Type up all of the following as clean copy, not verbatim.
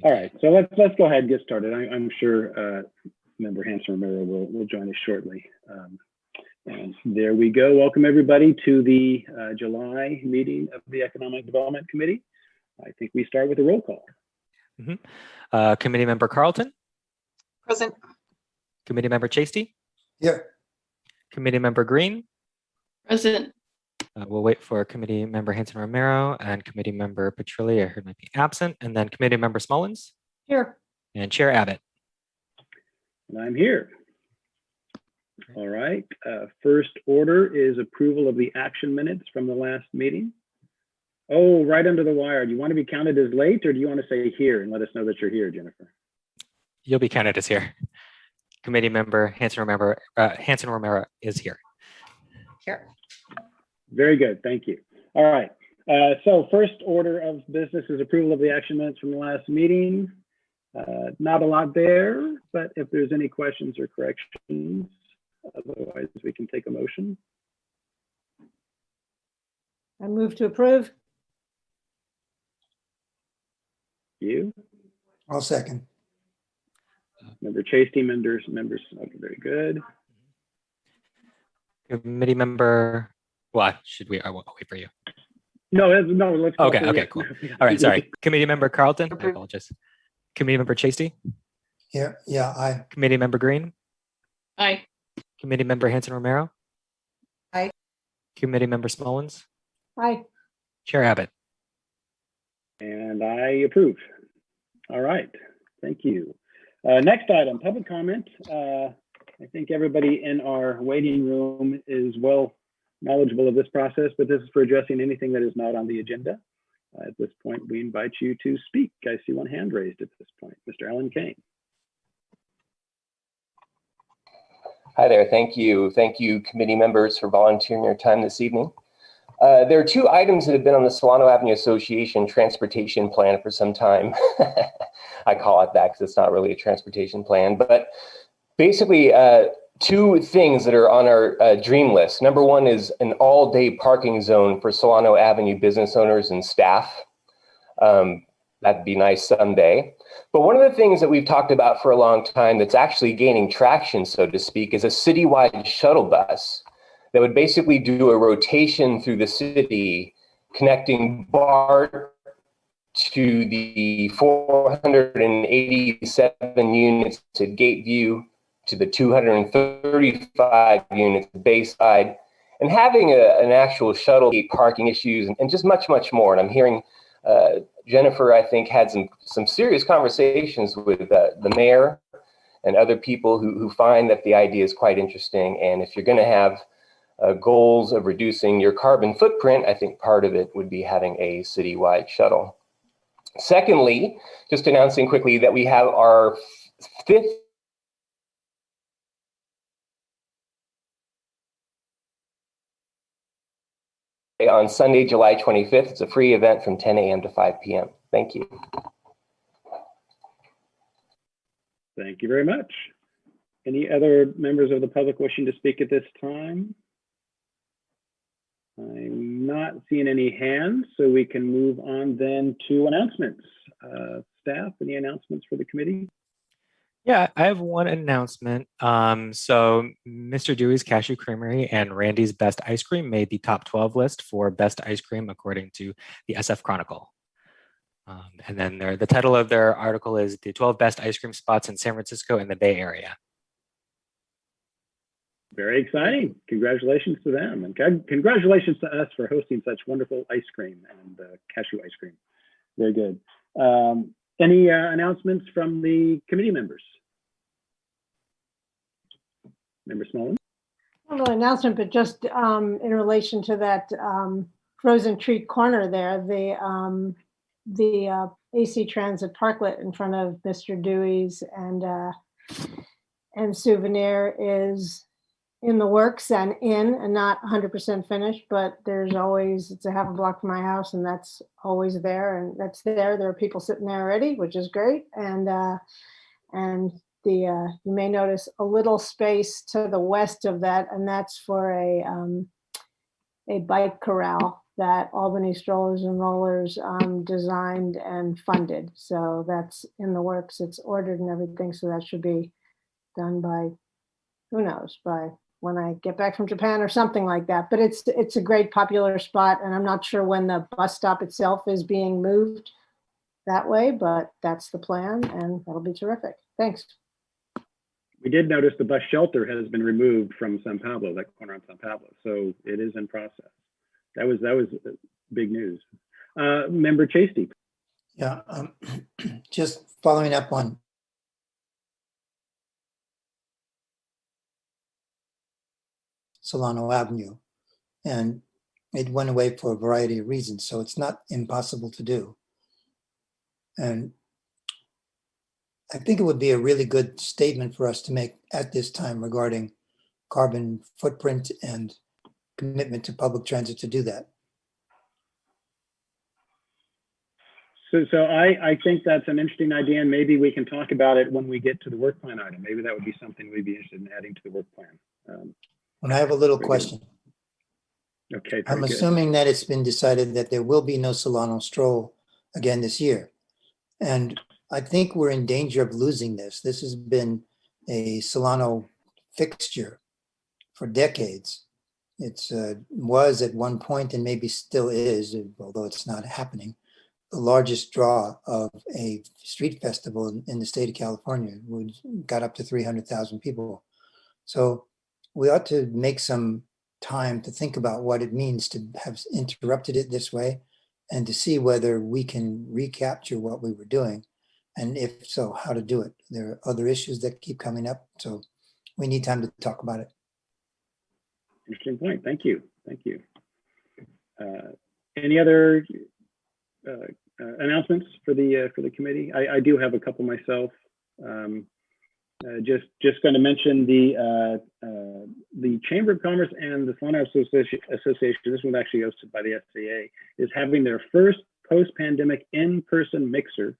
All right, so let's go ahead and get started. I'm sure Member Hanson Romero will join us shortly. And there we go. Welcome everybody to the July meeting of the Economic Development Committee. I think we start with a roll call. Committee Member Carlton. Present. Committee Member Chasty. Here. Committee Member Green. Present. We'll wait for Committee Member Hanson Romero and Committee Member Petrilli, I heard might be absent, and then Committee Member Smullins. Here. And Chair Abbott. And I'm here. All right, first order is approval of the action minutes from the last meeting. Oh, right under the wire. Do you want to be counted as late or do you want to say here and let us know that you're here, Jennifer? You'll be counted as here. Committee Member Hanson Romero is here. Here. Very good, thank you. All right, so first order of business is approval of the action minutes from the last meeting. Not a lot there, but if there's any questions or corrections, otherwise we can take a motion. I move to approve. You? I'll second. Member Chasty, members, okay, very good. Committee Member, what should we? I won't wait for you. No, let's go. Okay, cool. All right, sorry. Committee Member Carlton, I apologize. Committee Member Chasty. Here, yeah, aye. Committee Member Green. Aye. Committee Member Hanson Romero. Aye. Committee Member Smullins. Aye. Chair Abbott. And I approve. All right, thank you. Next item, public comment. I think everybody in our waiting room is well knowledgeable of this process, but this is for addressing anything that is not on the agenda. At this point, we invite you to speak. I see one hand raised at this point. Mr. Alan Kane. Hi there, thank you. Thank you, committee members, for volunteering your time this evening. There are two items that have been on the Solano Avenue Association transportation plan for some time. I call it that because it's not really a transportation plan, but basically two things that are on our dream list. Number one is an all-day parking zone for Solano Avenue business owners and staff. That'd be nice someday. But one of the things that we've talked about for a long time that's actually gaining traction, so to speak, is a citywide shuttle bus that would basically do a rotation through the city, connecting BART to the 487 units at Gateview, to the 235 units at Bayside, and having an actual shuttle parking issues and just much, much more. And I'm hearing Jennifer, I think, had some serious conversations with the mayor and other people who find that the idea is quite interesting. And if you're going to have goals of reducing your carbon footprint, I think part of it would be having a citywide shuttle. Secondly, just announcing quickly that we have our fifth on Sunday, July 25th. It's a free event from 10 a.m. to 5 p.m. Thank you. Thank you very much. Any other members of the public wishing to speak at this time? I'm not seeing any hands, so we can move on then to announcements. Staff, any announcements for the committee? Yeah, I have one announcement. So Mr. Dewey's Cashew Creamery and Randy's Best Ice Cream made the top 12 list for best ice cream according to the SF Chronicle. And then the title of their article is the 12 best ice cream spots in San Francisco and the Bay Area. Very exciting. Congratulations to them. And congratulations to us for hosting such wonderful ice cream and cashew ice cream. Very good. Any announcements from the committee members? Member Smolin? Not an announcement, but just in relation to that Frozen Treat Corner there, the AC Transit Parklet in front of Mr. Dewey's and Souvenir is in the works and not 100% finished, but there's always, it's a half a block from my house and that's always there, and that's there. There are people sitting there already, which is great. And you may notice a little space to the west of that, and that's for a bike corral that Albany Strollers and Rollers designed and funded. So that's in the works. It's ordered and everything. So that should be done by, who knows, by when I get back from Japan or something like that. But it's a great popular spot, and I'm not sure when the bus stop itself is being moved that way, but that's the plan, and that'll be terrific. Thanks. We did notice the bus shelter has been removed from San Pablo, that corner on San Pablo. So it is in process. That was big news. Member Chasty. Yeah, just following up on Solano Avenue, and it went away for a variety of reasons, so it's not impossible to do. And I think it would be a really good statement for us to make at this time regarding carbon footprint and commitment to public transit to do that. So I think that's an interesting idea, and maybe we can talk about it when we get to the work plan item. Maybe that would be something we'd be interested in adding to the work plan. And I have a little Very question. Okay. I'm very good. assuming that it's been decided that there will be no Solano stroll again this year. And I think we're in danger of losing this. This has been a Solano fixture for decades. It was at one point, and maybe still is, although it's not happening, the largest draw of a street festival in the state of California. We got up to 300,000 people. So we ought to make some time to think about what it means to have interrupted it this way, and to see whether we can recapture what we were doing, and if so, how to do it. There are other issues that keep coming up, so we need time to talk about it. Interesting point. Thank you. Thank you. Any other announcements for the committee? I do have a couple myself. Just going to mention the Chamber of Commerce and the Solano Association. This one actually hosted by the SCA, is having their first post-pandemic in-person mixer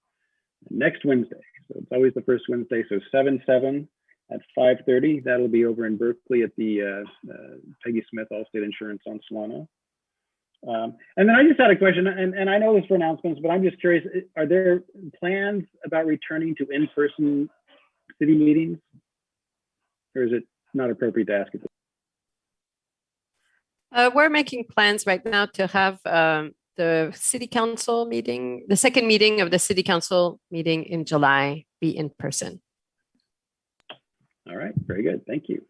next Wednesday. So it's always the first Wednesday. So 7/7 at 5:30. That'll be over in Berkeley at the Peggy Smith Allstate Insurance on Solano. And then I just had a question, and I know this for announcements, but I'm just curious, are there plans about returning to in-person city meetings? Or is it not appropriate to ask it? We're making plans right now to have the city council meeting, the second meeting of the city council meeting in July, be in person. All right, very good, thank you.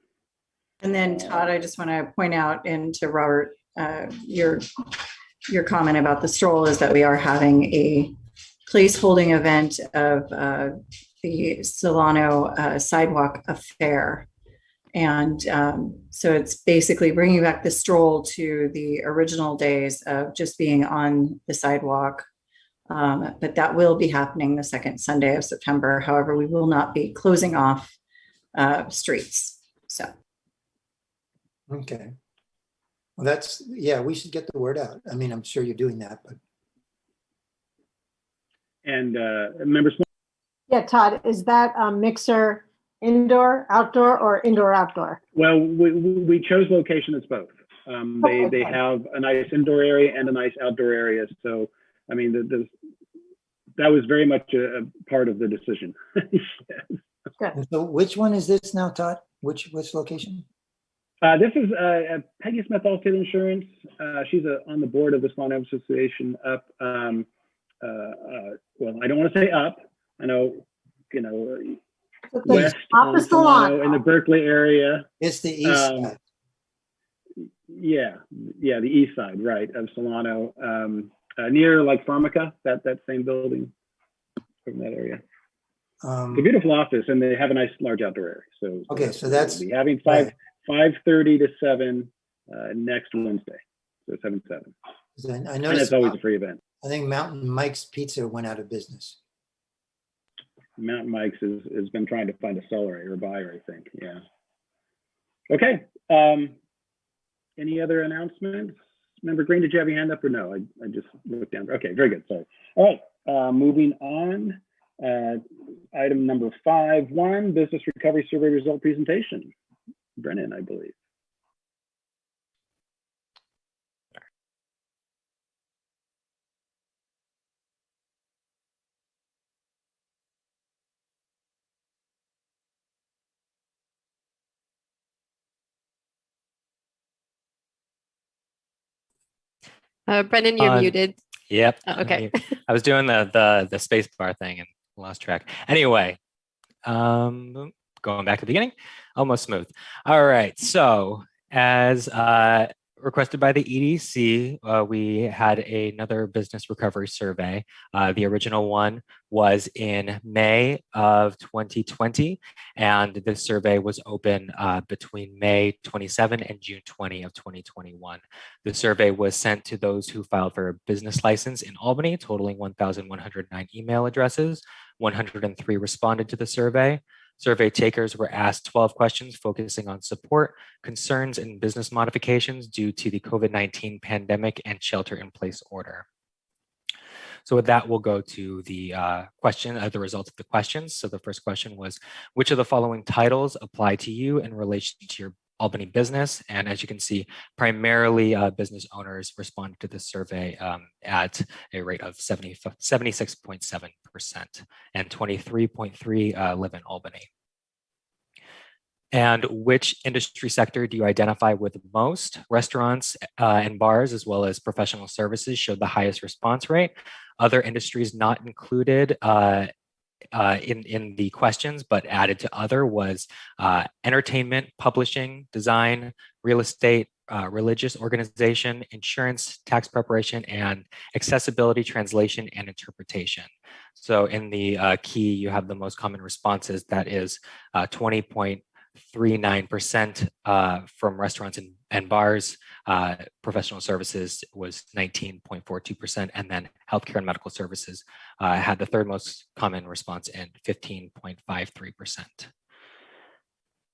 And then Todd, I just want to point out, and to Robert, your comment about the stroll is that we are having a placeholding event of the Solano Sidewalk Affair. And so it's basically bringing back the stroll to the original days of just being on the sidewalk. But that will be happening the second Sunday of September. However, we will not be closing off streets. So. Okay. Well, that's, yeah, we should get the word out. I mean, I'm sure you're doing that, but. And members. Yeah, Todd, is that mixer indoor, outdoor, or indoor, outdoor? Well, we chose location as both. They have a nice indoor area and a nice outdoor area. So, I mean, that was very much a part of the decision. Yes. And so which one is this now, Todd? Which location? This is Peggy Smith Allstate Insurance. She's on the board of the Solano Association up. Well, I don't want to say up. I know, west Off of Solano. in the Berkeley area. It's the east side. Yeah, the east side, right, of Solano, near like Pharmaca, that same building from that area. It's a beautiful office, and they have a nice large outdoor area. So okay, so that's we'll be having 5:30 to 7 next Wednesday, so 7/7. I And noticed it's always a free event. I think Mountain Mike's Pizza went out of business. Mountain Mike's has been trying to find a seller or buyer, I think. Yeah. Okay. Any other announcements? Member Green, did you have your hand up or no? I just looked down. Okay, very good. Sorry. All right. Moving on. Item number 5.1, business recovery survey result presentation. Brennan, I believe. Brendan, you're On- muted. Yep. Okay. I was doing the space bar thing and lost track. Anyway, going back to the beginning, almost smooth. All right. So as requested by the EDC, we had another business recovery survey. The original one was in May of 2020, and this survey was open between May 27 and June 20 of 2021. The survey was sent to those who filed for a business license in Albany, totaling 1,109 email addresses. 103 responded to the survey. Survey takers were asked 12 questions focusing on support, concerns, and business modifications due to the COVID-19 pandemic and shelter-in-place order. So with that, we'll go to the the results of the questions. So the first question was, which of the following titles apply to you in relation to your Albany business? And as you can see, primarily business owners responded to this survey at a rate of 76.7%, and 23.3 live in Albany. And which industry sector do you identify with most? Restaurants and bars, as well as professional services, showed the highest response rate. Other industries not included in the questions, but added to other was entertainment, publishing, design, real estate, religious organization, insurance, tax preparation, and accessibility, translation, and interpretation. So in the key, you have the most common responses. That is 20.39% from restaurants and bars. Professional services was 19.42%, and then healthcare and medical services had the third most common response in 15.53%.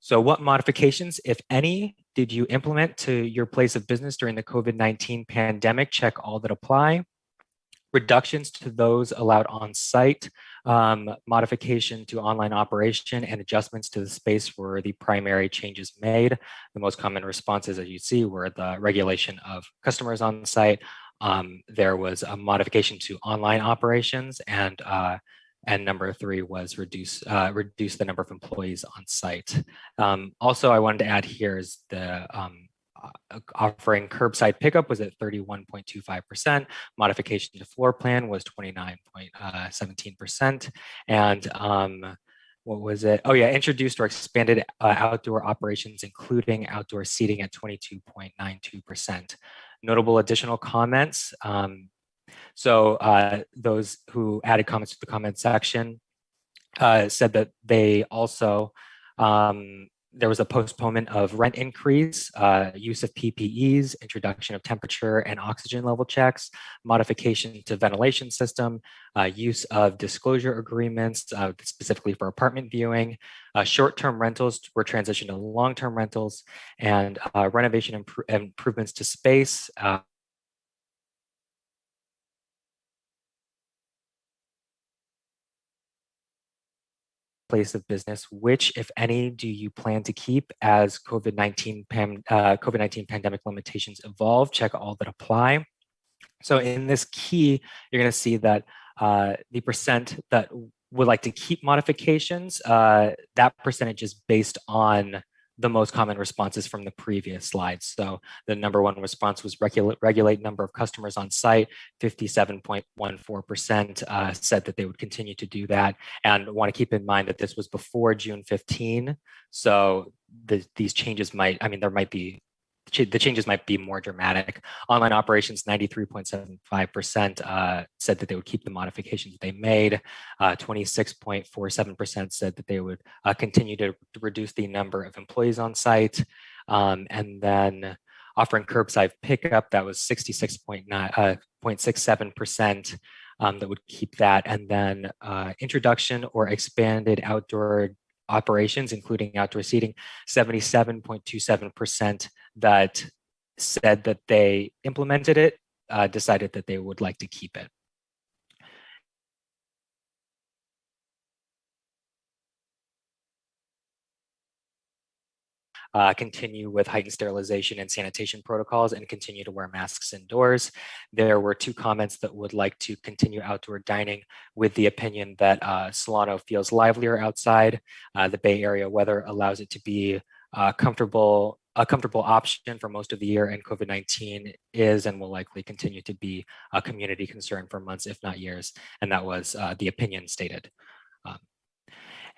So what modifications, if any, did you implement to your place of business during the COVID-19 pandemic? Check all that apply. Reductions to those allowed on site, modification to online operation, and adjustments to the space were the primary changes made. The most common responses, as you see, were the regulation of customers on site. There was a modification to online operations, and number 3 was reduce the number of employees on site. Also, I wanted to add here is the offering curbside pickup was at 31.25%. Modification to floor plan was 29.17%. And what was it? Oh yeah, introduced or expanded outdoor operations, including outdoor seating at 22.92%. Notable additional comments. So those who added comments to the comment section said that they also there was a postponement of rent increase, use of PPEs, introduction of temperature and oxygen level checks, modification to ventilation system, use of disclosure agreements, specifically for apartment viewing. Short-term rentals were transitioned to long-term rentals, and renovation improvements to space, place of business. Which, if any, do you plan to keep as COVID-19 pandemic limitations evolve? Check all that apply. So in this key, you're going to see that the percent that would like to keep modifications, that percentage is based on the most common responses from the previous slides. So the number 1 response was regulate number of customers on site. 57.14% said that they would continue to do that. And want to keep in mind that this was before June 15. So these changes might, the changes might be more dramatic. Online operations, 93.75% said that they would keep the modifications they made. 26.47% said that they would continue to reduce the number of employees on site. And then offering curbside pickup, that was 66.67% that would keep that. And then introduction or expanded outdoor operations, including outdoor seating, 77.27% that said that they implemented it, decided that they would like to keep it. Continue with heightened sterilization and sanitation protocols, and continue to wear masks indoors. There were 2 comments that would like to continue outdoor dining, with the opinion that Solano feels livelier outside. The Bay Area weather allows it to be comfortable a comfortable option for most of the year, and COVID-19 is and will likely continue to be a community concern for months, if not years. And that was the opinion stated.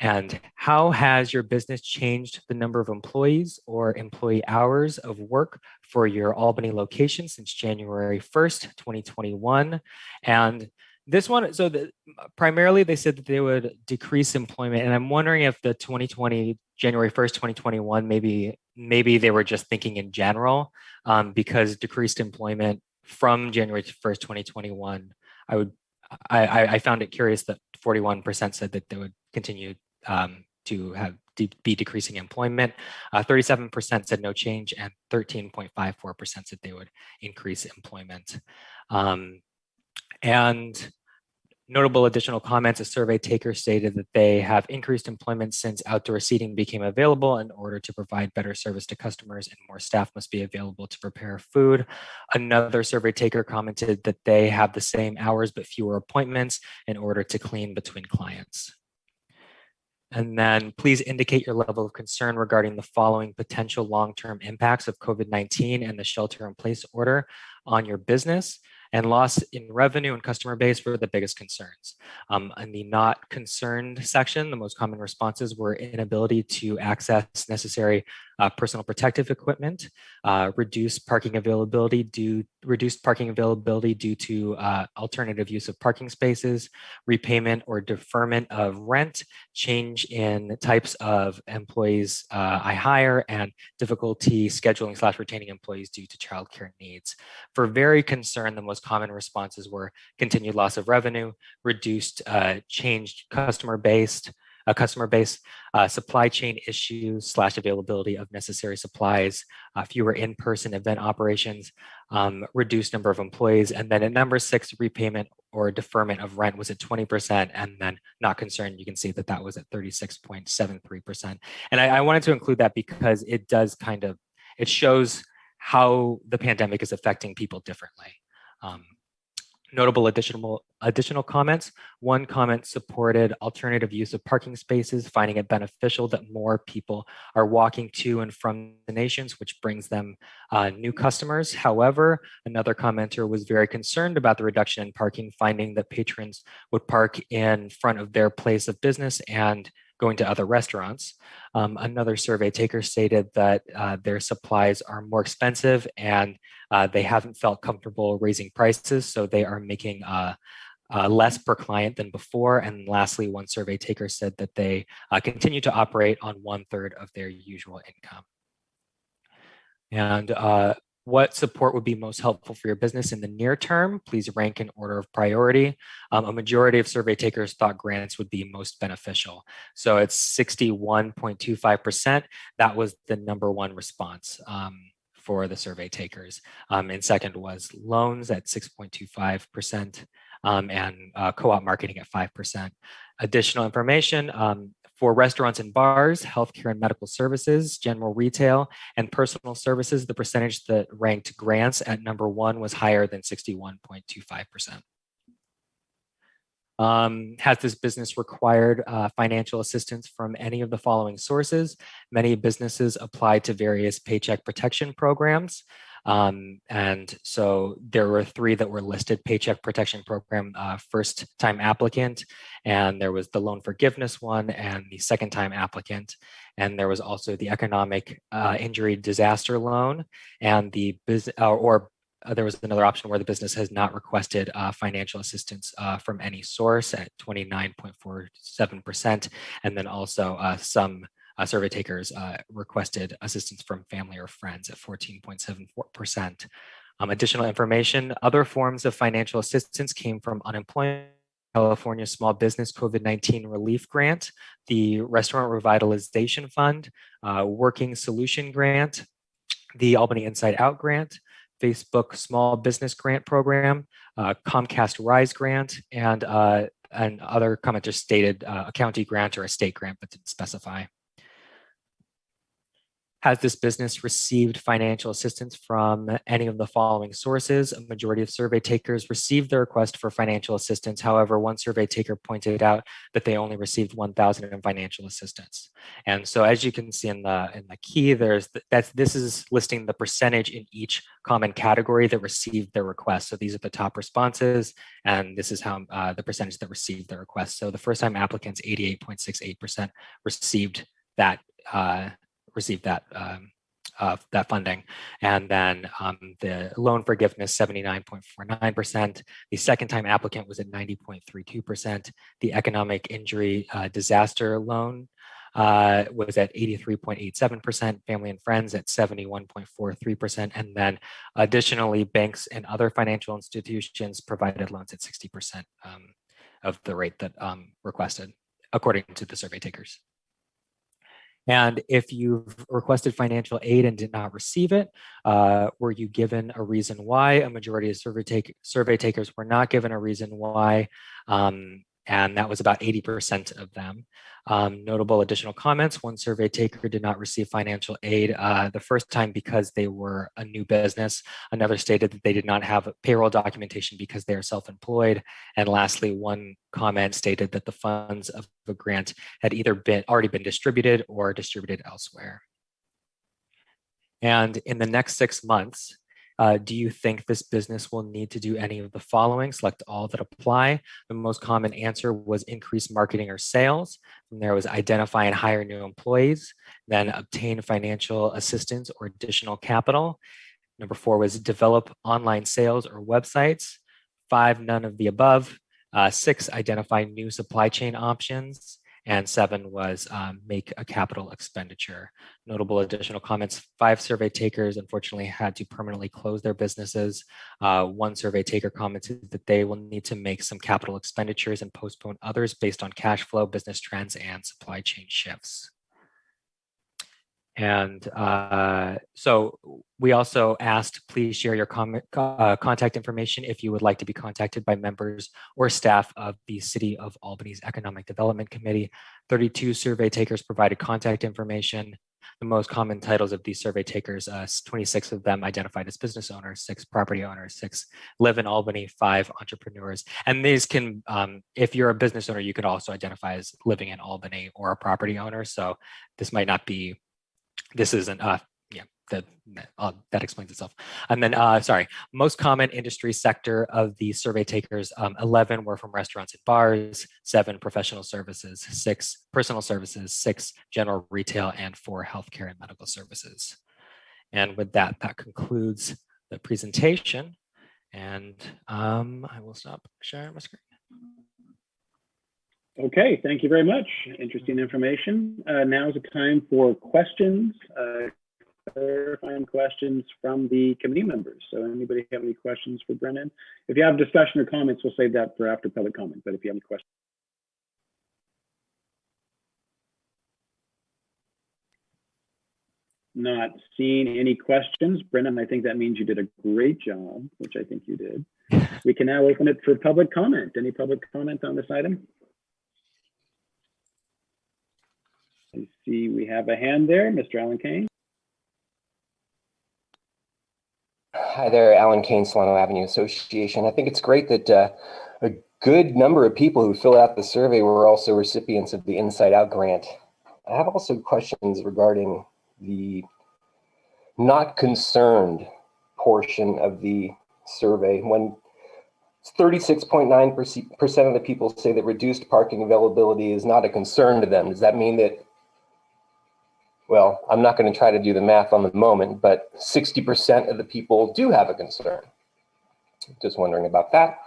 And how has your business changed the number of employees or employee hours of work for your Albany location since January 1st, 2021? And this one, so primarily they said that they would decrease employment. And I'm wondering if the 2020, January 1st, 2021, maybe they were just thinking in general, because decreased employment from January 1st, 2021, I found it curious that 41% said that they would continue to be decreasing employment. 37% said no change, and 13.54% said they would increase employment. And notable additional comments, a survey taker stated that they have increased employment since outdoor seating became available in order to provide better service to customers, and more staff must be available to prepare food. Another survey taker commented that they have the same hours but fewer appointments in order to clean between clients. And then please indicate your level of concern regarding the following potential long-term impacts of COVID-19 and the shelter-in-place order on your business. And loss in revenue and customer base were the biggest concerns. In the not concerned section, the most common responses were inability to access necessary personal protective equipment, reduced parking availability due to alternative use of parking spaces, repayment or deferment of rent, change in types of employees I hire, and difficulty scheduling / retaining employees due to childcare needs. For very concerned, the most common responses were continued loss of revenue, reduced changed customer base, supply chain issues / availability of necessary supplies, fewer in-person event operations, reduced number of employees. And then at number 6, repayment or deferment of rent was at 20%. And then not concerned, you can see that that was at 36.73%. And I wanted to include that because it does it shows how the pandemic is affecting people differently. Notable additional comments. One comment supported alternative use of parking spaces, finding it beneficial that more people are walking to and from the nations, which brings them new customers. However, another commenter was very concerned about the reduction in parking, finding that patrons would park in front of their place of business and going to other restaurants. Another survey taker stated that their supplies are more expensive and they haven't felt comfortable raising prices, so they are making less per client than before. And lastly, one survey taker said that they continue to operate on 1/3 of their usual income. And what support would be most helpful for your business in the near term? Please rank in order of priority. A majority of survey takers thought grants would be most beneficial. So it's 61.25%. That was the number one response for the survey takers. And second was loans at 6.25%, and co-op marketing at 5%. Additional information, for restaurants and bars, healthcare and medical services, general retail, and personal services, the percentage that ranked grants at number 1 was higher than 61.25%. Has this business required financial assistance from any of the following sources? Many businesses apply to various paycheck protection programs. And so there were 3 that were listed: Paycheck Protection Program, first time applicant, and there was the loan forgiveness one and the second time applicant. And there was also the economic injury disaster loan, and the there was another option where the business has not requested financial assistance from any source at 29.47%. And then also some survey takers requested assistance from family or friends at 14.74%. Additional information, other forms of financial assistance came from unemployment, California Small Business COVID-19 Relief Grant, the Restaurant Revitalization Fund, Working Solution Grant, the Albany Inside Out Grant, Facebook Small Business Grant Program, Comcast Rise Grant, and other commenters stated a county grant or a state grant, but didn't specify. Has this business received financial assistance from any of the following sources? A majority of survey takers received the request for financial assistance. However, one survey taker pointed out that they only received $1,000 in financial assistance. And so, as you can see in the key, this is listing the percentage in each common category that received their request. So these are the top responses, and this is how the percentage that received the request. So the first-time applicants, 88.68% received that. That funding. And then the loan forgiveness, 79.49%. The second time applicant was at 90.32%. The economic injury disaster loan was at 83.87%, family and friends at 71.43%. And then additionally, banks and other financial institutions provided loans at 60% of the rate that requested, according to the survey takers. And if you've requested financial aid and did not receive it, were you given a reason why? A majority of survey takers were not given a reason why, and that was about 80% of them. Notable additional comments: one survey taker did not receive financial aid the first time because they were a new business. Another stated that they did not have payroll documentation because they are self-employed. And lastly, one comment stated that the funds of the grant had either already been distributed or distributed elsewhere. And in the next 6 months, do you think this business will need to do any of the following? Select all that apply. The most common answer was increase marketing or sales. And there was identify and hire new employees, then obtain financial assistance or additional capital. Number 4 was develop online sales or websites. 5, none of the above. 6, identify new supply chain options. And 7 was make a capital expenditure. Notable additional comments: 5 survey takers unfortunately had to permanently close their businesses. 1 survey taker commented that they will need to make some capital expenditures and postpone others based on cash flow, business trends, and supply chain shifts. And so we also asked, please share your contact information if you would like to be contacted by members or staff of the City of Albany's Economic Development Committee. 32 survey takers provided contact information. The most common titles of these survey takers, 26 of them identified as business owners, 6 property owners, 6 live in Albany, 5 entrepreneurs. And these can, if you're a business owner, you could also identify as living in Albany or a property owner. So this might not be, this isn't, that explains itself. And then, most common industry sector of the survey takers, 11 were from restaurants and bars, 7 professional services, 6 personal services, 6 general retail, and 4 healthcare and medical services. And with that, that concludes the presentation. And I will stop sharing my screen. Okay, thank you very much. Interesting information. Now is the time for questions, clarifying questions from the committee members. So anybody have any questions for Brennan? If you have discussion or comments, we'll save that for after public comment, but if you have any questions. Not seeing any questions. Brennan, I think that means you did a great job, which I think you did. We can now open it for public comment. Any public comment on this item? I see we have a hand there, Mr. Alan Kane. Hi there, Alan Kane, Solano Avenue Association. I think it's great that a good number of people who filled out the survey were also recipients of the Inside Out grant. I have also questions regarding the not concerned portion of the survey. When 36.9% of the people say that reduced parking availability is not a concern to them, does that mean that, well, I'm not going to try to do the math on the moment, but 60% of the people do have a concern? Just wondering about that.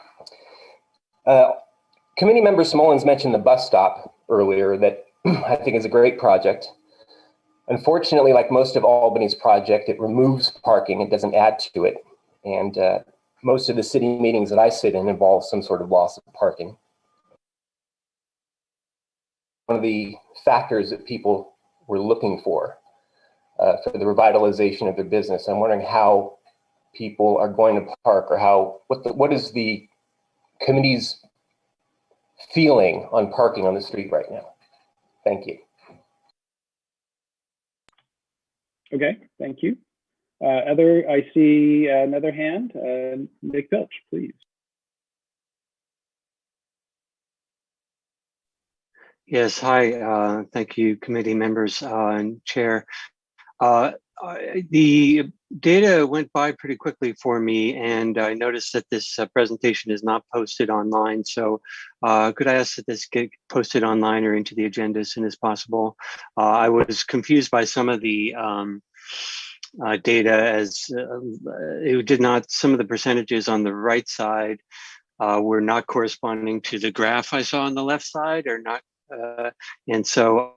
Committee member Smollins mentioned the bus stop earlier that I think is a great project. Unfortunately, like most of Albany's project, it removes parking, it doesn't add to it. And most of the city meetings that I sit in involve some sort of loss of parking. One of the factors that people were looking for the revitalization of their business. I'm wondering how people are going to park, or what is the committee's feeling on parking on the street right now? Thank you. Okay, thank you. I see another hand. Nick Pilch, please. Yes, hi. Thank you, committee members and chair. The data went by pretty quickly for me, and I noticed that this presentation is not posted online. So could I ask that this get posted online or into the agenda as soon as possible? I was confused by some of the data as it did not, some of the percentages on the right side were not corresponding to the graph I saw on the left side, or not. And so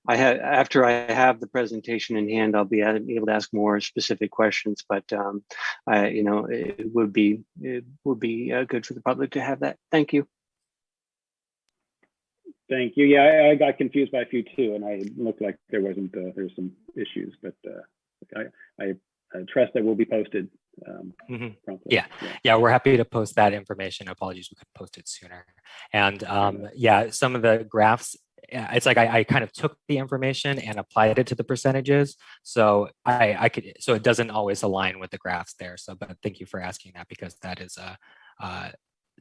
after I have the presentation in hand, I'll be able to ask more specific questions. But it would be good for the public to have that. Thank you. Thank you. Yeah, I got confused by a few too, and I looked like there's some issues, but I trust that will be posted. Promptly. Yeah, we're happy to post that information. Apologies, we couldn't post it sooner. And yeah, some of the graphs, it's like I kind of took the information and applied it to the percentages. So so it doesn't always align with the graphs there. So, but thank you for asking that, because that is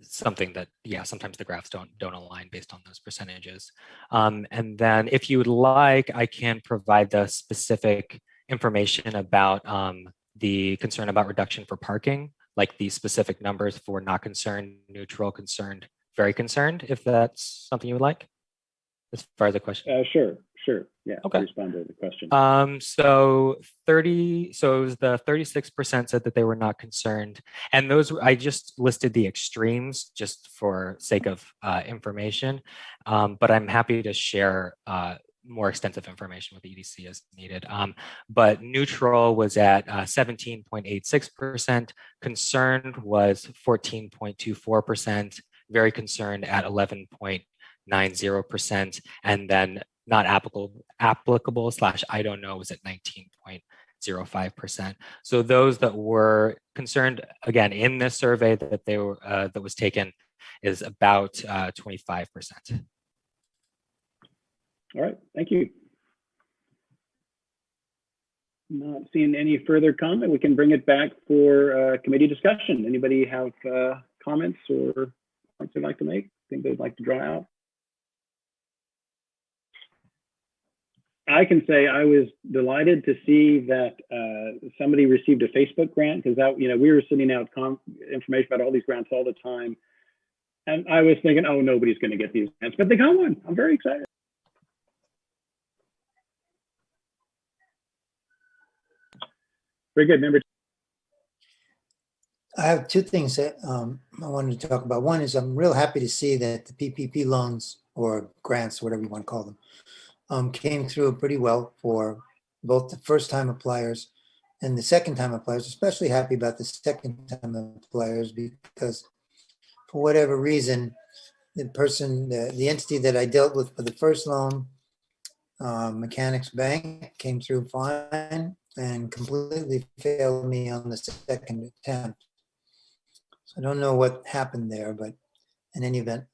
something that, yeah, sometimes the graphs don't align based on those percentages. And then if you would like, I can provide the specific information about the concern about reduction for parking, like the specific numbers for not concerned, neutral, concerned, very concerned, if that's something you would like, as far as the question. Sure. Yeah, okay. Respond to the question. So it was the 36% said that they were not concerned. And those, I just listed the extremes just for sake of information, but I'm happy to share more extensive information with the EDC as needed. But neutral was at 17.86%, concerned was 14.24%, very concerned at 11.90%, and then not applicable / I don't know was at 19.05%. So those that were concerned, again, in this survey that they were that was taken, is about 25%. All right, thank you. Not seeing any further comment. We can bring it back for committee discussion. Anybody have comments or points they'd like to make? Think they'd like to draw out? I can say I was delighted to see that somebody received a Facebook grant, because that, we were sending out information about all these grants all the time, and I was thinking, oh, nobody's going to get these grants, but they got one. I'm very excited. Very good. Member. I have two things that I wanted to talk about. One is I'm real happy to see that the PPP loans, or grants, whatever you want to call them, came through pretty well for both the first-time appliers and the second-time appliers. Especially happy about the second-time appliers, because for whatever reason, the entity that I dealt with for the first loan, Mechanics Bank, came through fine and completely failed me on the second attempt. So I don't know what happened there, but in any event,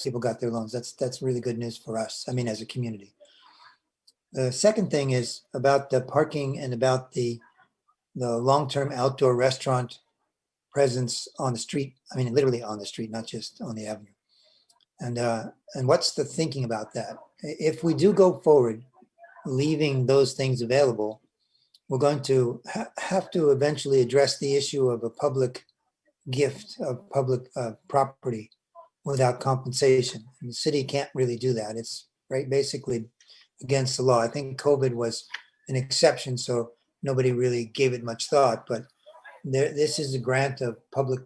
people got their loans. That's really good news for us, I mean, as a community. The second thing is about the parking and about the long-term outdoor restaurant presence on the street. I mean, literally on the street, not just on the avenue. And what's the thinking about that? If we do go forward, leaving those things available, we're going to have to eventually address the issue of a public gift of public property without compensation. And the city can't really do that. It's basically against the law. I think COVID was an exception, so nobody really gave it much thought, but this is a grant of public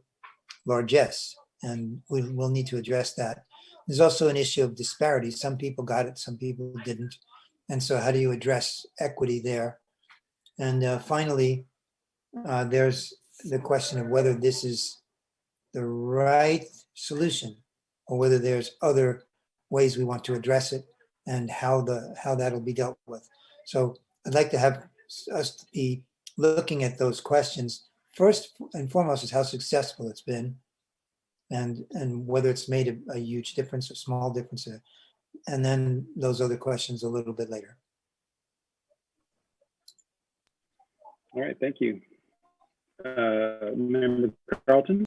largesse, and we'll need to address that. There's also an issue of disparity. Some people got it, some people didn't. And so how do you address equity there? And finally, there's the question of whether this is the right solution, or whether there's other ways we want to address it, and how that'll be dealt with. So I'd like to have us be looking at those questions. First and foremost is how successful it's been, and whether it's made a huge difference or small difference, and then those other questions a little bit later. All right, thank you. Member Carlton?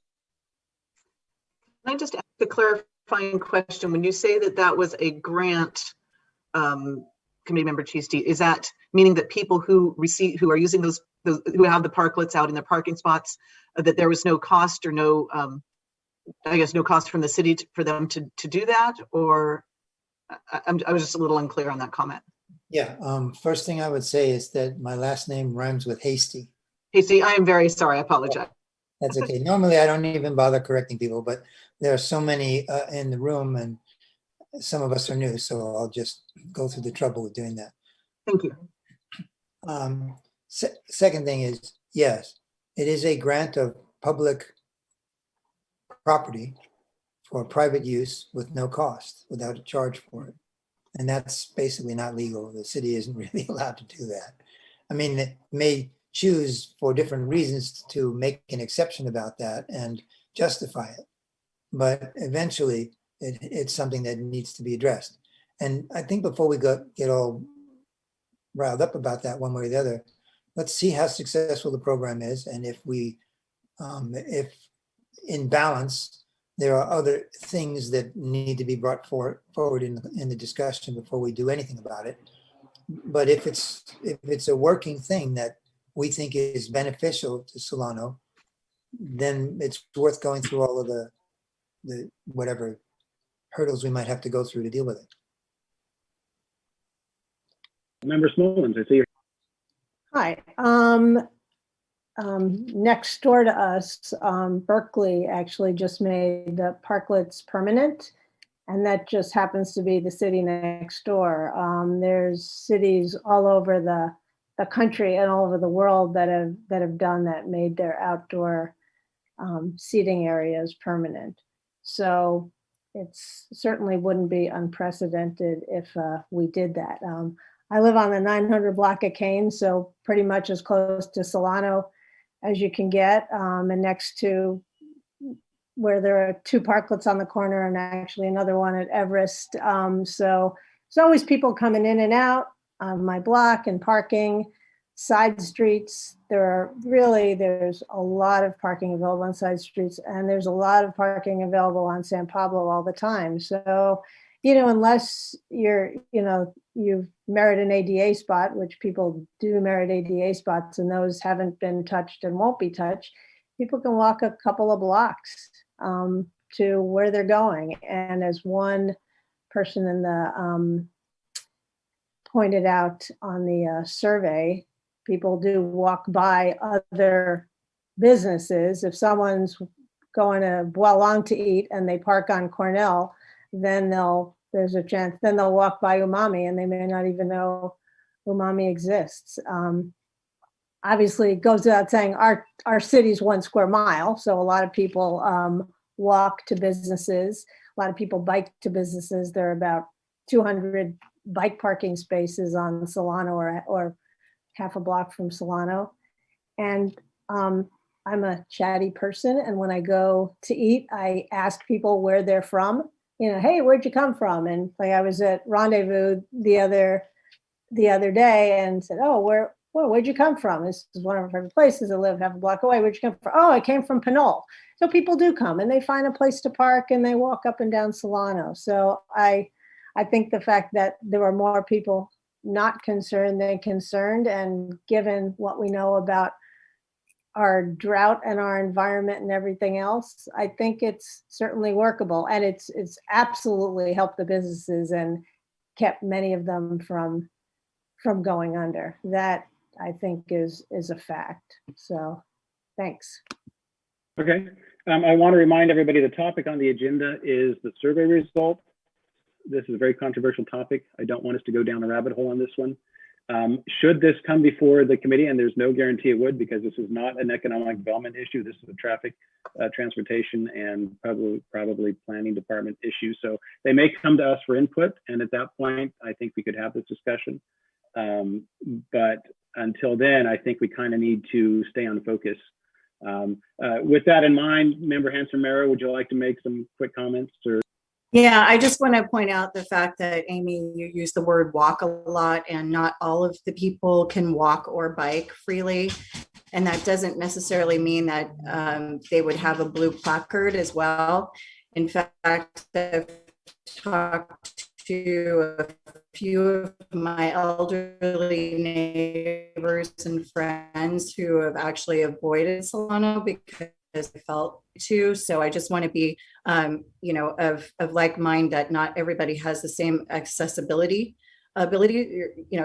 Can I just ask a clarifying question? When you say that that was a grant, Committee Member Cheesty, is that meaning that people who are using those who have the parklets out in their parking spots, that there was no cost or no, I guess no cost from the city for them to do that? Or I was just a little unclear on that comment. Yeah, first thing I would say is that my last name rhymes with hasty. Hasty, I am very sorry, I apologize. That's okay. Normally, I don't even bother correcting people, but there are so many in the room and some of us are new, so I'll just go through the trouble of doing that. Thank you. Second thing is, yes, it is a grant of public property for private use with no cost, without a charge for it. And that's basically not legal. The city isn't really allowed to do that. I mean, it may choose for different reasons to make an exception about that and justify it. But eventually, it's something that needs to be addressed. And I think before we get all riled up about that one way or the other, let's see how successful the program is. And if if in balance, there are other things that need to be brought forward in the discussion before we do anything about it. But if it's a working thing that we think is beneficial to Solano, then it's worth going through all of the whatever hurdles we might have to go through to deal with it. Member Smolens, I see you're. Hi. Next door to us, Berkeley actually just made the Parklets permanent, and that just happens to be the city next door. There's cities all over the country and all over the world that have done that, made their outdoor seating areas permanent. So it's certainly wouldn't be unprecedented if we did that. I live on the 900 block of Kane, so pretty much as close to Solano as you can get, and next to where there are two parklets on the corner and actually another one at Everest. So there's always people coming in and out on my block and parking, side streets. There's a lot of parking available on side streets, and there's a lot of parking available on San Pablo all the time. So, unless you've merit an ADA spot, which people do merit ADA spots, and those haven't been touched and won't be touched, people can walk a couple of blocks to where they're going. And as one person in the pointed out on the survey, people do walk by other businesses. If someone's going to Bois to eat and they park on Cornell, then there's a chance, then they'll walk by Umami and they may not even know Umami exists. Obviously, it goes without saying our city's 1 square mile, so a lot of people walk to businesses. A lot of people bike to businesses. There are about 200 bike parking spaces on Solano or half a block from Solano. And I'm a chatty person, and when I go to eat, I ask people where they're from. Hey, where'd you come from? And like I was at Rendezvous the other day and said, oh, where'd you come from? This is one of our favorite places. I live half a block away. Where'd you come from? Oh, I came from Pinole. So people do come and they find a place to park and they walk up and down Solano. So I think the fact that there were more people not concerned than concerned, and given what we know about our drought and our environment and everything else, I think it's certainly workable, and it's absolutely helped the businesses and kept many of them from going under. That I think is a fact. So thanks. Okay. I want to remind everybody the topic on the agenda is the survey results. This is a very controversial topic. I don't want us to go down a rabbit hole on this one. Should this come before the committee, and there's no guarantee it would, because this is not an economic development issue. This is a traffic, transportation, and probably planning department issue. So they may come to us for input, and at that point, I think we could have this discussion. But until then, I think we kind of need to stay on focus. With that in mind, Member Hanson-Mero, would you like to make some quick comments? Or? Yeah, I just want to point out the fact that, Amy, you use the word walk a lot, and not all of the people can walk or bike freely. And that doesn't necessarily mean that they would have a blue placard as well. In fact, I've talked to a few of my elderly neighbors and friends who have actually avoided Solano because I felt to. So I just want to be, of like mind that not everybody has the same accessibility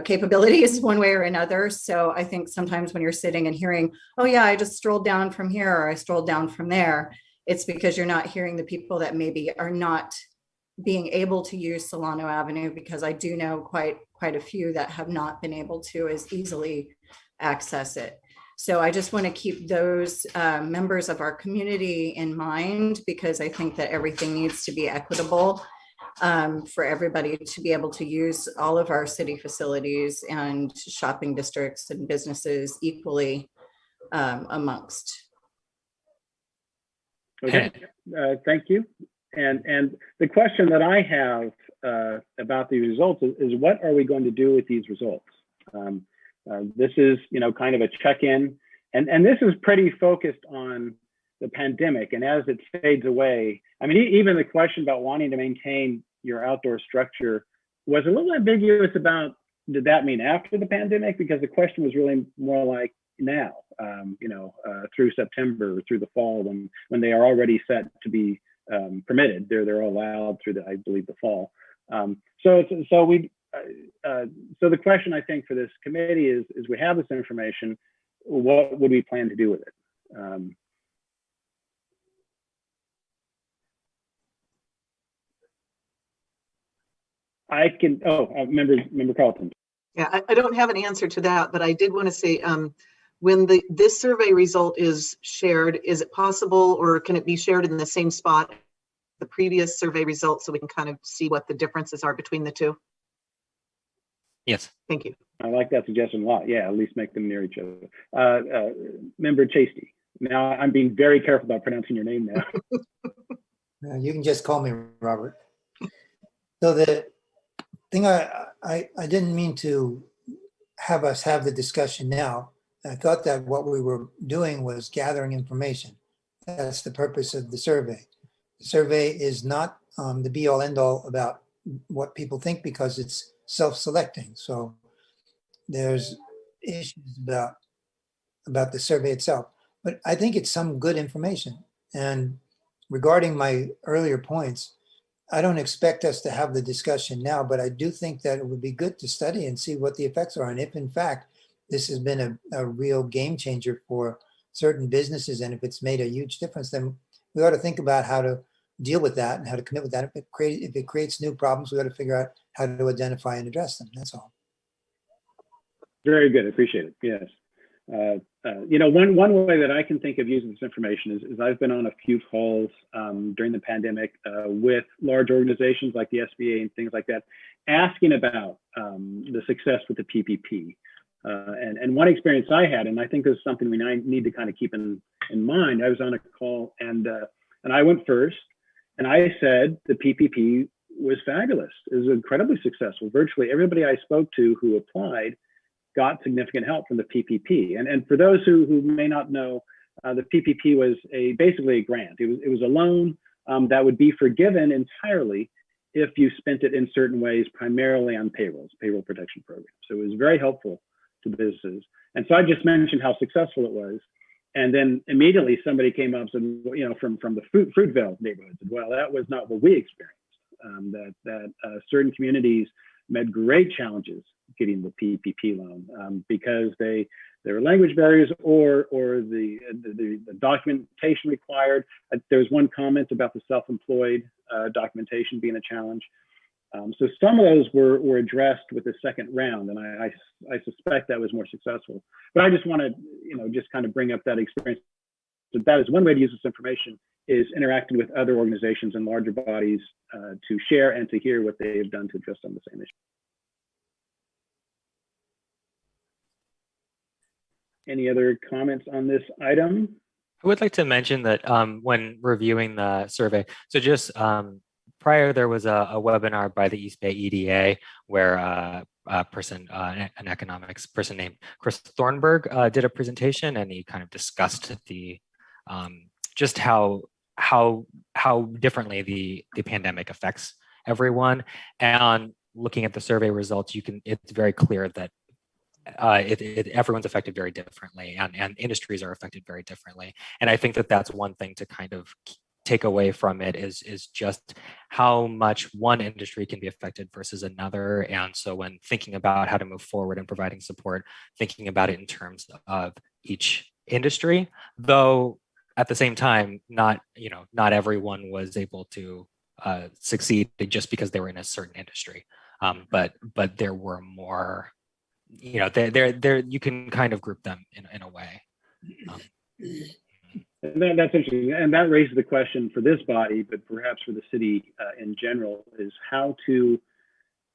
capabilities one way or another. So I think sometimes when you're sitting and hearing, oh yeah, I just strolled down from here, or I strolled down from there, it's because you're not hearing the people that maybe are not being able to use Solano Avenue, because I do know quite a few that have not been able to as easily access it. So I just want to keep those members of our community in mind, because I think that everything needs to be equitable for everybody to be able to use all of our city facilities and shopping districts and businesses equally amongst. Okay, thank you. And the question that I have about the results is what are we going to do with these results? This is, kind of a check-in, and this is pretty focused on the pandemic. And as it fades away, I mean, even the question about wanting to maintain your outdoor structure was a little ambiguous about, did that mean after the pandemic? Because the question was really more like now, through September, through the fall, when they are already set to be permitted. They're allowed through I believe the fall. So the question I think for this committee is we have this information, what would we plan to do with it? I can, Member Carlton. Yeah, I don't have an answer to that, but I did want to say, when this survey result is shared, is it possible, or can it be shared in the same spot, the previous survey results, so we can kind of see what the differences are between the two? Yes. Thank you. I like that suggestion a lot. Yeah, at least make them near each other. Member Chasty. Now I'm being very careful about pronouncing your name now. You can just call me Robert. So the thing I didn't mean to have us have the discussion now. I thought that what we were doing was gathering information. That's the purpose of the survey. The survey is not the be-all end-all about what people think, because it's self-selecting. So there's issues about the survey itself. But I think it's some good information. And regarding my earlier points, I don't expect us to have the discussion now, but I do think that it would be good to study and see what the effects are. And if in fact, this has been a real game changer for certain businesses, and if it's made a huge difference, then we ought to think about how to deal with that and how to commit with that. If it creates new problems, we got to figure out how to identify and address them. That's all. Very good. I appreciate it. Yes. One way that I can think of using this information is I've been on a few calls during the pandemic with large organizations like the SBA and things like that, asking about the success with the PPP. And one experience I had, and I think this is something we need to kind of keep in mind. I was on a call and I went first, and I said the PPP was fabulous. It was incredibly successful. Virtually everybody I spoke to who applied got significant help from the PPP. And for those who may not know, the PPP was basically a grant. It was a loan that would be forgiven entirely if you spent it in certain ways, primarily on payroll protection programs. So it was very helpful to businesses. And so I just mentioned how successful it was. And then immediately somebody came up and said, from the Fruitvale neighborhood, said, well, that was not what we experienced. That certain communities met great challenges getting the PPP loan because there were language barriers or the documentation required. There was one comment about the self-employed documentation being a challenge. So some of those were addressed with the second round, and I suspect that was more successful. But I just want to, just kind of bring up that experience. So that is one way to use this information, is interacting with other organizations and larger bodies to share and to hear what they have done to address some of the same issues. Any other comments on this item? I would like to mention that when reviewing the survey, so just prior, there was a webinar by the East Bay EDA where a person, an economics person named Chris Thornburg did a presentation, and he kind of discussed the just how differently the pandemic affects everyone. And looking at the survey results, it's very clear that everyone's affected very differently, and industries are affected very differently. And I think that that's one thing to kind of take away from it is just how much one industry can be affected versus another. And so when thinking about how to move forward and providing support, thinking about it in terms of each industry, though at the same time, not everyone was able to succeed just because they were in a certain industry. But there were more, there you can kind of group them in a way. And that's interesting. And that raises the question for this body, but perhaps for the city in general, is how to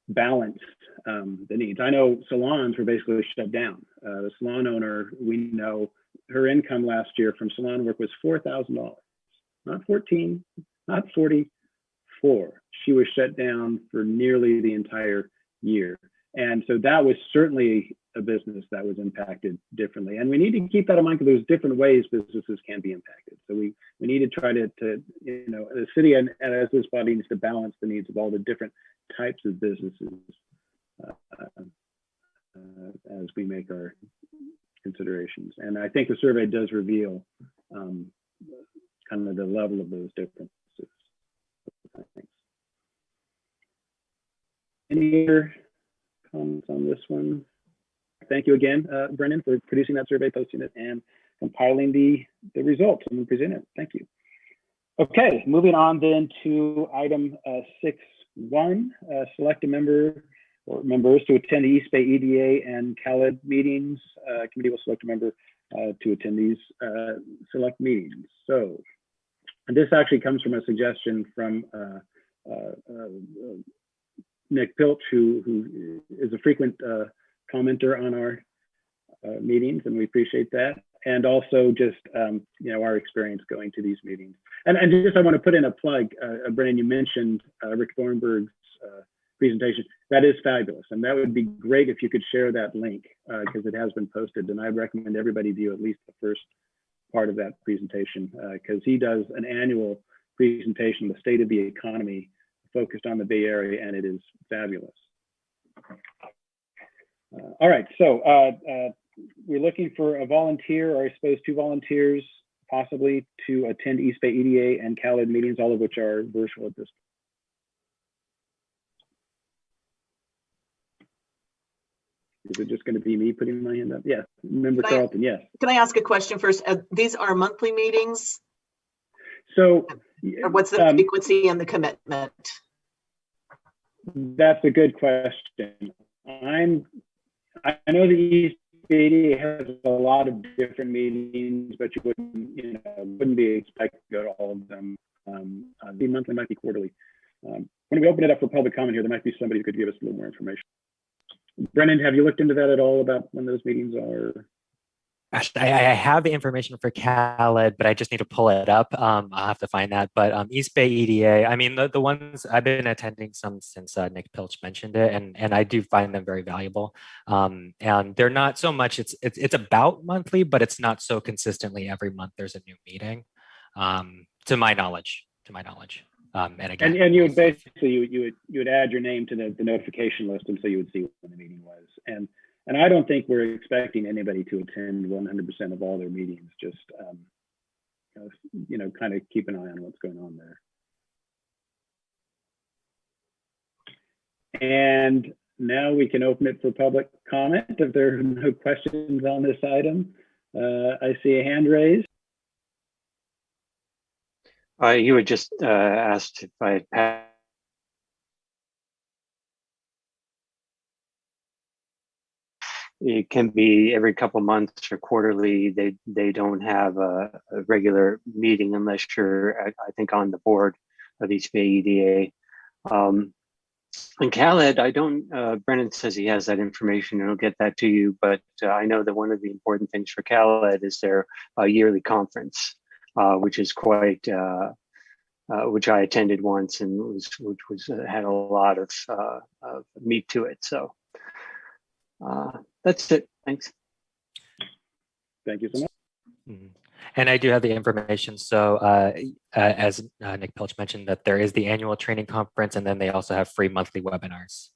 balance the needs. I know salons were basically shut down. The salon owner, we know her income last year from salon work was $4,000, not 14, not 44. She was shut down for nearly the entire year. And so that was certainly a business that was impacted differently. And we need to keep that in mind, because there's different ways businesses can be impacted. So we need to try to the city and as this body needs to balance the needs of all the different types of businesses as we make our considerations. And I think the survey does reveal kind of the level of those differences. Thanks. Any other comments on this one? Thank you again, Brendan, for producing that survey, posting it, and compiling the results and presenting it. Thank you. Okay, moving on then to item 6.1, select a member or members to attend the East Bay EDA and CALED meetings. Committee will select a member to attend these select meetings. So, and this actually comes from a suggestion from Nick Pilch, who is a frequent commenter on our meetings, and we appreciate that. And also just our experience going to these meetings. And just I want to put in a plug, Brennan, you mentioned Rick Thornburg's presentation. That is fabulous, and that would be great if you could share that link, because it has been posted, and I recommend everybody view at least the first part of that presentation, because he does an annual presentation, the state of the economy, focused on the Bay Area, and it is fabulous. All right, so we're looking for a volunteer, or I suppose 2 volunteers, possibly, to attend East Bay EDA and CALED meetings, all of which are virtual at this point. Is it just going to be me putting my hand up? Yes, Member Carlton, yes. Can I ask a question first? These are monthly meetings? So, or what's the frequency and the commitment? That's a good question. I know the East Bay has a lot of different meetings, but you wouldn't be expected to go to all of them. Be monthly, might be quarterly. When we open it up for public comment here, there might be somebody who could give us a little more information. Brennan, have you looked into that at all about when those meetings are? Actually, I have the information for CALED, but I just need to pull it up. I'll have to find that. But East Bay EDA, I mean, the ones I've been attending some since Nick Pilch mentioned it, and I do find them very valuable. And they're not so much, it's about monthly, but it's not so consistently every month there's a new meeting, to my knowledge. And again, and you would basically you would add your name to the notification list, and so you would see when the meeting was. And I don't think we're expecting anybody to attend 100% of all their meetings. Just kind of keep an eye on what's going on there. And now we can open it for public comment if there are no questions on this item. I see a hand raised. You had just asked if I had. It can be every couple months or quarterly. They don't have a regular meeting unless you're, I think, on the board of East Bay EDA. And CALED, I don't, Brennan says he has that information and he'll get that to you, but I know that one of the important things for CALED is their yearly conference, which is quite which I attended once and had a lot of meat to it. So that's it. Thanks. Thank you so much. Mhm. And I do have the information. So as Nick Pilch mentioned, that there is the annual training conference, and then they also have free monthly webinars.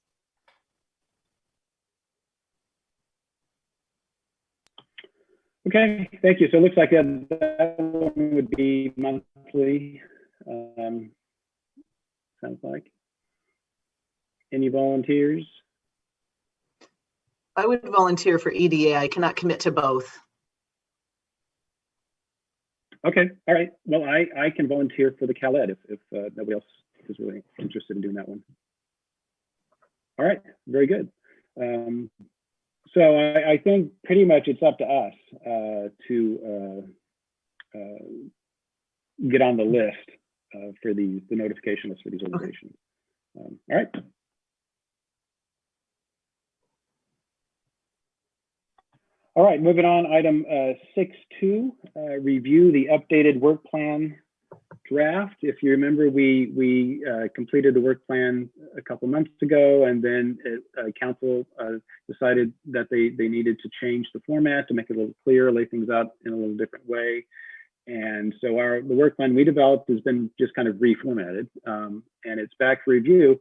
Okay, thank you. So it looks like that one would be monthly. Sounds like. Any volunteers? I would volunteer for EDA. I cannot commit to both. Okay, all right. Well, I can volunteer for the CalEd if nobody else is really interested in doing that one. All right, very good. So I think pretty much it's up to us to get on the list for the notification list for these organizations. All right. All right, moving on, item 6.2, review the updated work plan draft. If you remember, we completed the work plan a couple months ago, and then council decided that they needed to change the format to make it a little clearer, lay things out in a little different way. And so the work plan we developed has been just kind of reformatted, and it's back for review.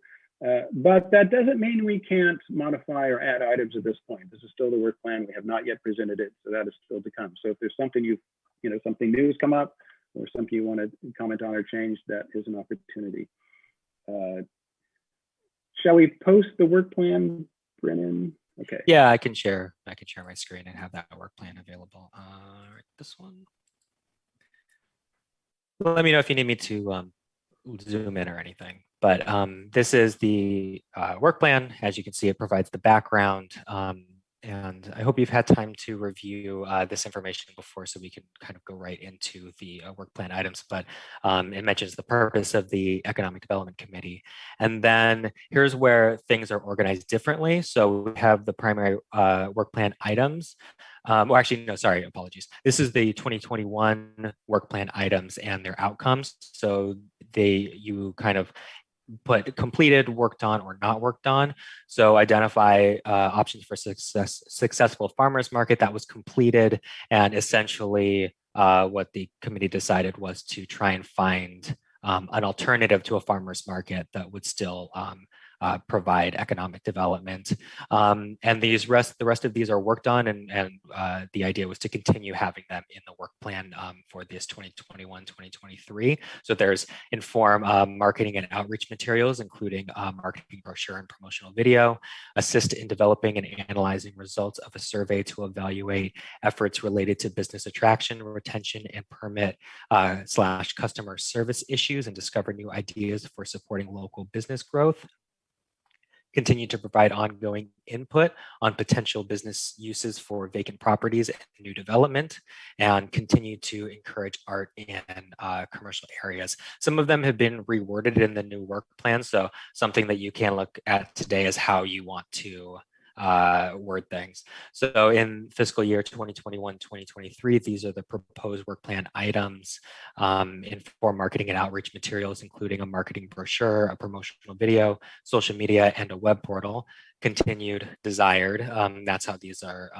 But that doesn't mean we can't modify or add items at this point. This is still the work plan. We have not yet presented it, so that is still to come. So if there's something something new has come up, or something you want to comment on or change, that is an opportunity. Shall we post the work plan, Brennan? Okay. Yeah, I can share my screen and have that work plan available. This one. Let me know if you need me to zoom in or anything. But this is the work plan. As you can see, it provides the background. And I hope you've had time to review this information before, so we can kind of go right into the work plan items. But it mentions the purpose of the Economic Development Committee. And then here's where things are organized differently. So we have the primary work plan items. Well, actually, no, sorry, apologies. This is the 2021 work plan items and their outcomes. So you kind of put completed, worked on, or not worked on. So identify options for successful farmers market that was completed, and essentially what the committee decided was to try and find an alternative to a farmers market that would still provide economic development. And the rest of these are worked on, and the idea was to continue having them in the work plan for this 2021-2023. So there's inform marketing and outreach materials, including marketing brochure and promotional video, assist in developing and analyzing results of a survey to evaluate efforts related to business attraction, retention, and permit / customer service issues, and discover new ideas for supporting local business growth. Continue to provide ongoing input on potential business uses for vacant properties and new development, and continue to encourage art in commercial areas. Some of them have been reworded in the new work plan, so something that you can look at today is how you want to word things. So in fiscal year 2021-2023, these are the proposed work plan items for marketing and outreach materials, including a marketing brochure, a promotional video, social media, and a web portal. Continued, desired. That's how these are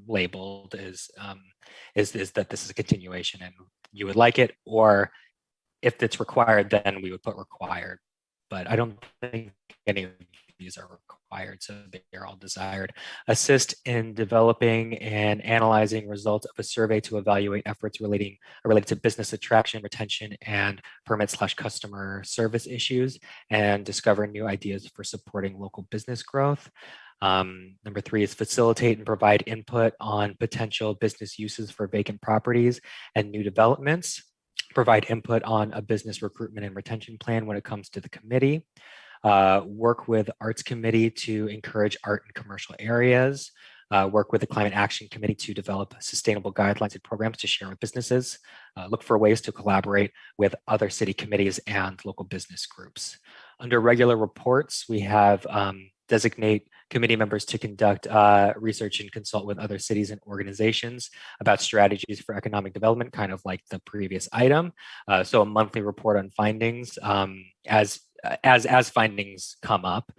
labeled, is that this is a continuation and you would like it, or if it's required, then we would put required. But I don't think any of these are required, so they're all desired. Assist in developing and analyzing results of a survey to evaluate efforts related to business attraction, retention, and permit / customer service issues, and discover new ideas for supporting local business growth. Number 3 is facilitate and provide input on potential business uses for vacant properties and new developments. Provide input on a business recruitment and retention plan when it comes to the committee. Work with Arts Committee to encourage art in commercial areas. Work with the Climate Action Committee to develop sustainable guidelines and programs to share with businesses. Look for ways to collaborate with other city committees and local business groups. Under regular reports, we have designate committee members to conduct research and consult with other cities and organizations about strategies for economic development, kind of like the previous item. So a monthly report on findings as findings come up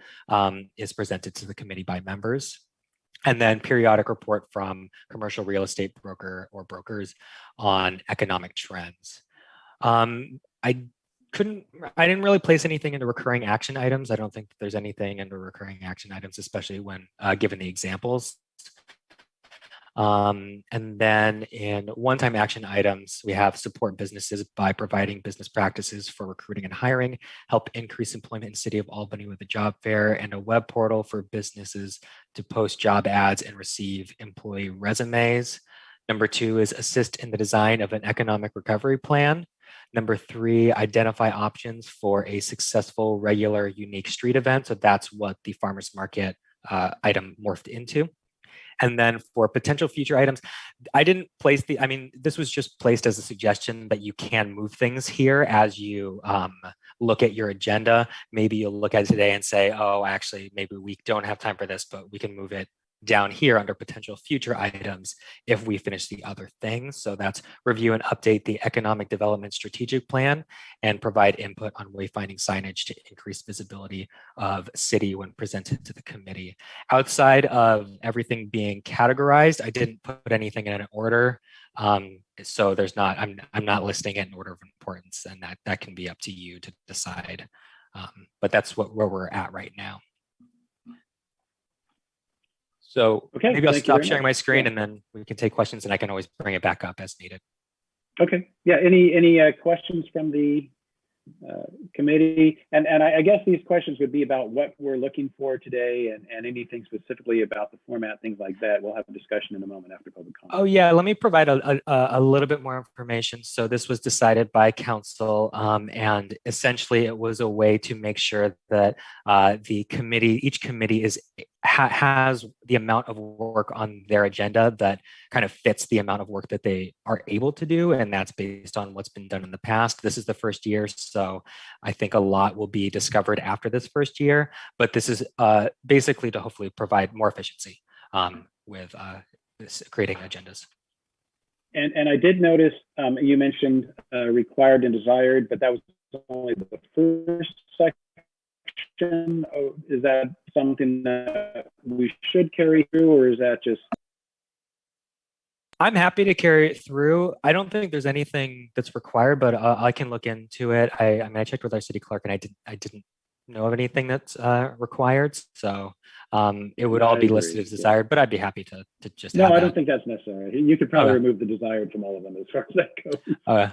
is presented to the committee by members. And then periodic report from commercial real estate broker or brokers on economic trends. I didn't really place anything into recurring action items. I don't think there's anything into recurring action items, especially when given the examples. And then in one-time action items, we have support businesses by providing business practices for recruiting and hiring, help increase employment in the city of Albany with a job fair and a web portal for businesses to post job ads and receive employee resumes. Number 2 is assist in the design of an economic recovery plan. Number 3, identify options for a successful, regular, unique street event. So that's what the farmers market item morphed into. And then for potential future items, I didn't place this was just placed as a suggestion that you can move things here as you look at your agenda. Maybe you'll look at it today and say, oh, actually, maybe we don't have time for this, but we can move it down here under potential future items if we finish the other things. So that's review and update the economic development strategic plan and provide input on wayfinding signage to increase visibility of city when presented to the committee. Outside of everything being categorized, I didn't put anything in an order. So there's not, I'm not listing it in order of importance, and that can be up to you to decide. But that's where we're at right now. So okay, maybe I'll stop sharing my screen and then we can take questions, and I can always bring it back up as needed. Okay. Yeah. Any questions from the committee? And I guess these questions would be about what we're looking for today and anything specifically about the format, things like that. We'll have a discussion in a moment after public comment. Oh yeah, let me provide a little bit more information. So this was decided by council, and essentially it was a way to make sure that each committee has the amount of work on their agenda that kind of fits the amount of work that they are able to do. And that's based on what's been done in the past. This is the first year, so I think a lot will be discovered after this first year, but this is basically to hopefully provide more efficiency with creating agendas. And I did notice you mentioned required and desired, but that was only the first section. Oh, is that something that we should carry through, or is that just? I'm happy to carry it through. I don't think there's anything that's required, but I can look into it. I checked with our city clerk, and I didn't know of anything that's required. So it would all be listed as desired, but I'd be happy to just. No, I don't think that's necessary. You could probably remove the desired from all of them as far as that goes.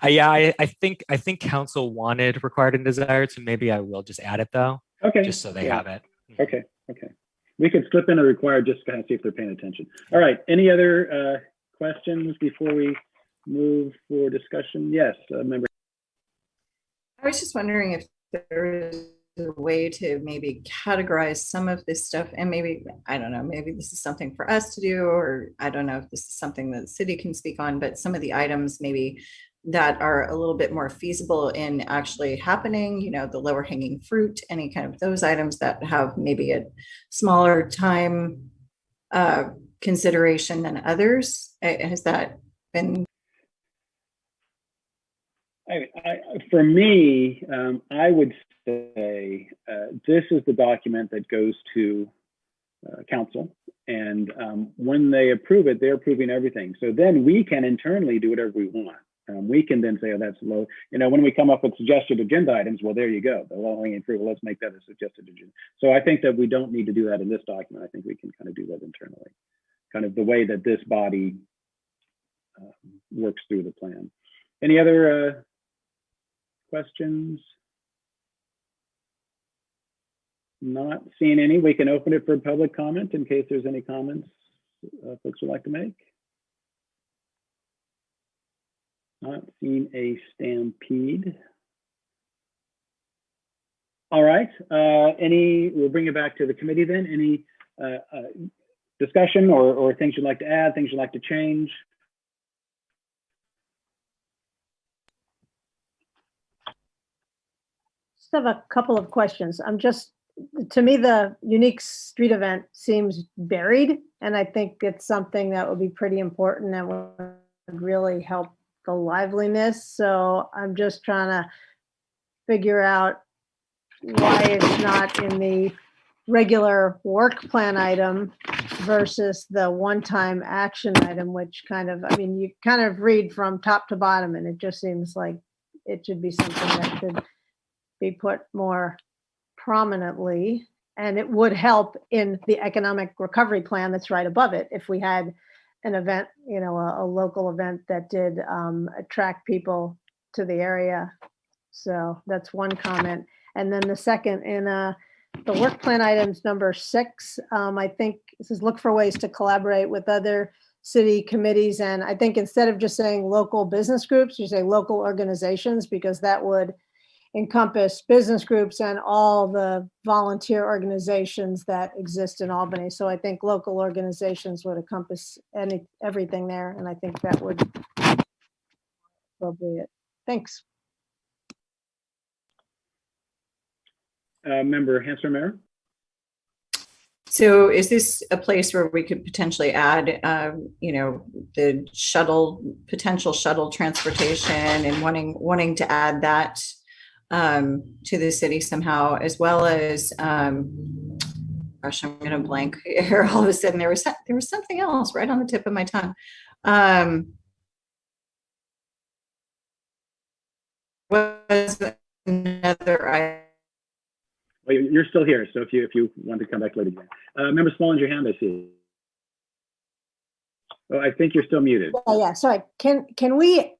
Yeah, I think council wanted required and desired, so maybe I will just add it though. Okay. Just so they have it. Okay. We could slip in a required just to kind of see if they're paying attention. All right. Any other questions before we move for discussion? Yes, member. I was just wondering if there is a way to maybe categorize some of this stuff, and maybe, I don't know, maybe this is something for us to do, or I don't know if this is something that the city can speak on, but some of the items maybe that are a little bit more feasible in actually happening, the lower hanging fruit, any kind of those items that have maybe a smaller time consideration than others. Has that been? For me, I would say this is the document that goes to council, and when they approve it, they're approving everything. So then we can internally do whatever we want. We can then say, oh, that's low. When we come up with suggested agenda items, well, there you go. The low hanging fruit, well, let's make that a suggested agenda. So I think that we don't need to do that in this document. I think we can kind of do that internally, kind of the way that this body works through the plan. Any other questions? Not seeing any. We can open it for public comment in case there's any comments folks would like to make. Not seeing a stampede. All right. We'll bring it back to the committee then. Any discussion or things you'd like to add, things you'd like to change? Just have a couple of questions. I'm just to me, the unique street event seems buried, and I think it's something that would be pretty important and would really help the liveliness. So I'm just trying to figure out why it's not in the regular work plan item versus the one-time action item, which kind of, I mean, you kind of read from top to bottom, and it just seems like it should be something that should be put more prominently, and it would help in the economic recovery plan that's right above it if we had an event, you know, a local event that did attract people to the area. So that's one comment. And then the second, in the work plan items number 6, I think this is look for ways to collaborate with other city committees. And I think instead of just saying local business groups, you say local organizations, because that would encompass business groups and all the volunteer organizations that exist in Albany. So I think local organizations would encompass everything there. And I think that would be appropriate. Thanks. Member Hanser-Mayer? So is this a place where we could potentially add, you know, the potential shuttle transportation, and wanting to add that to the city somehow, as well as, gosh, I'm going to blank here. All of a sudden, there was something else right on the tip of my tongue. Was another item. Well, you're still here, so if you want to come back later. Member Smallins, your hand, I see. Oh, I think you're still muted. Yeah, sorry. Can we?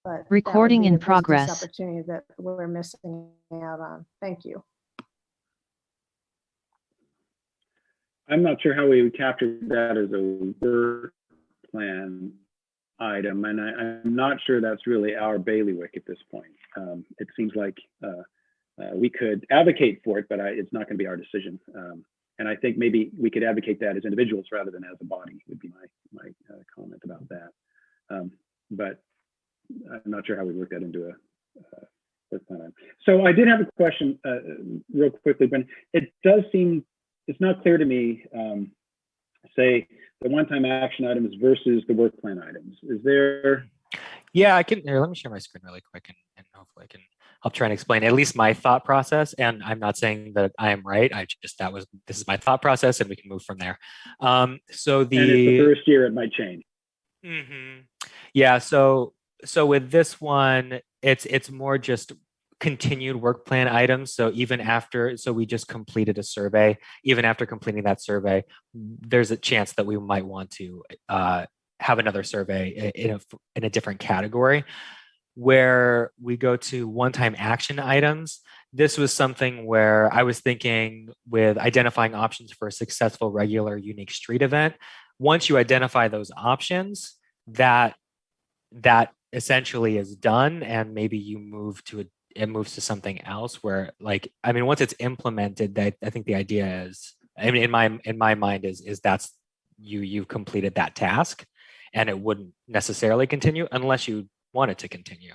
But recording in a business progress. Opportunity that we're missing out on. Thank you. I'm not sure how we would capture that as a work plan item, and I'm not sure that's really our bailiwick at this point. It seems like we could advocate for it, but it's not going to be our decision. And I think maybe we could advocate that as individuals rather than as a body, would be my comment about that. But I'm not sure how we work that into a work plan item. So I did have a question real quickly, but it does seem, it's not clear to me, say the one-time action items versus the work plan items. Is there? Yeah, I can, here, let me share my screen really quick and hopefully I'll try and explain at least my thought process. And I'm not saying that I am right. This is my thought process and we can move from there. So and it's the first year it might change. Mm-hmm. Yeah, so with this one, it's more just continued work plan items. So even after, we just completed a survey. Even after completing that survey, there's a chance that we might want to have another survey in a different category where we go to one-time action items. This was something where I was thinking with identifying options for a successful regular unique street event. Once you identify those options, that essentially is done, and maybe you it moves to something else where, like, I mean, once it's implemented, I think the idea is, I mean, in my mind is that's you've completed that task, and it wouldn't necessarily continue unless you want it to continue.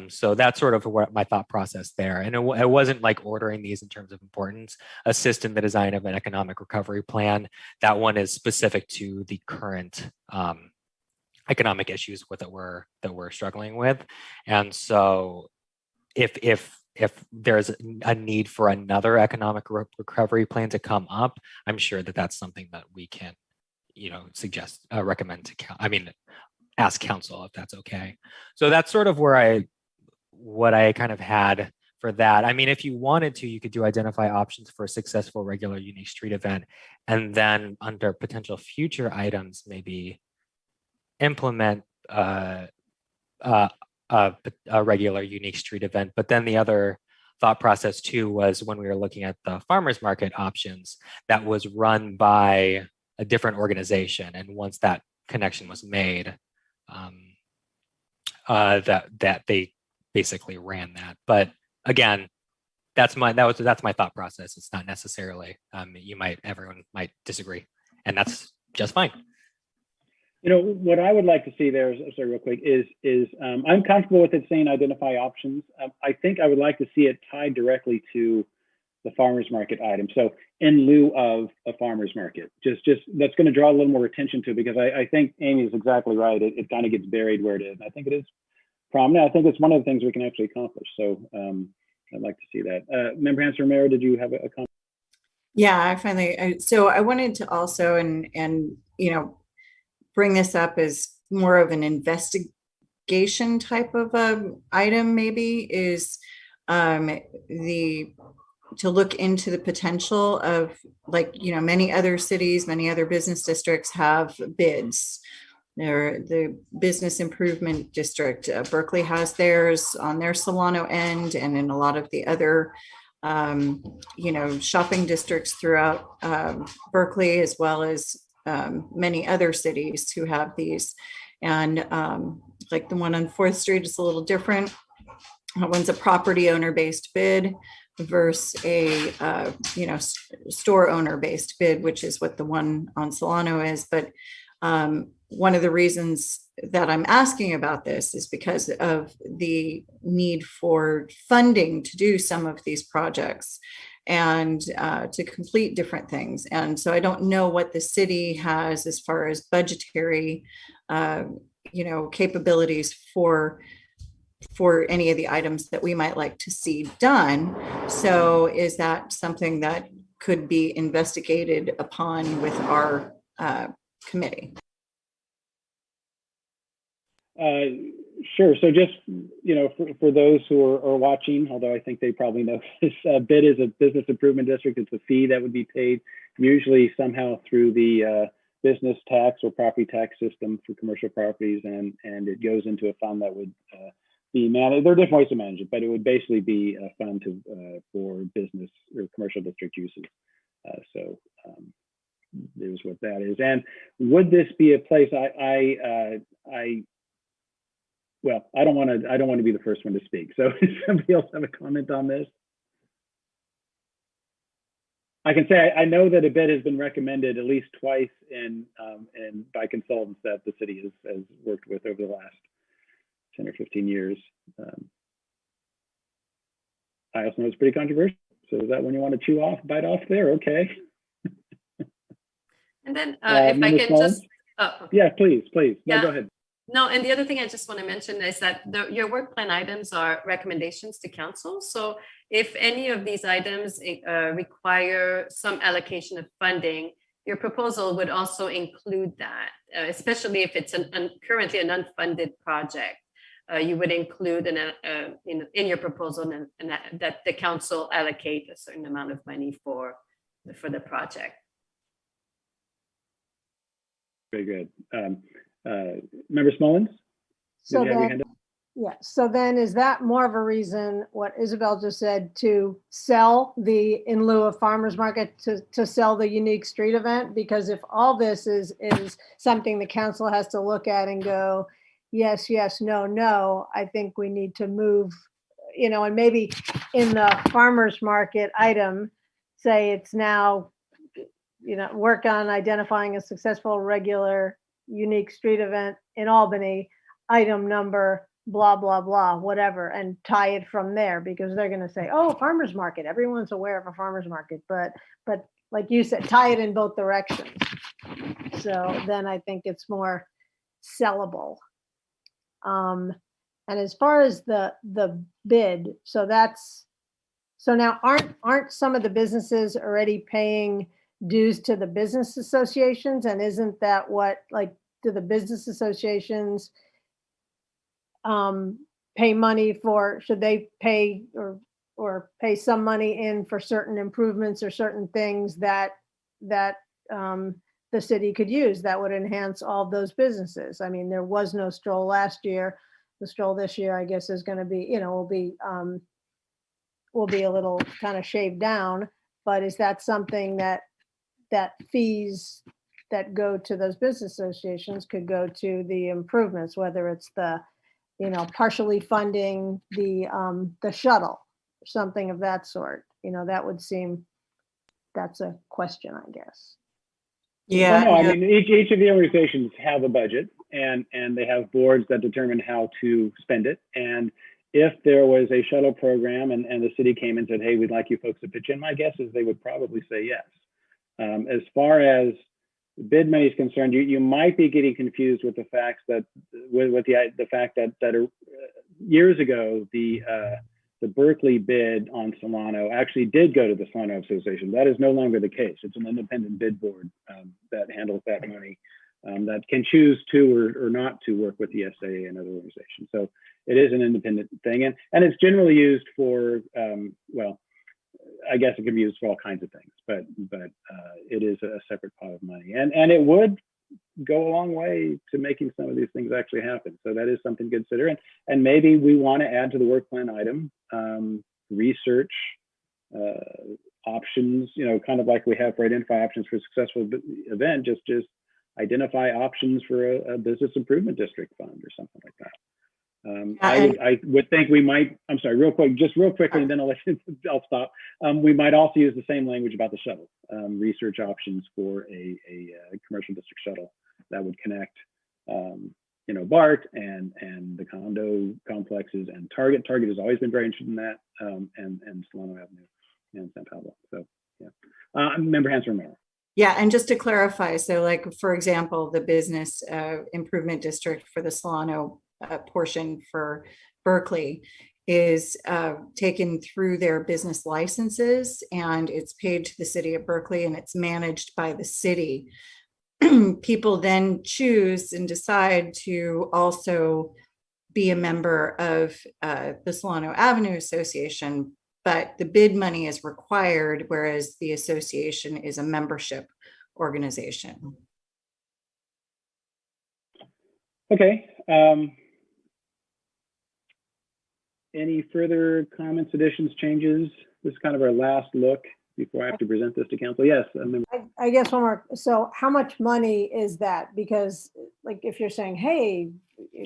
So that's sort of what my thought process there. And it wasn't like ordering these in terms of importance. Assist in the design of an economic recovery plan. That one is specific to the current economic issues that we're struggling with. And so if there's a need for another economic recovery plan to come up, I'm sure that that's something that we can, suggest, recommend to, ask council if that's okay. So that's sort of what I kind of had for that. I mean, if you wanted to, you could do identify options for a successful regular unique street event, and then under potential future items, maybe implement a regular unique street event. But then the other thought process too was when we were looking at the farmers market options, that was run by a different organization, and once that connection was made, that they basically ran that. But again, that's my thought process. It's not necessarily everyone might disagree, and that's just fine. You know, what I would like to see there, sorry, real quick, is I'm comfortable with it saying identify options. I think I would like to see it tied directly to the farmers market item. So in lieu of a farmers market, just that's going to draw a little more attention to it, because I think Amy is exactly right. It kind of gets buried where it is. And I think it is prominent. I think it's one of the things we can actually accomplish. So I'd like to see that. Member Hanson Romero, did you have a comment? Yeah, so I wanted to also, and you know, bring this up as more of an investigation type of item, maybe, is to look into the potential of, like, you know, many other cities, many other business districts have bids. The business improvement district, Berkeley has theirs on their Solano end, and in a lot of the other you know, shopping districts throughout Berkeley, as well as many other cities who have these. And like the one on 4th Street is a little different. That one's a property owner-based bid versus a you know, store owner-based bid, which is what the one on Solano is. But one of the reasons that I'm asking about this is because of the need for funding to do some of these projects and to complete different things. And so I don't know what the city has as far as budgetary, you know, capabilities for any of the items that we might like to see done. So is that something that could be investigated upon with our committee? Sure. So just, you know, for those who are watching, although I think they probably know this, BID is a business improvement district. It's a fee that would be paid usually somehow through the business tax or property tax system for commercial properties, and it goes into a fund that would be managed. There are different ways to manage it, but it would basically be a fund for business or commercial district uses. So there's what that is. And would this be a place? Well, I don't want to be the first one to speak. So does somebody else have a comment on this? I can say I know that a bid has been recommended at least twice and by consultants that the city has worked with over the last 10 or 15 years. I also know it's pretty controversial. So is that when you want to bite off there? Okay. And then if I can just, yeah, please. Yeah. No, go ahead. No, and the other thing I just want to mention is that your work plan items are recommendations to council. So if any of these items require some allocation of funding, your proposal would also include that, especially if it's currently an unfunded project. You would include in your proposal and that the council allocate a certain amount of money for the project. Very good. Member Smullins? So then is that more of a reason, what Isabel just said, to sell in lieu of farmers market, to sell the unique street event? Because if all this is something the council has to look at and go, yes, no, I think we need to move, you know, and maybe in the farmers market item, say it's now, you know, work on identifying a successful regular unique street event in Albany, item number, blah, blah, blah, whatever, and tie it from there, because they're going to say, oh, farmers market, everyone's aware of a farmers market, but like you said, tie it in both directions. So then I think it's more sellable. And as far as the bid, so now aren't some of the businesses already paying dues to the business associations? And isn't that what, like, do the business associations pay money for, should they pay, or or pay some money in for certain improvements or certain things that the city could use that would enhance all of those businesses. I mean, there was no stroll last year. The stroll this year, I guess, is going to be, will be a little kind of shaved down. But is that something that fees that go to those business associations could go to the improvements, whether it's the, partially funding the shuttle, or something of that sort? That would seem, that's a question, I guess. Yeah. Well, no, I mean, each of the organizations have a budget, and they have boards that determine how to spend it. And if there was a shuttle program and the city came and said, hey, we'd like you folks to pitch in, my guess is they would probably say yes. As far as bid money is concerned, you might be getting confused with the fact that years ago, the Berkeley bid on Solano actually did go to the Solano Association. That is no longer the case. It's an independent bid board that handles that money, that can choose to or not to work with the SAA and other organizations. So it is an independent thing. And it's generally used for, well, I guess it can be used for all kinds of things, but it is a separate pot of money. And it would go a long way to making some of these things actually happen. So that is something to consider. And maybe we want to add to the work plan item, research options, kind of like we have for identify options for a successful event, just identify options for a business improvement district fund or something like that. I would think we might, I'm sorry, real quickly, and then I'll stop. We might also use the same language about the shuttle, research options for a commercial district shuttle that would connect, BART and the condo complexes and Target. Target has always been very interested in that, and Solano Avenue and San Pablo. So, yeah. Member Hanson-Romero. Yeah, and just to clarify, so like, for example, the business improvement district for the Solano portion for Berkeley is taken through their business licenses, and it's paid to the city of Berkeley, and it's managed by the city. People then choose and decide to also be a member of the Solano Avenue Association, but the bid money is required, whereas the association is a membership organization. Okay. Any further comments, additions, changes? This is kind of our last look before I have to present this to council. Yes. I guess one more. So how much money is that? Because like if you're saying, hey,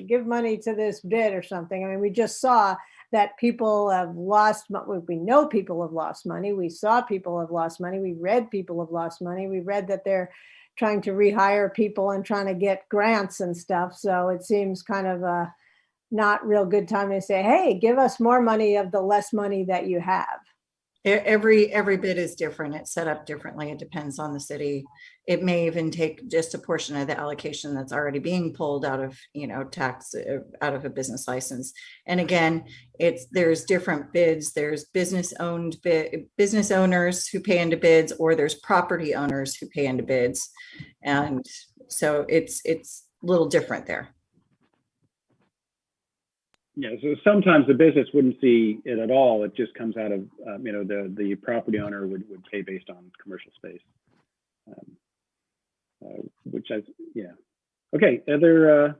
give money to this bid or something. I mean, we just saw that people have lost, we know people have lost money. We saw people have lost money. We read people have lost money. We read that they're trying to rehire people and trying to get grants and stuff. So it seems kind of a not real good time to say, hey, give us more money of the less money that you have. Every bid is different. It's set up differently. It depends on the city. It may even take just a portion of the allocation that's already being pulled out of, tax out of a business license. And again, there's different bids. There's business owners who pay into bids, or there's property owners who pay into bids. And so it's a little different there. Yeah, so sometimes the business wouldn't see it at all. It just comes out of, the property owner would pay based on commercial space, yeah. Okay, other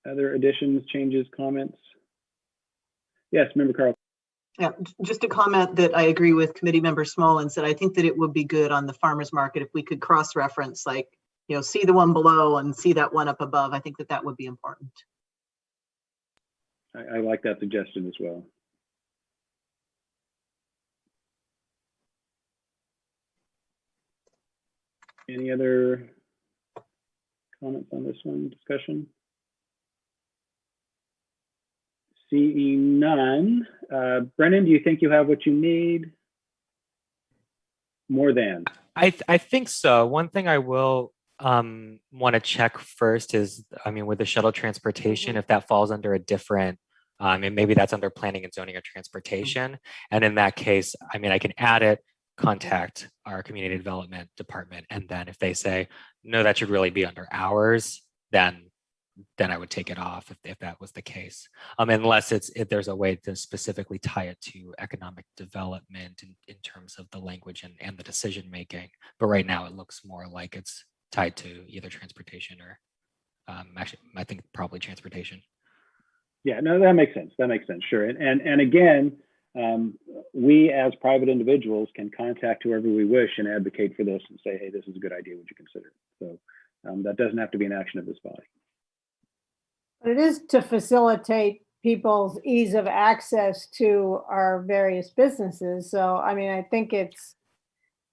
additions, changes, comments? Yes, Member Carl. Yeah, just a comment that I agree with Committee Member Small and said, I think that it would be good on the farmers market if we could cross-reference, like, see the one below and see that one up above. I think that would be important. I like that suggestion as well. Any other comments on this one, discussion? Seeing none. Brennan, do you think you have what you need? More than? I think so. One thing I will want to check first is, with the shuttle transportation, if that falls under a different, and maybe that's under planning and zoning or transportation. And in that case, I can add it, contact our community development department. And then if they say, no, that should really be under ours, then then I would take it off if that was the case. Unless if there's a way to specifically tie it to economic development in terms of the language and the decision making. But right now it looks more like it's tied to either transportation or actually, I think probably transportation. Yeah, no, that makes sense. That makes sense. Sure. And again, we as private individuals can contact whoever we wish and advocate for this and say, hey, this is a good idea. Would you consider it? So that doesn't have to be an action of this body. But it is to facilitate people's ease of access to our various businesses. So, I mean, I think it's,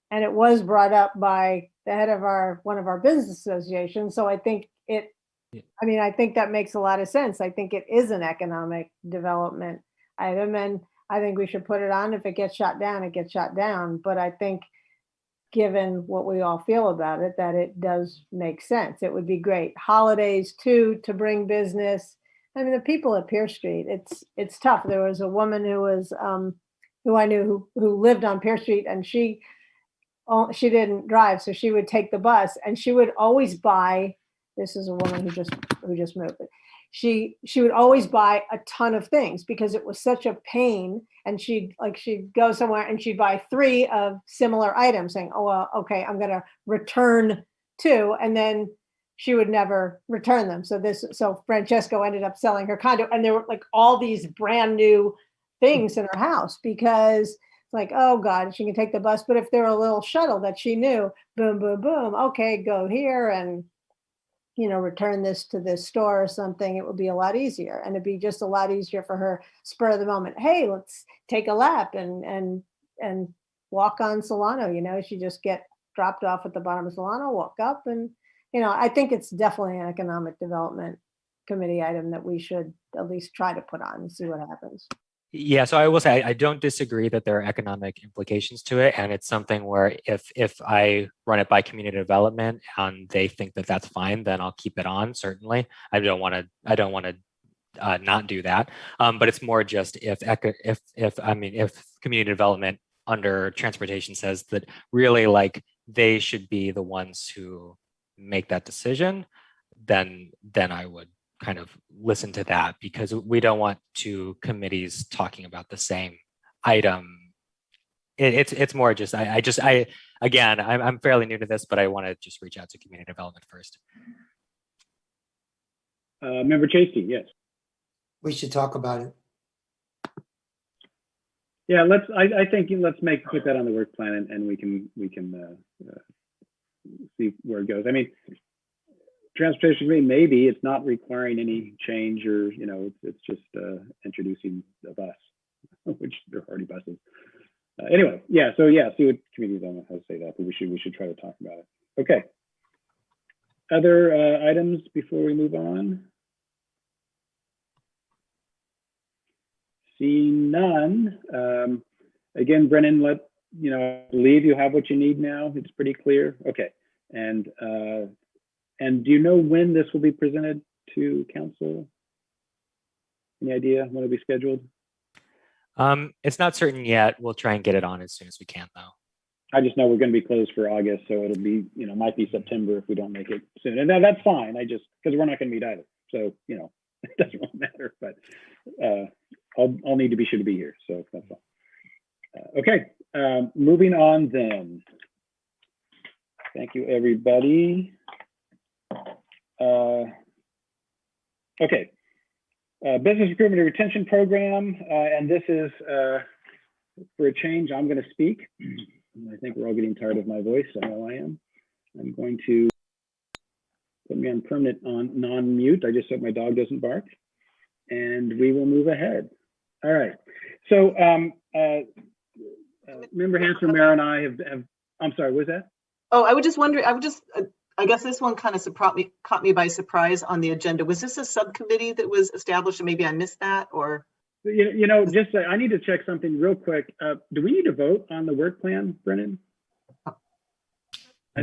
and it was brought up by the head of one of our business associations. So I think I mean, I think that makes a lot of sense. I think it is an economic development item, and I think we should put it on. If it gets shot down, it gets shot down. But I think given what we all feel about it, that it does make sense. It would be great. Holidays too, to bring business. I mean, the people at Pierce Street, it's tough. There was a woman who was, who I knew who lived on Pierce Street, and she didn't drive. So she would take the bus, and she would always buy, this is a woman who just moved. She would always buy a ton of things because it was such a pain. And she'd go somewhere and she'd buy 3 of similar items, saying, oh, well, okay, I'm going to return 2. And then she would never return them. So Francesco ended up selling her condo, and there were like all these brand new things in her house because it's like, oh God, she can take the bus. But if they're a little shuttle that she knew, boom, boom, boom, okay, go here and, return this to this store or something, it would be a lot easier. And it'd be just a lot easier for her, spur of the moment. Hey, let's take a lap and walk on Solano. She just get dropped off at the bottom of Solano, walk up, and I think it's definitely an economic development committee item that we should at least try to put on and see what happens. Yeah, so I will say I don't disagree that there are economic implications to it, and it's something where if I run it by community development and they think that that's fine, then I'll keep it on. Certainly, I don't want to not do that. But it's more just if community development under transportation says that really like they should be the ones who make that decision, then I would kind of listen to that, because we don't want 2 committees talking about the same item. It's more just I'm fairly new to this, but I want to just reach out to community development first. Member Chasty, yes. We should talk about it. Yeah, I think let's put that on the work plan, and we can see where it goes. I mean, transportation committee, maybe it's not requiring any change, or it's just introducing a bus, which there are already buses. Anyway, yeah. So yeah, see what committee development has to say that, but we should try to talk about it. Okay. Other items before we move on? Seeing none. Again, Brennan, I believe you have what you need now. It's pretty clear. Okay. And do you know when this will be presented to council? Any idea when it'll be scheduled? It's not certain yet. We'll try and get it on as soon as we can, though. I just know we're going to be closed for August, so it'll be, might be September if we don't make it soon. And that's fine. Because we're not going to meet either. So, it doesn't really matter, but I'll need to be sure to be here. So that's all. Okay, moving on then. Thank you, everybody. Okay, Business Recruitment and Retention Program, and this is for a change. I'm going to speak. I think we're all getting tired of my voice. I know I am. I'm going to put me on permanent non-mute. I just hope my dog doesn't bark, and we will move ahead. All right. So, Member Hans-Romero and I have. I'm sorry. What was that? Oh, I would just wonder. I guess this one kind of caught me by surprise on the agenda. Was this a subcommittee that was established, and maybe I missed that, or? Just I need to check something real quick. Do we need to vote on the work plan, Brennan? I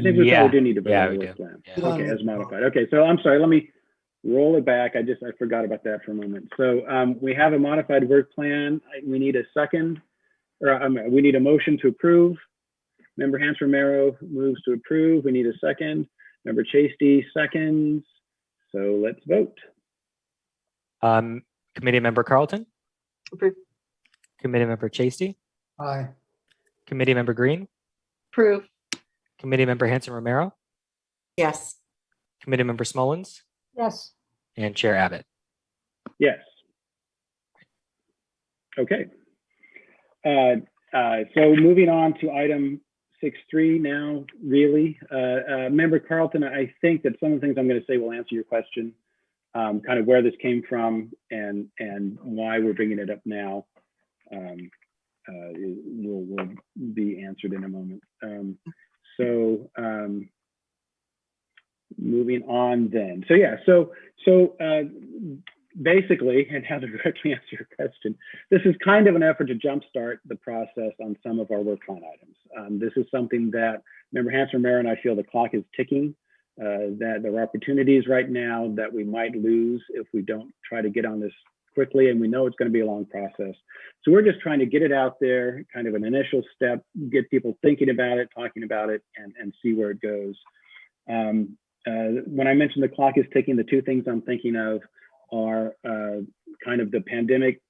think we probably do need to vote on the work plan. Yeah. Okay, as modified. Okay, so I'm sorry. Let me roll it back. I forgot about that for a moment. So we have a modified work plan. We need a second, or we need a motion to approve. Member Hans-Romero moves to approve. We need a second. Member Chasty seconds. So So let's vote. Committee Member Carlton, Approve. Committee Member Chasty, Aye. Committee Member Green, Approve. Committee Member Hanson Romero, Yes. Committee Member Smullins, Yes. and Chair Abbott. Yes. Okay. So moving on to item 6.3 now, really. Member Carlton, I think that some of the things I'm going to say will answer your question, kind of where this came from and why we're bringing it up now. Will be answered in a moment. Moving on then. So yeah, so basically, and how to directly answer your question, this is kind of an effort to jumpstart the process on some of our work plan items. This is something that Member Hanson Romero and I feel the clock is ticking, that there are opportunities right now that we might lose if we don't try to get on this quickly, and we know it's going to be a long process. So we're just trying to get it out there, kind of an initial step, get people thinking about it, talking about it, and see where it goes. When I mentioned the clock is ticking, the two things I'm thinking of are kind of the pandemic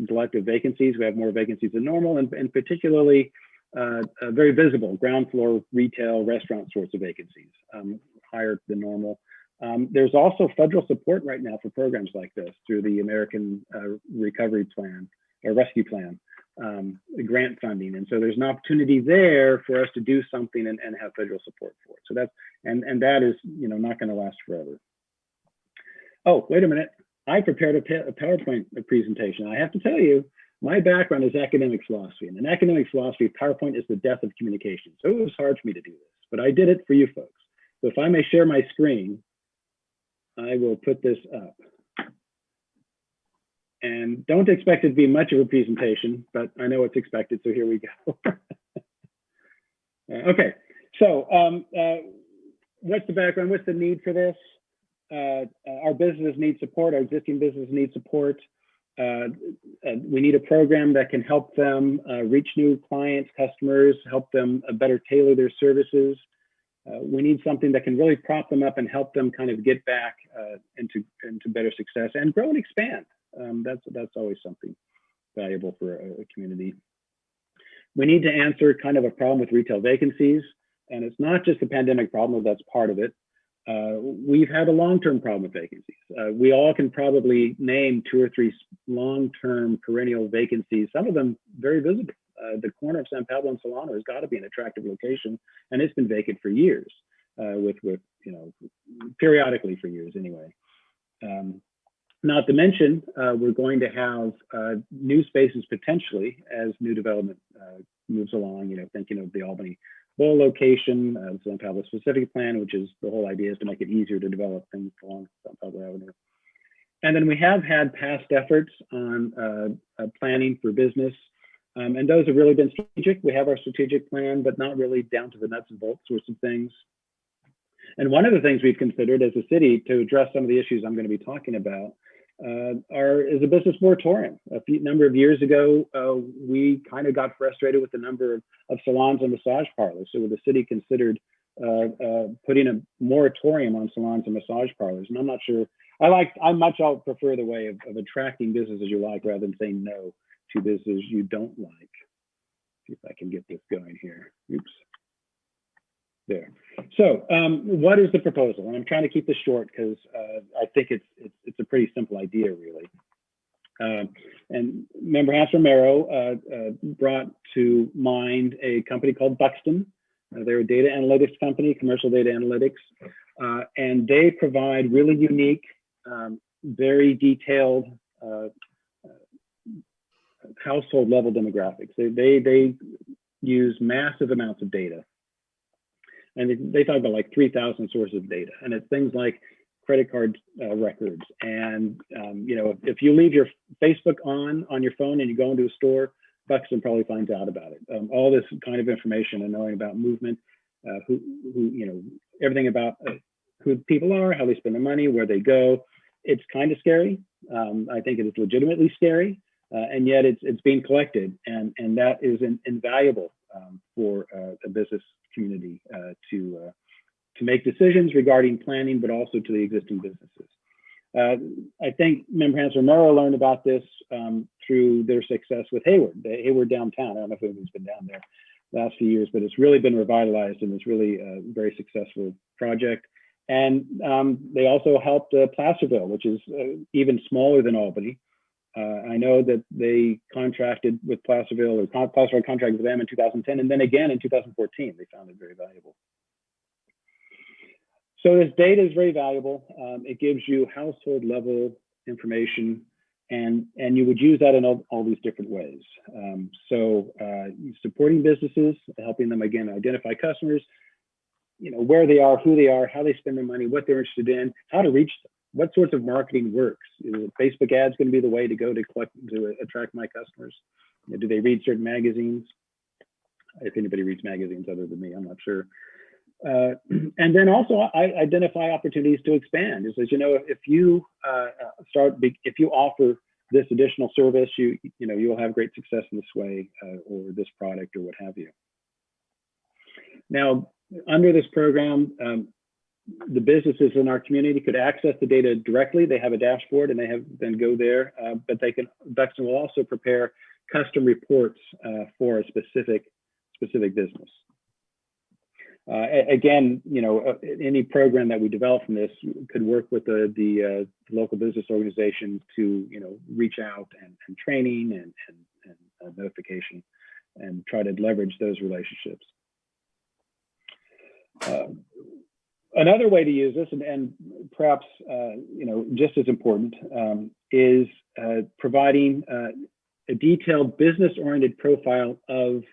glut of vacancies. We have more vacancies than normal, and particularly very visible ground floor retail restaurant sorts of vacancies, higher than normal. There's also federal support right now for programs like this through the American Recovery Plan or Rescue Plan, grant funding. And so there's an opportunity there for us to do something and have federal support for it. So that's, and that is, you know, not going to last forever. Oh, wait a minute. I prepared a PowerPoint presentation. I have to tell you, my background is academic philosophy, and in academic philosophy, PowerPoint is the death of communication. So it was hard for me to do this, but I did it for you folks. So if I may share my screen, I will put this up. And don't expect it to be much of a presentation, but I know it's expected, so here we go. Okay, so what's the background? What's the need for this? Our businesses need support. Our existing businesses need support. We need a program that can help them reach new clients, customers, help them better tailor their services. We need something that can really prop them up and help them kind of get back into better success and grow and expand. That's always something valuable for a community. We need to answer kind of a problem with retail vacancies, and it's not just the pandemic problem, that's part of it. We've had a long-term problem with vacancies. We all can probably name 2 or 3 long-term perennial vacancies, some of them very visible. The corner of San Pablo and Solano has got to be an attractive location, and it's been vacant for years, with you know, periodically for years anyway. Not to mention, we're going to have new spaces potentially as new development moves along. You know, thinking of the Albany Bowl location, the San Pablo specific plan, which is the whole idea is to make it easier to develop things along San Pablo Avenue. And then we have had past efforts on planning for business. And those have really been strategic. We have our strategic plan, but not really down to the nuts and bolts sorts of things. And one of the things we've considered as a city to address some of the issues I'm going to be talking about is a business moratorium. A number of years ago, we kind of got frustrated with the number of salons and massage parlors. So the city considered putting a moratorium on salons and massage parlors. And I'm not sure, I much prefer the way of attracting businesses you like rather than saying no to businesses you don't like. See if I can get this going here. Oops. There. So what is the proposal? And I'm trying to keep this short because I think it's a pretty simple idea, really. And Member Hanson Romero brought to mind a company called Buxton. They're a data analytics company, commercial data analytics, and they provide really unique, very detailed household level demographics. They use massive amounts of data. And they talk about like 3,000 sources of data, and it's things like credit card records. And you know, if you leave your Facebook on your phone and you go into a store, Buxton probably finds out about it. All this kind of information and knowing about movement, who you know, everything about who people are, how they spend their money, where they go. It's kind of scary. I think it is legitimately scary, and yet it's being collected, and that is invaluable for a business community to to make decisions regarding planning, but also to the existing businesses. I think Member Hans Romero learned about this through their success with Hayward downtown. I don't know if anyone's been down there last few years, but it's really been revitalized and it's really a very successful project. And they also helped Placerville, which is even smaller than Albany. I know that they contracted with Placerville, or Placerville contracted with them in 2010, and then again in 2014. They found it very valuable. So this data is very valuable. It gives you household level information, and you would use that in all these different ways. Supporting businesses, helping them again identify customers, where they are, who they are, how they spend their money, what they're interested in, how to reach them, what sorts of marketing works. Is Facebook ads going to be the way to go to attract my customers? Do they read certain magazines? If anybody reads magazines other than me, I'm not sure. And then also I identify opportunities to expand. It says, if you if you offer this additional service, you'll have great success in this way, or this product, or what have you. Now, under this program, the businesses in our community could access the data directly. They have a dashboard and then go there, but Buxton will also prepare custom reports for a specific business. Again, any program that we develop from this could work with the local business organization to, reach out and training and notification, and try to leverage those relationships. Another way to use this, and perhaps just as important, is providing a detailed business-oriented profile of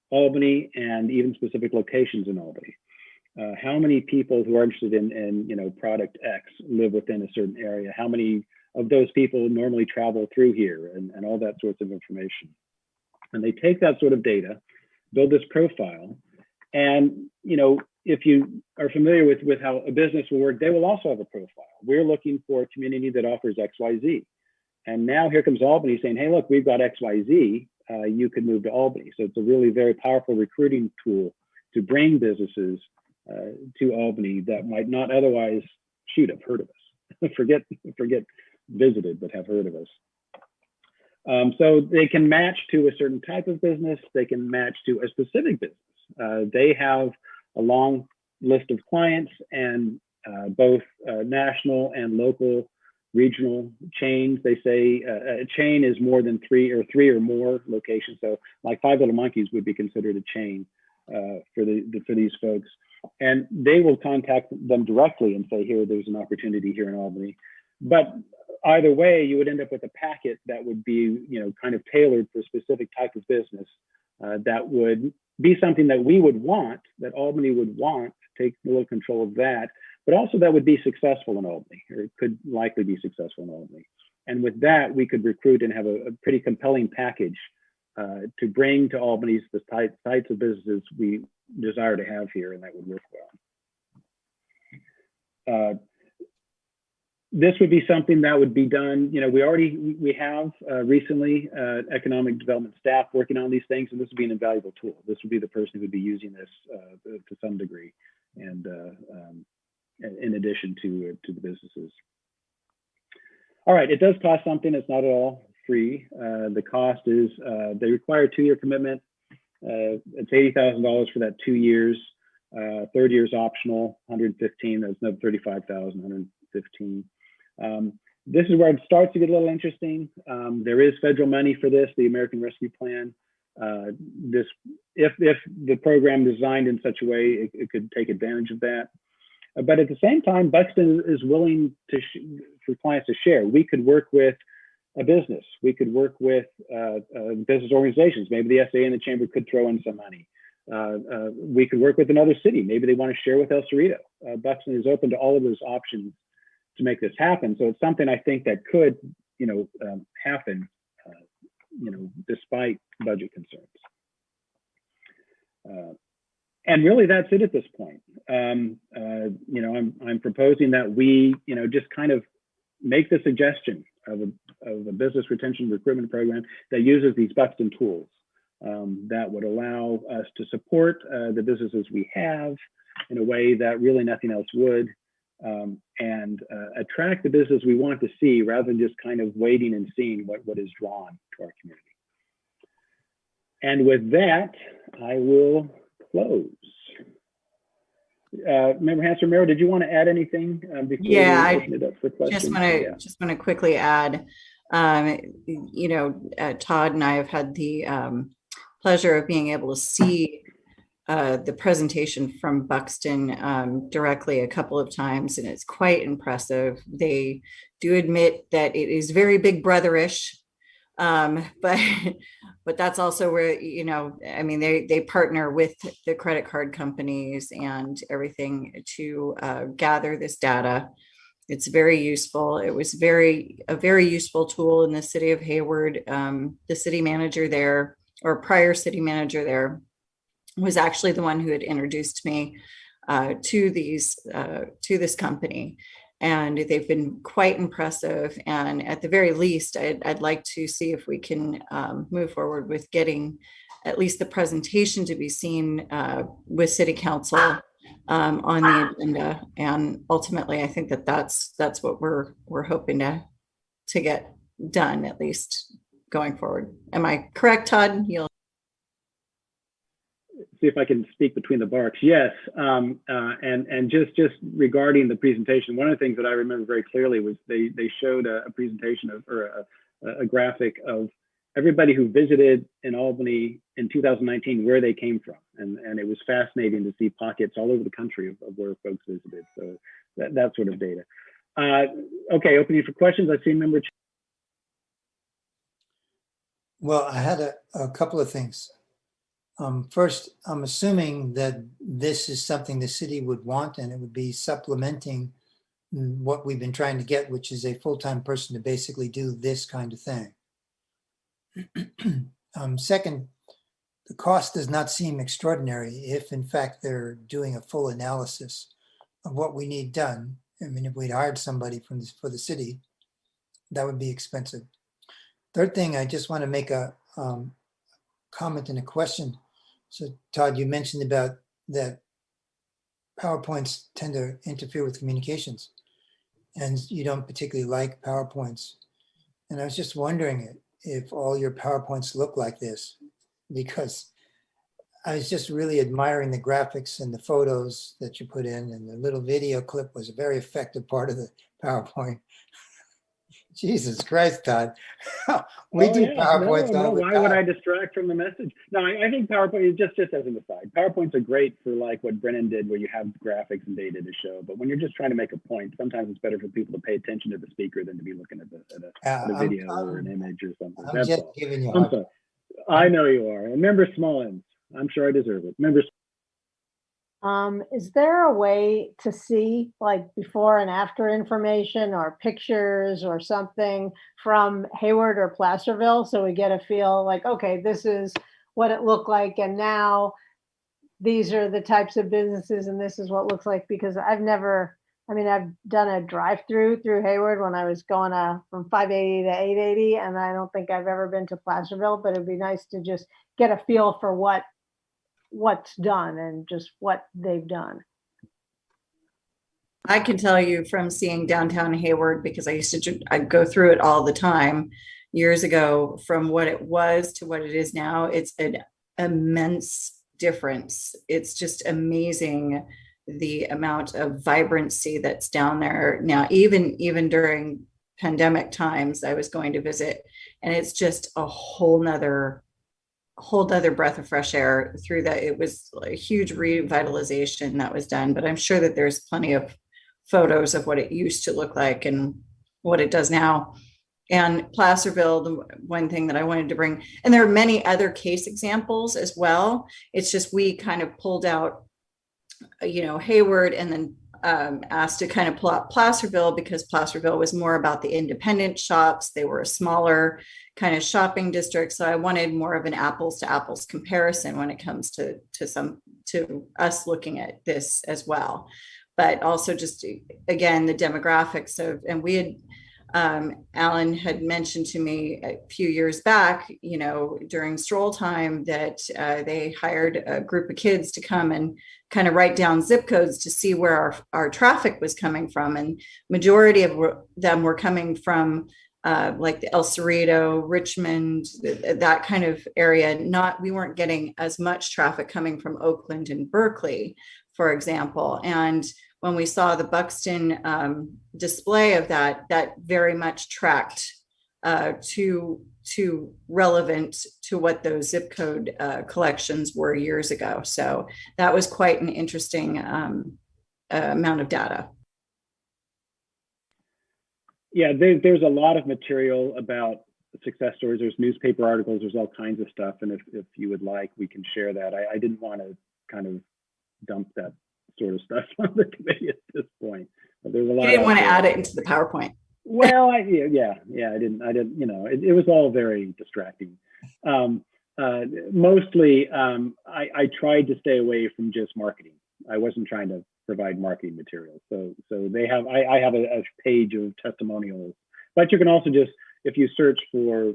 Albany and even specific locations in Albany. How many people who are interested in product X live within a certain area? How many of those people normally travel through here, and all that sorts of information? And they take that sort of data, build this profile, and if you are familiar with how a business will work, they will also have a profile. We're looking for a community that offers XYZ. And now here comes Albany saying, hey, look, we've got XYZ. You could move to Albany. So it's a really very powerful recruiting tool to bring businesses to Albany that might not otherwise, have heard of us. forget visited, but have heard of us. So they can match to a certain type of business. They can match to a specific business. They have a long list of clients, and both national and local regional chains. They say a chain is more than three or more locations. So like Five Little Monkeys would be considered a chain for these folks. And they will contact them directly and say, here, there's an opportunity here in Albany. But either way, you would end up with a packet that would be, kind of tailored for a specific type of business that would be something that we would want, that Albany would want, to take a little control of that, but also that would be successful in Albany, or could likely be successful in Albany. And with that, we could recruit and have a pretty compelling package to bring to Albany the types of businesses we desire to have here, and that would work well. This would be something that would be done, we have recently economic development staff working on these things, and this would be an invaluable tool. This would be the person who would be using this to some degree, and in addition to the businesses. All right, it does cost something. It's not at all free. The cost is, they require a 2-year commitment. It's $80,000 for that 2 years. Third year is optional, $115,000. That's another $35,000, $115,000. This is where it starts to get a little interesting. There is federal money for this, the American Rescue Plan. If the program is designed in such a way, it could take advantage of that. But at the same time, Buxton is willing for clients to share. We could work with a business. We could work with business organizations. Maybe the SAA and the Chamber could throw in some money. We could work with another city. Maybe they want to share with El Cerrito. Buxton is open to all of those options to make this happen. So it's something I think that could, happen, despite budget concerns. And really, that's it at this point. I'm proposing that we, just kind of make the suggestion of a business retention recruitment program that uses these Buxton tools that would allow us to support the businesses we have, in a way that really nothing else would, and attract the business we want to see rather than just kind of waiting and seeing what is drawn to our community. And with that, I will close. Member Hanson Romero, did you want to add anything before we open it up for questions? Just want to quickly add, you know, Todd and I have had the pleasure of being able to see the presentation from Buxton directly a couple of times, and it's quite impressive. They do admit that it is very big brotherish, but that's also where, you know, I mean, they partner with the credit card companies and everything to gather this data. It's very useful. It was a very useful tool in the city of Hayward. The city manager there, or prior city manager there, was actually the one who had introduced me to this company. And they've been quite impressive. And at the very least, I'd like to see if we can move forward with getting at least the presentation to be seen with City Council on the agenda. And ultimately, I think that's what we're hoping to get done, at least going forward. Am I correct, Todd? You'll see if I can speak between the barks. Yes, and just regarding the presentation, one of the things that I remember very clearly was they showed a presentation or a graphic of everybody who visited in Albany in 2019, where they came from, and it was fascinating to see pockets all over the country of where folks visited. So that sort of data. Okay, opening for questions. I see member. Well, I had a couple of things. First, I'm assuming that this is something the city would want, and it would be supplementing what we've been trying to get, which is a full-time person to basically do this kind of thing. Second, the cost does not seem extraordinary if, in fact, they're doing a full analysis of what we need done. I mean, if we'd hired somebody for the city, that would be expensive. Third thing, I just want to make a comment and a question. So Todd, you mentioned about that PowerPoints tend to interfere with communications, and you don't particularly like PowerPoints. And I was just wondering if all your PowerPoints look like this, because I was just really admiring the graphics and the photos that you put in, and the little video clip was a very effective part of the PowerPoint. Jesus Christ, Todd. We do PowerPoints. No, why would I distract from the message? No, I think PowerPoint is just as an aside. PowerPoints are great for like what Brennan did, where you have graphics and data to show. But when you're just trying to make a point, sometimes it's better for people to pay attention to the speaker than to be looking at a video or an image or something. I'm just giving you. I'm sorry. I know you are. And member Smallins, I'm sure I deserve it. Member. Is there a way to see like before and after information or pictures or something from Hayward or Placerville, so we get a feel like, okay, this is what it looked like, and now these are the types of businesses and this is what it looks like? Because I've done a drive-through Hayward when I was going from 580 to 880, and I don't think I've ever been to Placerville, but it'd be nice to just get a feel for what's done and just what they've done. I can tell you from seeing downtown Hayward, because I'd go through it all the time years ago, from what it was to what it is now. It's an immense difference. It's just amazing the amount of vibrancy that's down there now. Even during pandemic times, I was going to visit, and it's just a whole nother breath of fresh air through that. It was a huge revitalization that was done, but I'm sure that there's plenty of photos of what it used to look like and what it does now. And Placerville, the one thing that I wanted to bring, and there are many other case examples as well. It's just, we kind of pulled out, Hayward, and then asked to kind of pull out Placerville, because Placerville was more about the independent shops. They were a smaller kind of shopping district. So I wanted more of an apples to apples comparison when it comes to us looking at this as well. But also just, again, the demographics of, and we had Alan had mentioned to me a few years back, during stroll time that they hired a group of kids to come and kind of write down zip codes to see where our traffic was coming from. And majority of them were coming from like the El Cerrito, Richmond, that kind of area. We weren't getting as much traffic coming from Oakland and Berkeley, for example. And when we saw the Buxton display of that very much tracked to relevant to what those zip code collections were years ago. So that was quite an interesting amount of data. Yeah, there's a lot of material about success stories. There's newspaper articles, there's all kinds of stuff. And if you would like, we can share that. I didn't want to kind of dump that sort of stuff on the committee at this point. But there's a lot. You didn't want to add it into the PowerPoint. Well, I didn't, it was all very distracting. Mostly, I tried to stay away from just marketing. I wasn't trying to provide marketing materials. So I have a page of testimonials, but you can also just, if you search for,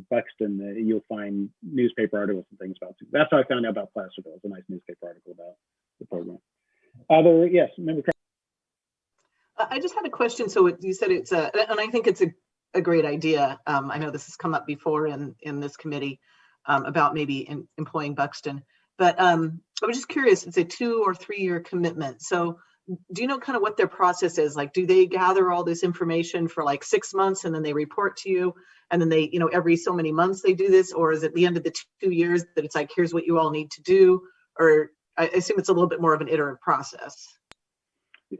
Buxton, you'll find newspaper articles and things about it. That's how I found out about Placerville. It's a nice newspaper article about the program. Yes, member. I just had a question. So you said it's and I think it's a great idea. I know this has come up before in this committee about maybe employing Buxton, but I was just curious, it's a 2 or 3 year commitment. So do you know kind of what their process is? Like, do they gather all this information for like 6 months and then they report to you? And then they, every so many months they do this? Or is it the end of the 2 years that it's like, here's what you all need to do? Or I assume it's a little bit more of an iterative process.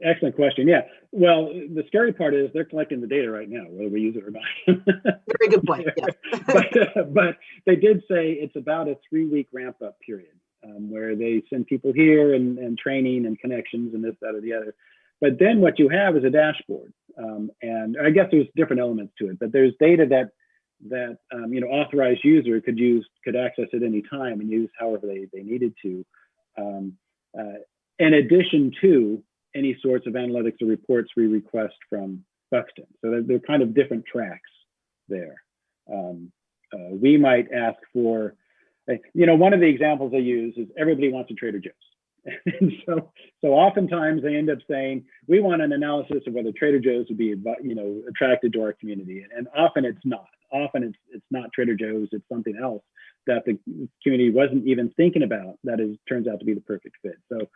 Excellent question. Yeah. Well, the scary part is they're collecting the data right now, whether we use it or not. Very good point. Yes. but they did say it's about a 3-week ramp up period where they send people here and training and connections and this, that, or the other. But then what you have is a dashboard. And I guess there's different elements to it, but there's data that authorized user could access at any time and use however they needed to. In addition to any sorts of analytics or reports we request from Buxton. So they're kind of different tracks there. We might ask for, one of the examples I use is everybody wants a Trader Joe's. And so oftentimes they end up saying, we want an analysis of whether Trader Joe's would be, attracted to our community. And often it's not. Often it's not Trader Joe's, it's something else that the community wasn't even thinking about that turns out to be the perfect fit. So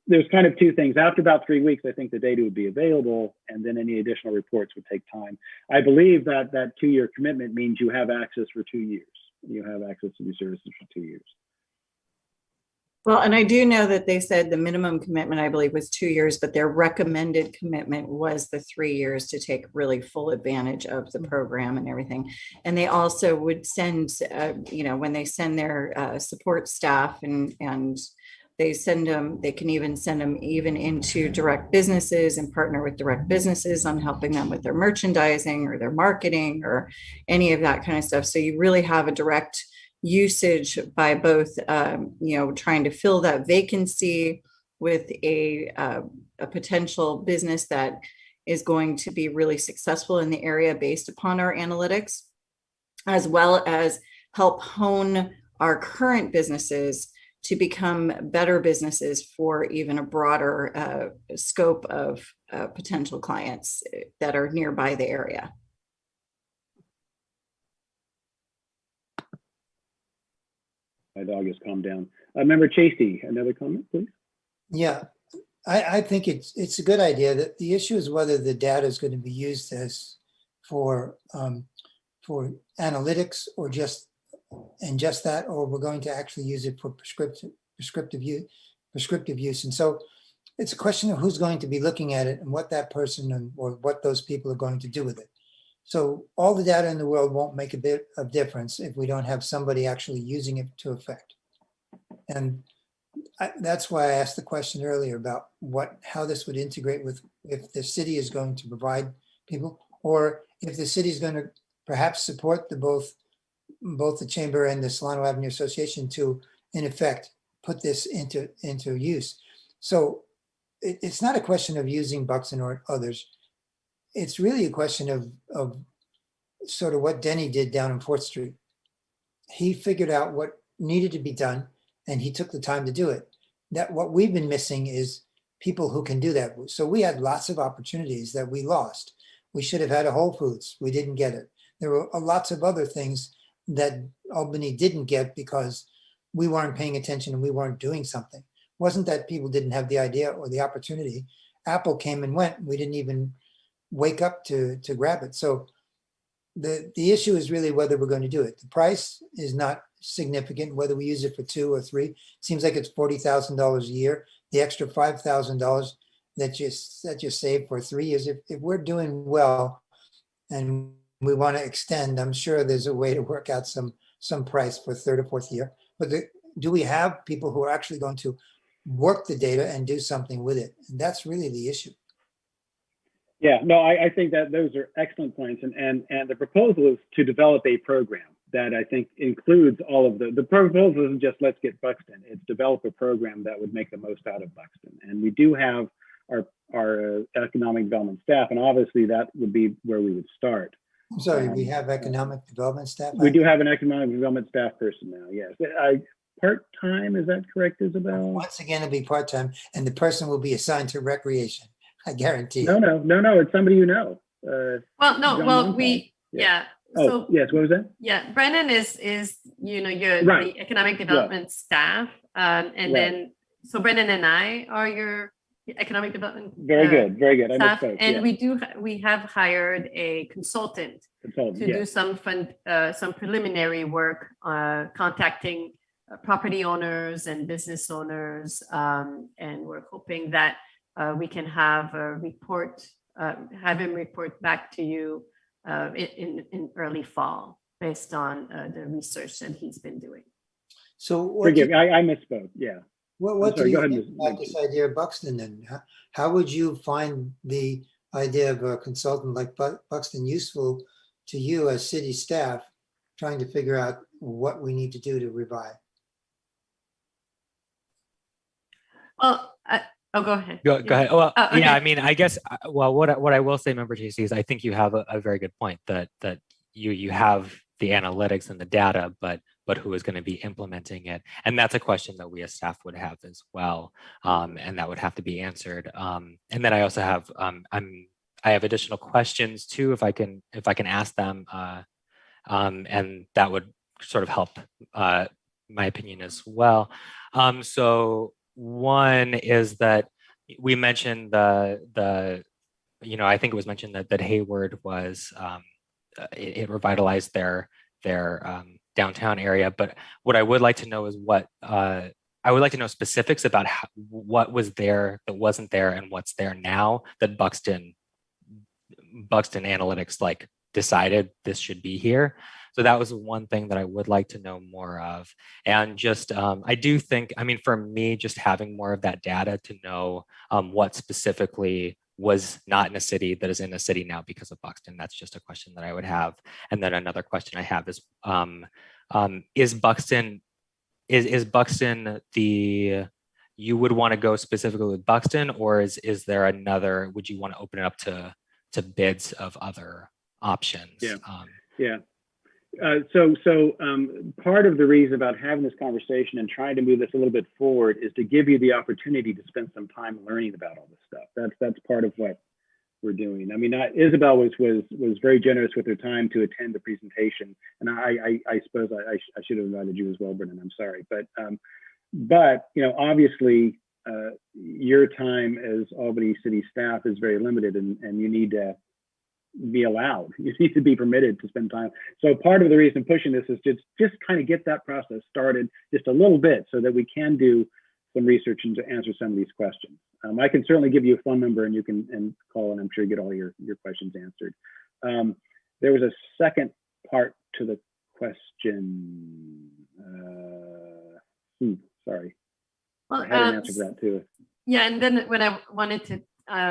there's kind of two things. After about 3 weeks, I think the data would be available, and then any additional reports would take time. I believe that 2 year commitment means you have access for 2 years. You have access to these services for 2 years. Well, and I do know that they said the minimum commitment, I believe, was 2 years, but their recommended commitment was the 3 years to take really full advantage of the program and everything. And they also would send, when they send their support staff and they can even send them even into direct businesses and partner with direct businesses on helping them with their merchandising or their marketing or any of that kind of stuff. So you really have a direct usage by both, trying to fill that vacancy with a potential business that is going to be really successful in the area based upon our analytics, as well as help hone our current businesses to become better businesses for even a broader scope of potential clients that are nearby the area. My dog has calmed down. Member Chasey, another comment, please? Yeah, I think it's a good idea. That the issue is whether the data is going to be used as for analytics or just that, or we're going to actually use it for prescriptive use. And so it's a question of who's going to be looking at it and what that person or what those people are going to do with it. So all the data in the world won't make a bit of difference if we don't have somebody actually using it to effect. And that's why I asked the question earlier about how this would integrate with if the city is going to provide people, or if the city is going to perhaps support both the chamber and the Solano Avenue Association to, in effect, put this into use. So it's not a question of using Buxton or others. it's really a question of sort of what Denny did down in 4th Street. He figured out what needed to be done and he took the time to do it. That what we've been missing is people who can do that. So we had lots of opportunities that we lost. We should have had a Whole Foods. We didn't get it. There were lots of other things that Albany didn't get because we weren't paying attention and we weren't doing something. It wasn't that people didn't have the idea or the opportunity. Apple came and went. We didn't even wake up to grab it. So the issue is really whether we're going to do it. The price is not significant, whether we use it for 2 or 3. Seems like it's $40,000 a year. The extra $5,000 that you save for 3 years. If we're doing well and we want to extend, I'm sure there's a way to work out some price for 3rd or 4th year. But do we have people who are actually going to work the data and do something with it? And that's really the issue. Yeah, no, I think that those are excellent points. And the proposal is to develop a program that I think includes all of the proposal isn't just let's get Buxton. It's develop a program that would make the most out of Buxton. And we do have our economic development staff, and obviously that would be where we would start. I'm sorry, we have economic development staff? We do have an economic development staff person now, yes. Part-time, is that correct, Isabel? Once again, it'll be part-time, and the person will be assigned to recreation. I guarantee. No, it's somebody you know. Yeah. Oh, So, yes, what was that? yeah, Brennan is your Right. the economic development staff, and Right. then so Brennan and I are your economic development Very good. I staff, misspoke. and Yeah. we have hired a consultant Consultant, to do some preliminary work, contacting property owners and business owners, and we're hoping that we can have him report back to you in early fall based on the research that he's been doing. So what Forgive me, I misspoke. Yeah. What sorry, do you go ahead, think Ms. about this idea of Buxton then? How would you find the idea of a consultant like Buxton useful to you as city staff trying to figure out what we need to do to revive? Well, go ahead. Go ahead. Well, okay. yeah, I mean, I guess, well, what I will say, Member JC, is I think you have a very good point that you have the analytics and the data, but who is going to be implementing it? And that's a question that we as staff would have as well. And that would have to be answered. And then I also have, I have additional questions too, if I can ask them, and that would sort of help my opinion as well. So one is that we mentioned I think it was mentioned that Hayward was, it revitalized their downtown area. But what I would like to know is I would like to know specifics about what was there that wasn't there and what's there now that Buxton Analytics like decided this should be here. So that was one thing that I would like to know more of. And just, I do think, I mean, for me, just having more of that data to know what specifically was not in a city that is in a city now because of Buxton, that's just a question that I would have. And then another question I have is Buxton you would want to go specifically with Buxton, or is there another, would you want to open it up to bids of other options? Yeah. So part of the reason about having this conversation and trying to move this a little bit forward is to give you the opportunity to spend some time learning about all this stuff. That's part of what we're doing. I mean, Isabel was very generous with her time to attend the presentation, and I suppose I should have invited you as well, Brennan. I'm sorry, but obviously your time as Albany City staff is very limited, and you need to be allowed. You need to be permitted to spend time. So part of the reason pushing this is just kind of get that process started just a little bit so that we can do some research and to answer some of these questions. I can certainly give you a phone number and you can call, and I'm sure you get all your questions answered. There was a second part to the question. Sorry. Well, I had an answer for that too. Yeah, and then what I wanted to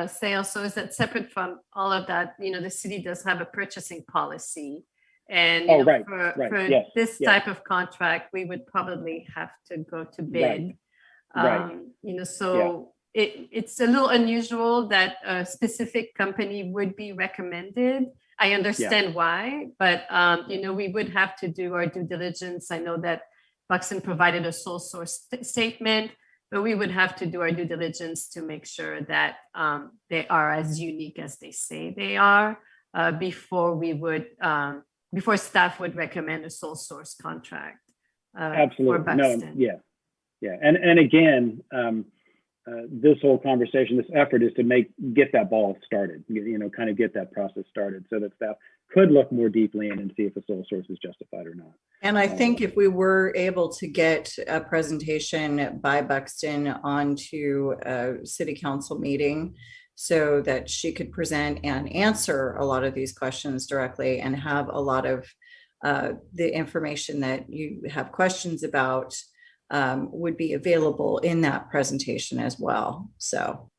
say also is that separate from all of that, the city does have a purchasing policy, and for Yes. this type of contract, we would probably have to go to bid. Right. So it's a little unusual that a specific company would be recommended. I understand why, but we would have to do our due diligence. I know that Buxton provided a sole source statement, but we would have to do our due diligence to make sure that they are as unique as they say they are before we would before staff would recommend a sole source contract. Absolutely. For Buxton. No, yeah. And again, this whole conversation, this effort is to get that ball started, kind of get that process started so that staff could look more deeply in and see if a sole source is justified or not. And I think if we were able to get a presentation by Buxton onto a city council meeting so that she could present and answer a lot of these questions directly and have a lot of the information that you have questions about would be available in that presentation as well. So.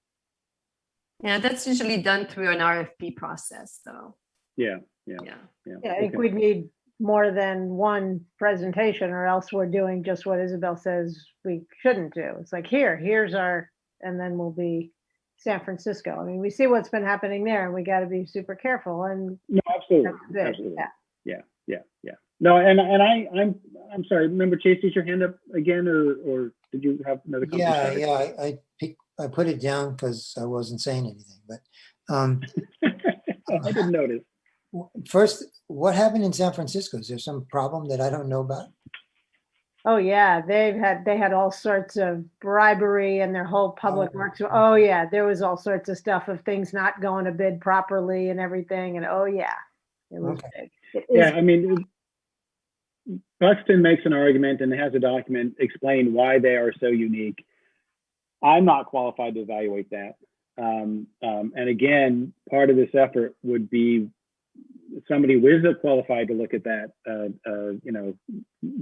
Yeah, that's usually done through an RFP process, though. Yeah. I think we'd need more than one presentation, or else we're doing just what Isabel says we shouldn't do. It's like, here's our, and then we'll be San Francisco. I mean, we see what's been happening there, and we got to be super careful. And no, absolutely. Yeah. No, and I'm sorry. Remember, Chase, did your hand up again, or did you have another comment? Yeah. I put it down because I wasn't saying anything, but I didn't notice. First, what happened in San Francisco? Is there some problem that I don't know about? oh yeah, they had all sorts of bribery and their whole public works. Oh yeah, there was all sorts of stuff of things not going to bid properly and everything. And oh yeah, it was big. Yeah, I mean, Buxton makes an argument and has a document explain why they are so unique. I'm not qualified to evaluate that. And again, part of this effort would be somebody who is qualified to look at that,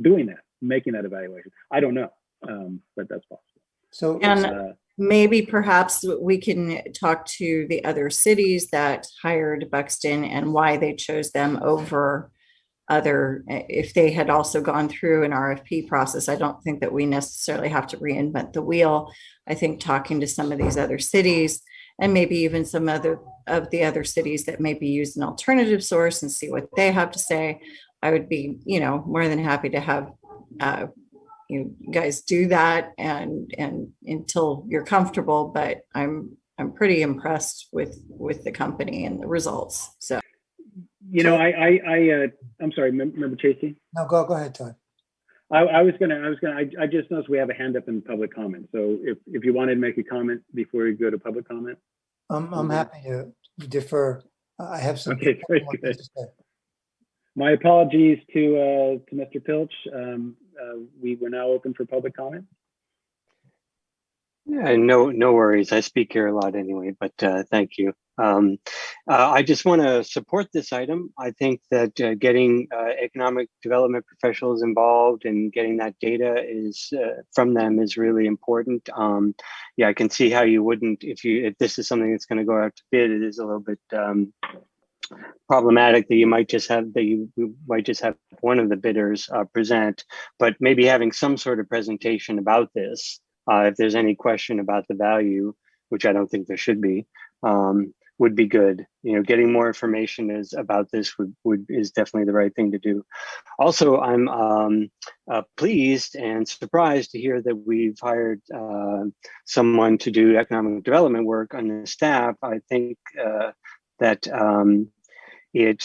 doing that, making that evaluation. I don't know, but that's possible. So, and maybe perhaps we can talk to the other cities that hired Buxton and why they chose them over other, if they had also gone through an RFP process. I don't think that we necessarily have to reinvent the wheel. I think talking to some of these other cities and maybe even some other of the other cities that maybe use an alternative source and see what they have to say, I would be, more than happy to have you guys do that and until you're comfortable. But I'm pretty impressed with the company and the results. So. I'm sorry. Remember, Chasey? No, go ahead, Todd. I just noticed we have a hand up in public comment. So if you wanted to make a comment before you go to public comment. I'm happy to defer. I have some. Okay, very good. My apologies to Mr. Pilch. We were now open for public comment. Yeah, no worries. I speak here a lot anyway, but thank you. I just want to support this item. I think that getting economic development professionals involved and getting that data from them is really important. I can see how you wouldn't, if this is something that's going to go out to bid, it is a little bit problematic that you might just have one of the bidders present, but maybe having some sort of presentation about this. If there's any question about the value, which I don't think there should be, would be good. Getting more information about this is definitely the right thing to do. Also, I'm pleased and surprised to hear that we've hired someone to do economic development work on the staff. I think that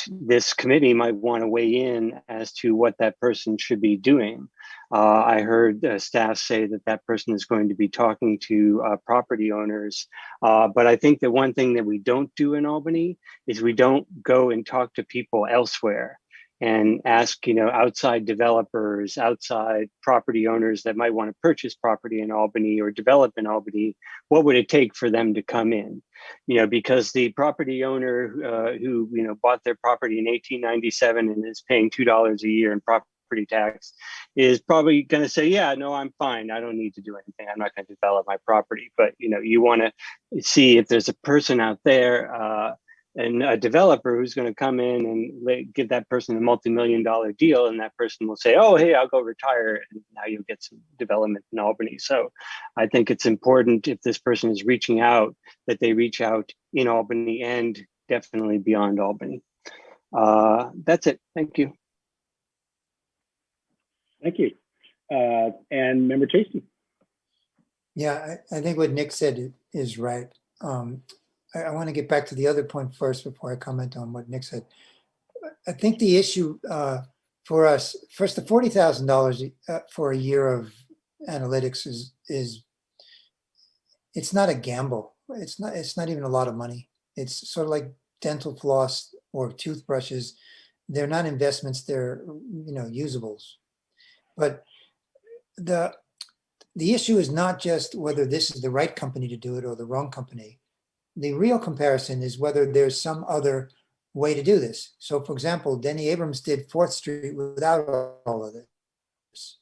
this committee might want to weigh in as to what that person should be doing. I heard staff say that person is going to be talking to property owners. But I think that one thing that we don't do in Albany is we don't go and talk to people elsewhere and ask, outside developers, outside property owners that might want to purchase property in Albany or develop in Albany, what would it take for them to come in? Because the property owner who bought their property in 1897 and is paying $2 a year in property tax is probably going to say, yeah, no, I'm fine. I don't need to do anything. I'm not going to develop my property. But, you want to see if there's a person out there and a developer who's going to come in and give that person a multi-million-dollar deal, and that person will say, oh, hey, I'll go retire, and now you'll get some development in Albany. So I think it's important, if this person is reaching out, that they reach out in Albany and definitely beyond Albany. That's it. Thank you. Thank you. And Member Chasty. Yeah, I think what Nick said is right. I want to get back to the other point first before I comment on what Nick said. I think the issue for us, first, the $40,000 for a year of analytics is it's not a gamble. It's not even a lot of money. It's sort of like dental floss or toothbrushes. They're not investments. They're usables. But the issue is not just whether this is the right company to do it or the wrong company. The real comparison is whether there's some other way to do this. So for example, Denny Abrams did 4th Street without all of this.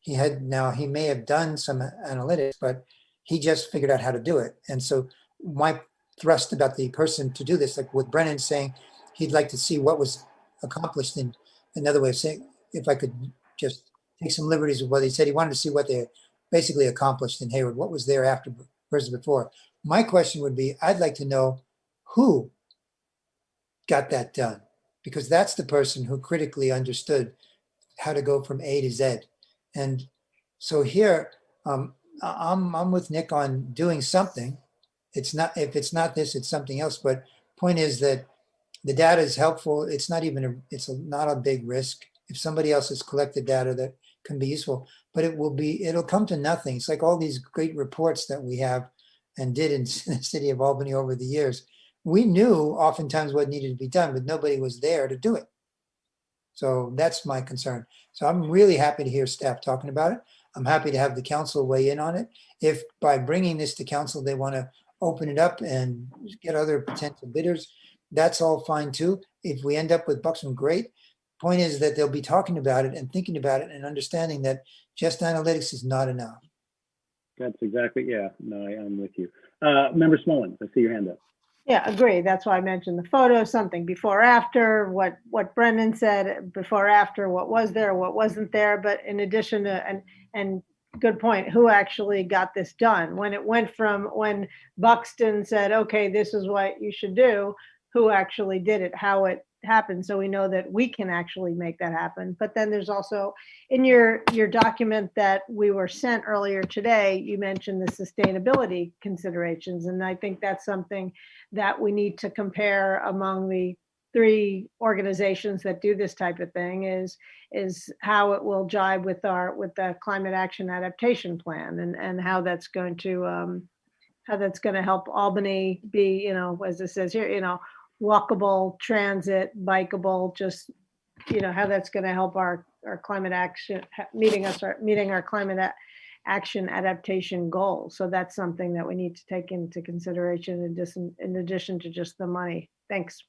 He may have done some analytics, but he just figured out how to do it. And so my thrust about the person to do this, like with Brennan saying he'd like to see what was accomplished, in another way of saying, if I could just take some liberties with what he said, he wanted to see what they basically accomplished in Hayward, what was there after versus before. My question would be, I'd like to know who got that done, because that's the person who critically understood how to go from A to Z. And so here, I'm with Nick on doing something. It's not, if it's not this, it's something else. But point is that the data is helpful. It's not even not a big risk. If somebody else has collected data that can be useful, but it'll come to nothing. It's like all these great reports that we have and did in the city of Albany over the years. We knew oftentimes what needed to be done, but nobody was there to do it. So that's my concern. So I'm really happy to hear staff talking about it. I'm happy to have the council weigh in on it. If by bringing this to council, they want to open it up and get other potential bidders, that's all fine too. If we end up with Buxton, great. Point is that they'll be talking about it and thinking about it and understanding that just analytics is not enough. That's exactly, yeah, no, I'm with you. Member Smolin, I see your hand up. Yeah, agree. That's why I mentioned the photo, something before, after, what Brendan said, before, after, what was there, what wasn't there. But in addition to, and good point, who actually got this done? When it went from when Buxton said, okay, this is what you should do, who actually did it, how it happened, so we know that we can actually make that happen. But then there's also, in your document that we were sent earlier today, you mentioned the sustainability considerations. And I think that's something that we need to compare among the 3 organizations that do this type of thing, is how it will jibe with the climate action adaptation plan, and how that's going to help Albany be, as it says here, walkable, transit, bikeable, just, how that's going to help our climate action, meeting our climate action adaptation goals. So that's something that we need to take into consideration in addition to just the money. Thanks.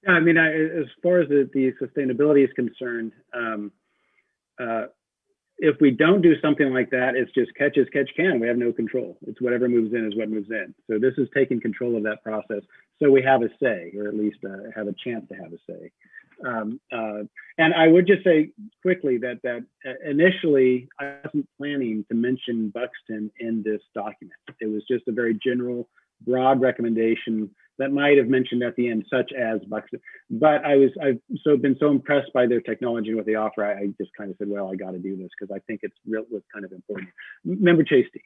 Yeah, I mean, as far as the sustainability is concerned, if we don't do something like that, it's just catch as catch can. We have no control. It's whatever moves in is what moves in. So this is taking control of that process, so we have a say, or at least have a chance to have a say. And I would just say quickly that initially I wasn't planning to mention Buxton in this document. It was just a very general, broad recommendation that might have mentioned at the end, such as Buxton. But I've been so impressed by their technology and what they offer, I just kind of said, well, I got to do this because I think it's kind of important. Member Chasty.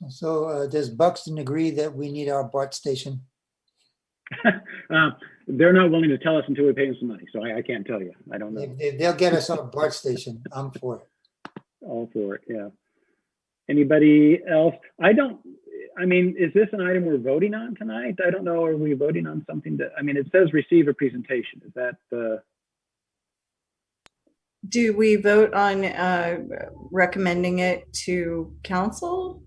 So does Buxton agree that we need our BART station? They're not willing to tell us until we pay them some money, so I can't tell you. I don't know. If they'll get us our BART station, I'm for it. All for it, yeah. Anybody else? I mean, is this an item we're voting on tonight? I don't know. Are we voting on something that, I mean, it says receive a presentation. Is that the? Do we vote on recommending it to council?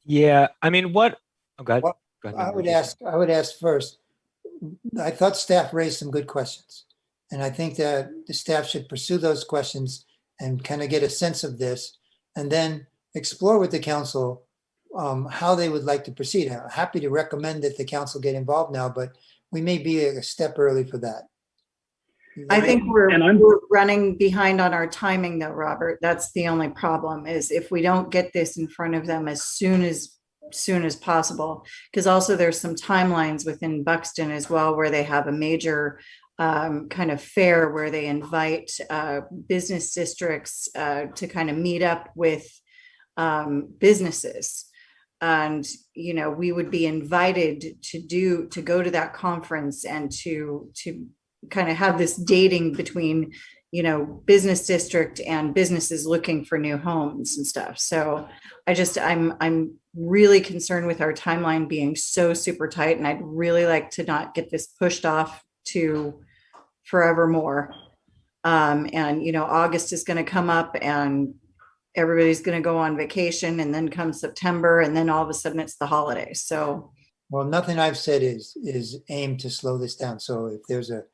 Yeah, I mean, what? Oh, go ahead. Well, Go ahead, I would ask first. I thought staff raised some good questions, and I think that the staff should pursue those questions and kind of get a sense of this, and then explore with the council how they would like to proceed. I'm happy to recommend that the council get involved now, but we may be a step early for that. I think we're And running behind on our timing though, Robert. That's the only problem, is if we don't get this in front of them as soon as possible, because also there's some timelines within Buxton as well, where they have a major kind of fair where they invite business districts to kind of meet up with businesses. And, you know, we would be invited to go to that conference and to kind of have this dating between, you know, business district and businesses looking for new homes and stuff. So I'm really concerned with our timeline being so super tight, and I'd really like to not get this pushed off to forevermore. And, you know, August is going to come up and everybody's going to go on vacation, and then comes September, and then all of a sudden it's the holidays. So, well, nothing I've said is aimed to slow this down. So if there's a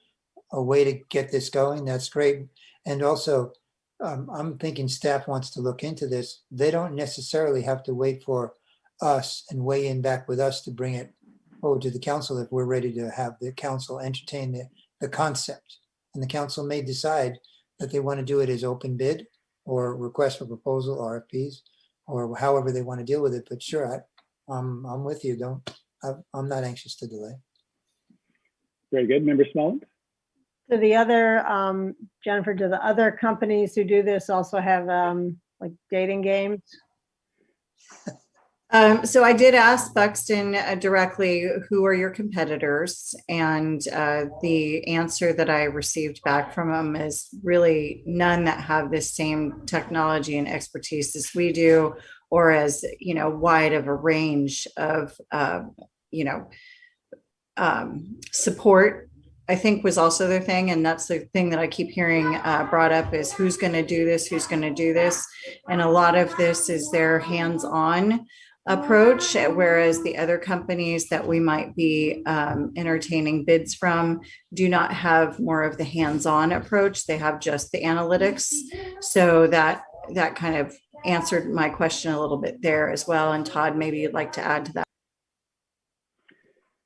way to get this going, that's great. And also, I'm thinking staff wants to look into this. They don't necessarily have to wait for us and weigh in back with us to bring it forward to the council if we're ready to have the council entertain the concept. And the council may decide that they want to do it as open bid or request for proposal, RFPs, or however they want to deal with it. But sure, I'm with you. I'm not anxious to delay. very good. Member Smallwood? Do the other, Jennifer, do the other companies who do this also have like dating games? So I did ask Buxton directly, who are your competitors? And the answer that I received back from them is really none that have the same technology and expertise as we do, or as, you know, wide of a range of, you know, support, I think was also their thing. And that's the thing that I keep hearing brought up is who's going to do this, who's going to do this. And a lot of this is their hands-on approach, whereas the other companies that we might be entertaining bids from do not have more of the hands-on approach. They have just the analytics. So that kind of answered my question a little bit there as well. And Todd, maybe you'd like to add to that.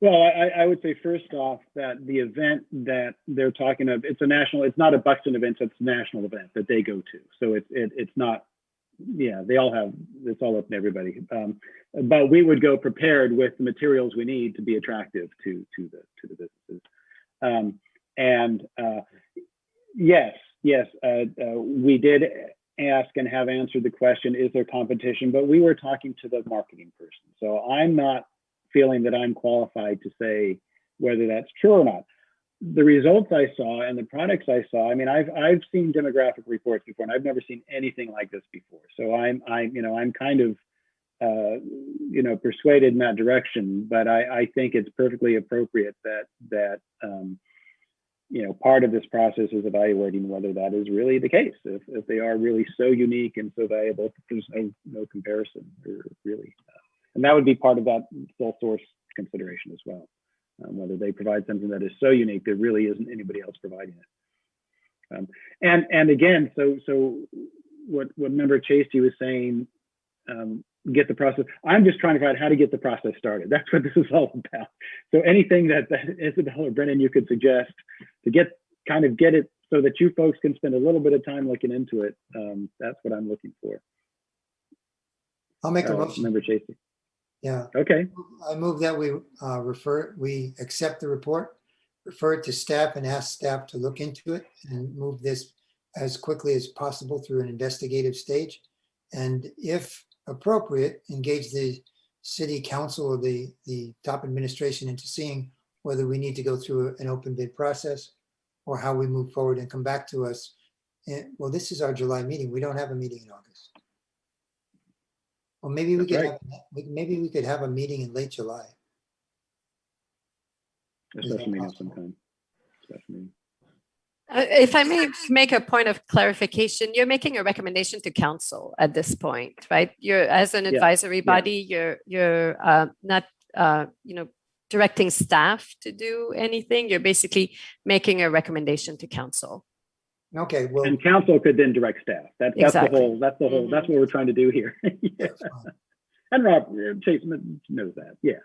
Well, I would say first off that the event that they're talking of, it's not a Buxton event, it's a national event that they go to. So it's not, yeah, it's all open to everybody. But we would go prepared with the materials we need to be attractive to the businesses. Yes, we did ask and have answered the question, is there competition? But we were talking to the marketing person. So I'm not feeling that I'm qualified to say whether that's true or not. The results I saw and the products I saw, I mean, I've seen demographic reports before, and I've never seen anything like this before. So I'm kind of, persuaded in that direction. But I think it's perfectly appropriate that part of this process is evaluating whether that is really the case. If they are really so unique and so valuable, there's no comparison, really. And that would be part of that sole source consideration as well. Whether they provide something that is so unique, there really isn't anybody else providing it. And again, so what Member Chasty was saying, get the process. I'm just trying to find out how to get the process started. That's what this is all about. So anything that Isabel or Brennan you could suggest to get it so that you folks can spend a little bit of time looking into it. That's what I'm looking for. I'll make a motion. Member Chasty. Yeah. Okay. I move that we accept the report, refer it to staff, and ask staff to look into it and move this as quickly as possible through an investigative stage. And if appropriate, engage the city council or the top administration into seeing whether we need to go through an open bid process or how we move forward, and come back to us. And, well, this is our July meeting. We don't have a meeting in August. Well, maybe we could have a meeting in late July. A special meeting of some kind. If I may make a point of clarification, you're making a recommendation to council at this point, right? You're, as an advisory body, you're not directing staff to do anything. You're basically making a recommendation to council. Okay, well, and council could then direct staff. That's Exactly. the whole. That's what we're trying to do here. Yeah. And Rob, Chase knows that, yeah.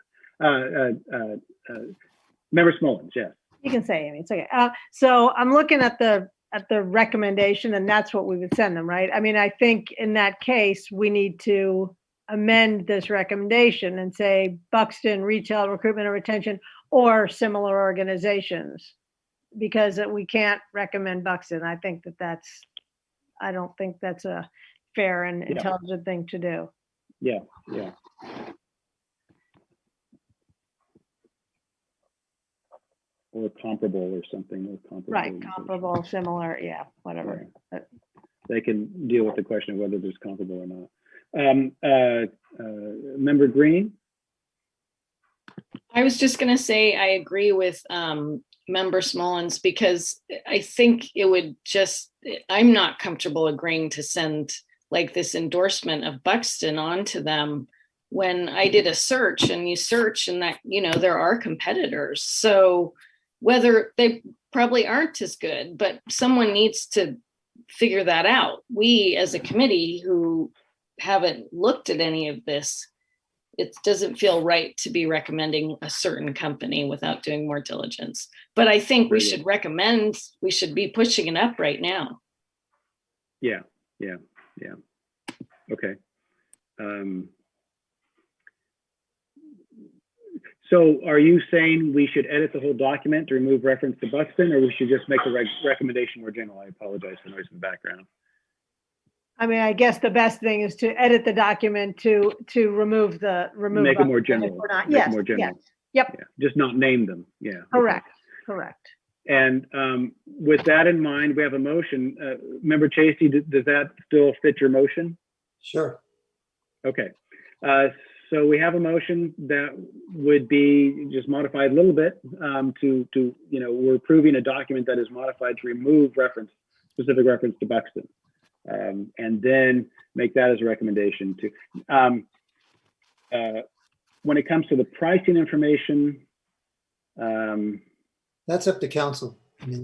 Member Smullins, yes. You can say, Amy, it's okay. So I'm looking at the recommendation, and that's what we would send them, right? I mean, I think in that case, we need to amend this recommendation and say Buxton Retail Recruitment and Retention or similar organizations, because we can't recommend Buxton. I think I don't think that's a fair and intelligent thing to do. Yeah. Or comparable or something. Or comparable. Right, comparable, similar, yeah, whatever. Yeah. They can deal with the question of whether there's comparable or not. Member Green? I was just going to say I agree with Member Smullins, because I think it would I'm not comfortable agreeing to send like this endorsement of Buxton onto them when I did a search, and you search and that, there are competitors. So whether they probably aren't as good, but someone needs to figure that out. We as a committee who haven't looked at any of this, it doesn't feel right to be recommending a certain company without doing more diligence. But I think we should be pushing it up right now. Yeah. Okay. So are you saying we should edit the whole document to remove reference to Buxton, or we should just make the recommendation more general? I apologize for noise in the background. I mean, I guess the best thing is to edit the document to remove Make it more general. Yes. More general. Yep. Yeah. Just not name them. Yeah. Correct. Okay. Correct. And with that in mind, we have a motion. Member Chasey, does that still fit your motion? Sure. Okay. So we have a motion that would be just modified a little bit we're approving a document that is modified to remove specific reference to Buxton. And then make that as a recommendation to, when it comes to the pricing information. That's up to council. I mean,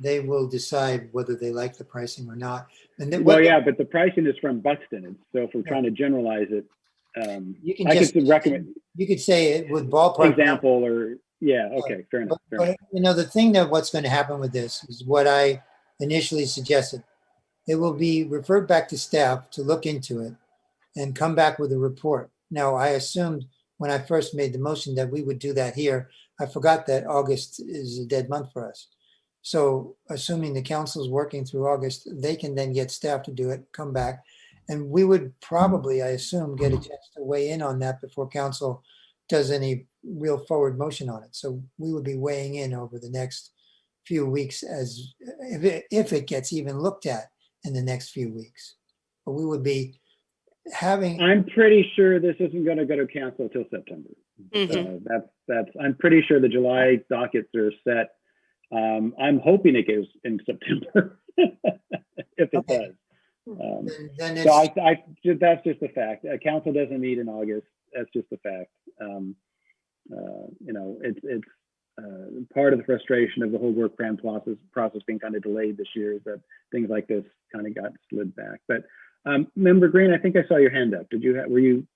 they will decide whether they like the pricing or not. And then, but the pricing is from Buxton. So if we're trying to generalize it, you can recommend. You could say it with ballpark example or okay, fair enough. But the thing that what's going to happen with this is what I initially suggested. It will be referred back to staff to look into it and come back with a report. Now, I assumed when I first made the motion that we would do that here. I forgot that August is a dead month for us. So assuming the council is working through August, they can then get staff to do it, come back. And we would probably, I assume, get a chance to weigh in on that before council does any real forward motion on it. So we would be weighing in over the next few weeks as if it gets even looked at in the next few weeks. But we would be having. I'm pretty sure this isn't going to go to council until September. I'm pretty sure the July dockets are set. I'm hoping it goes in September if it does. That's just a fact. Council doesn't meet in August. That's just a fact. It's part of the frustration of the whole work plan process being kind of delayed this year is that things like this kind of got slid back. But Member Green, I think I saw your hand up. Were you?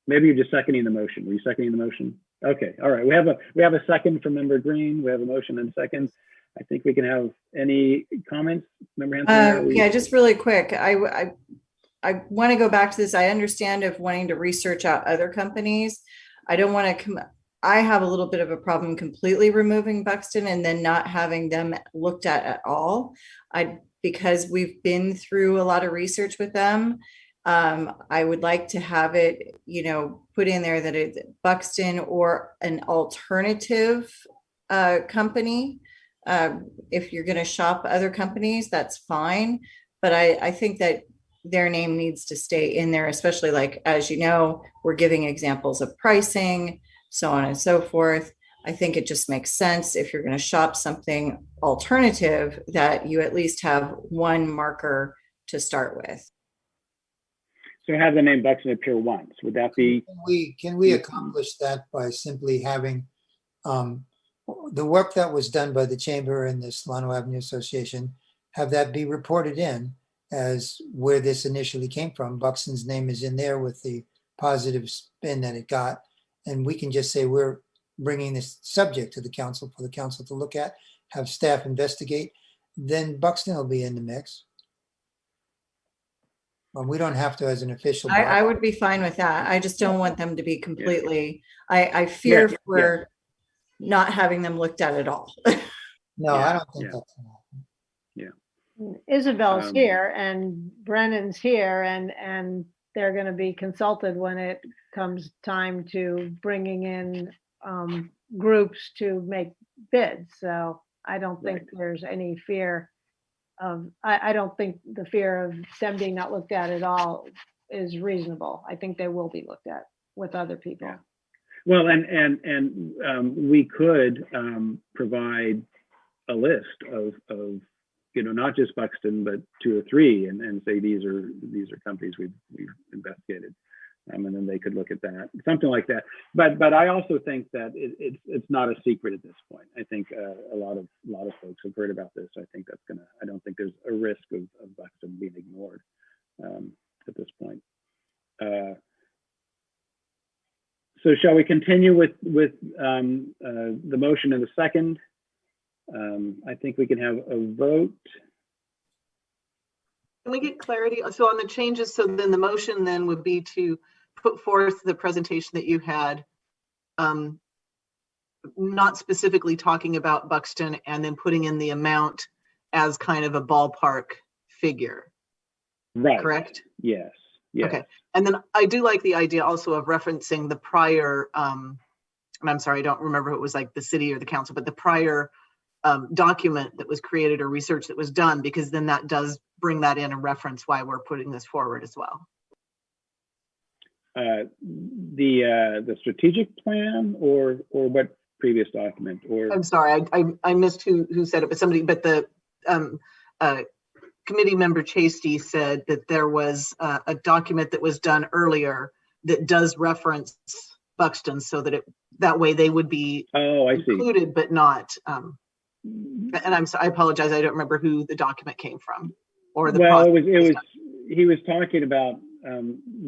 Maybe you're just seconding the motion. Were you seconding the motion? Okay. All right. We have a second from Member Green. We have a motion and a second. I think we can have any comments. Member Hanson? Yeah, just really quick. I want to go back to this. I understand of wanting to research out other companies. I don't want to I have a little bit of a problem completely removing Buxton and then not having them looked at all. Because we've been through a lot of research with them. I would like to have it, put in there that it's Buxton or an alternative company. If you're going to shop other companies, that's fine. But I think that their name needs to stay in there, especially like, as you know, we're giving examples of pricing, so on and so forth. I think it just makes sense if you're going to shop something alternative that you at least have one marker to start with. So have the name Buxton appear once. Would that be? Can we accomplish that by simply having the work that was done by the Chamber and the Solano Avenue Association, have that be reported in, as where this initially came from. Buxton's name is in there with the positive spin that it got. And we can just say we're bringing this subject to the council for the council to look at, have staff investigate, then Buxton will be in the mix. Well, we don't have to as an official body. I would be fine with that. I just don't want them to be completely, I fear for not having them looked at at all. No, I don't think that's gonna happen. Isabel's here and Brennan's here and they're going to be consulted when it comes time to bringing in groups to make bids. So I don't think there's any fear of, I don't think the fear of them being not looked at all is reasonable. I think they will be looked at with other people. Yeah. Well, and we could provide a list of not just Buxton, but 2 or 3, and say these are companies we've investigated, and then they could look at that, something like that. But I also think that it's not a secret at this point. I think a lot of folks have heard about this. I think that's I don't think there's a risk of Buxton being ignored at this point. So shall we continue with the motion in the second? I think we can have a vote. Can we get clarity? So on the changes, so then the motion then would be to put forth the presentation that you had, not specifically talking about Buxton, and then putting in the amount as kind of a ballpark figure. Right. Correct? Yes. Yes. Okay. And then I do like the idea also of referencing the prior, and I'm sorry, I don't remember who it was, like the city or the council, but the prior document that was created or research that was done, because then that does bring that in and reference why we're putting this forward as well. The strategic plan, or what previous document? Or I'm sorry, I missed who said it, but somebody, but the committee member Chasty said that there was a document that was done earlier that does reference Buxton, so that that way they would be included, but not. And I apologize, I don't remember who the document came from, or the. Well, he was talking about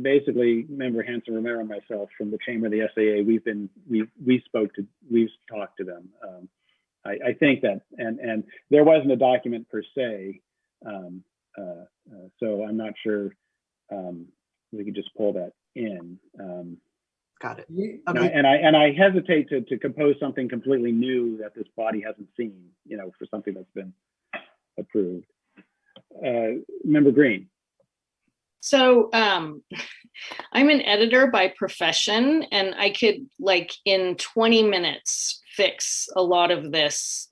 basically, member Hanson Romero and myself from the chamber of the SAA. We've talked to them. I think that, and there wasn't a document per se, so I'm not sure we could just pull that in. Got it. Okay. And I hesitate to compose something completely new that this body hasn't seen, for something that's been approved. Member Green. So I'm an editor by profession, and I could, in 20 minutes, fix a lot of this.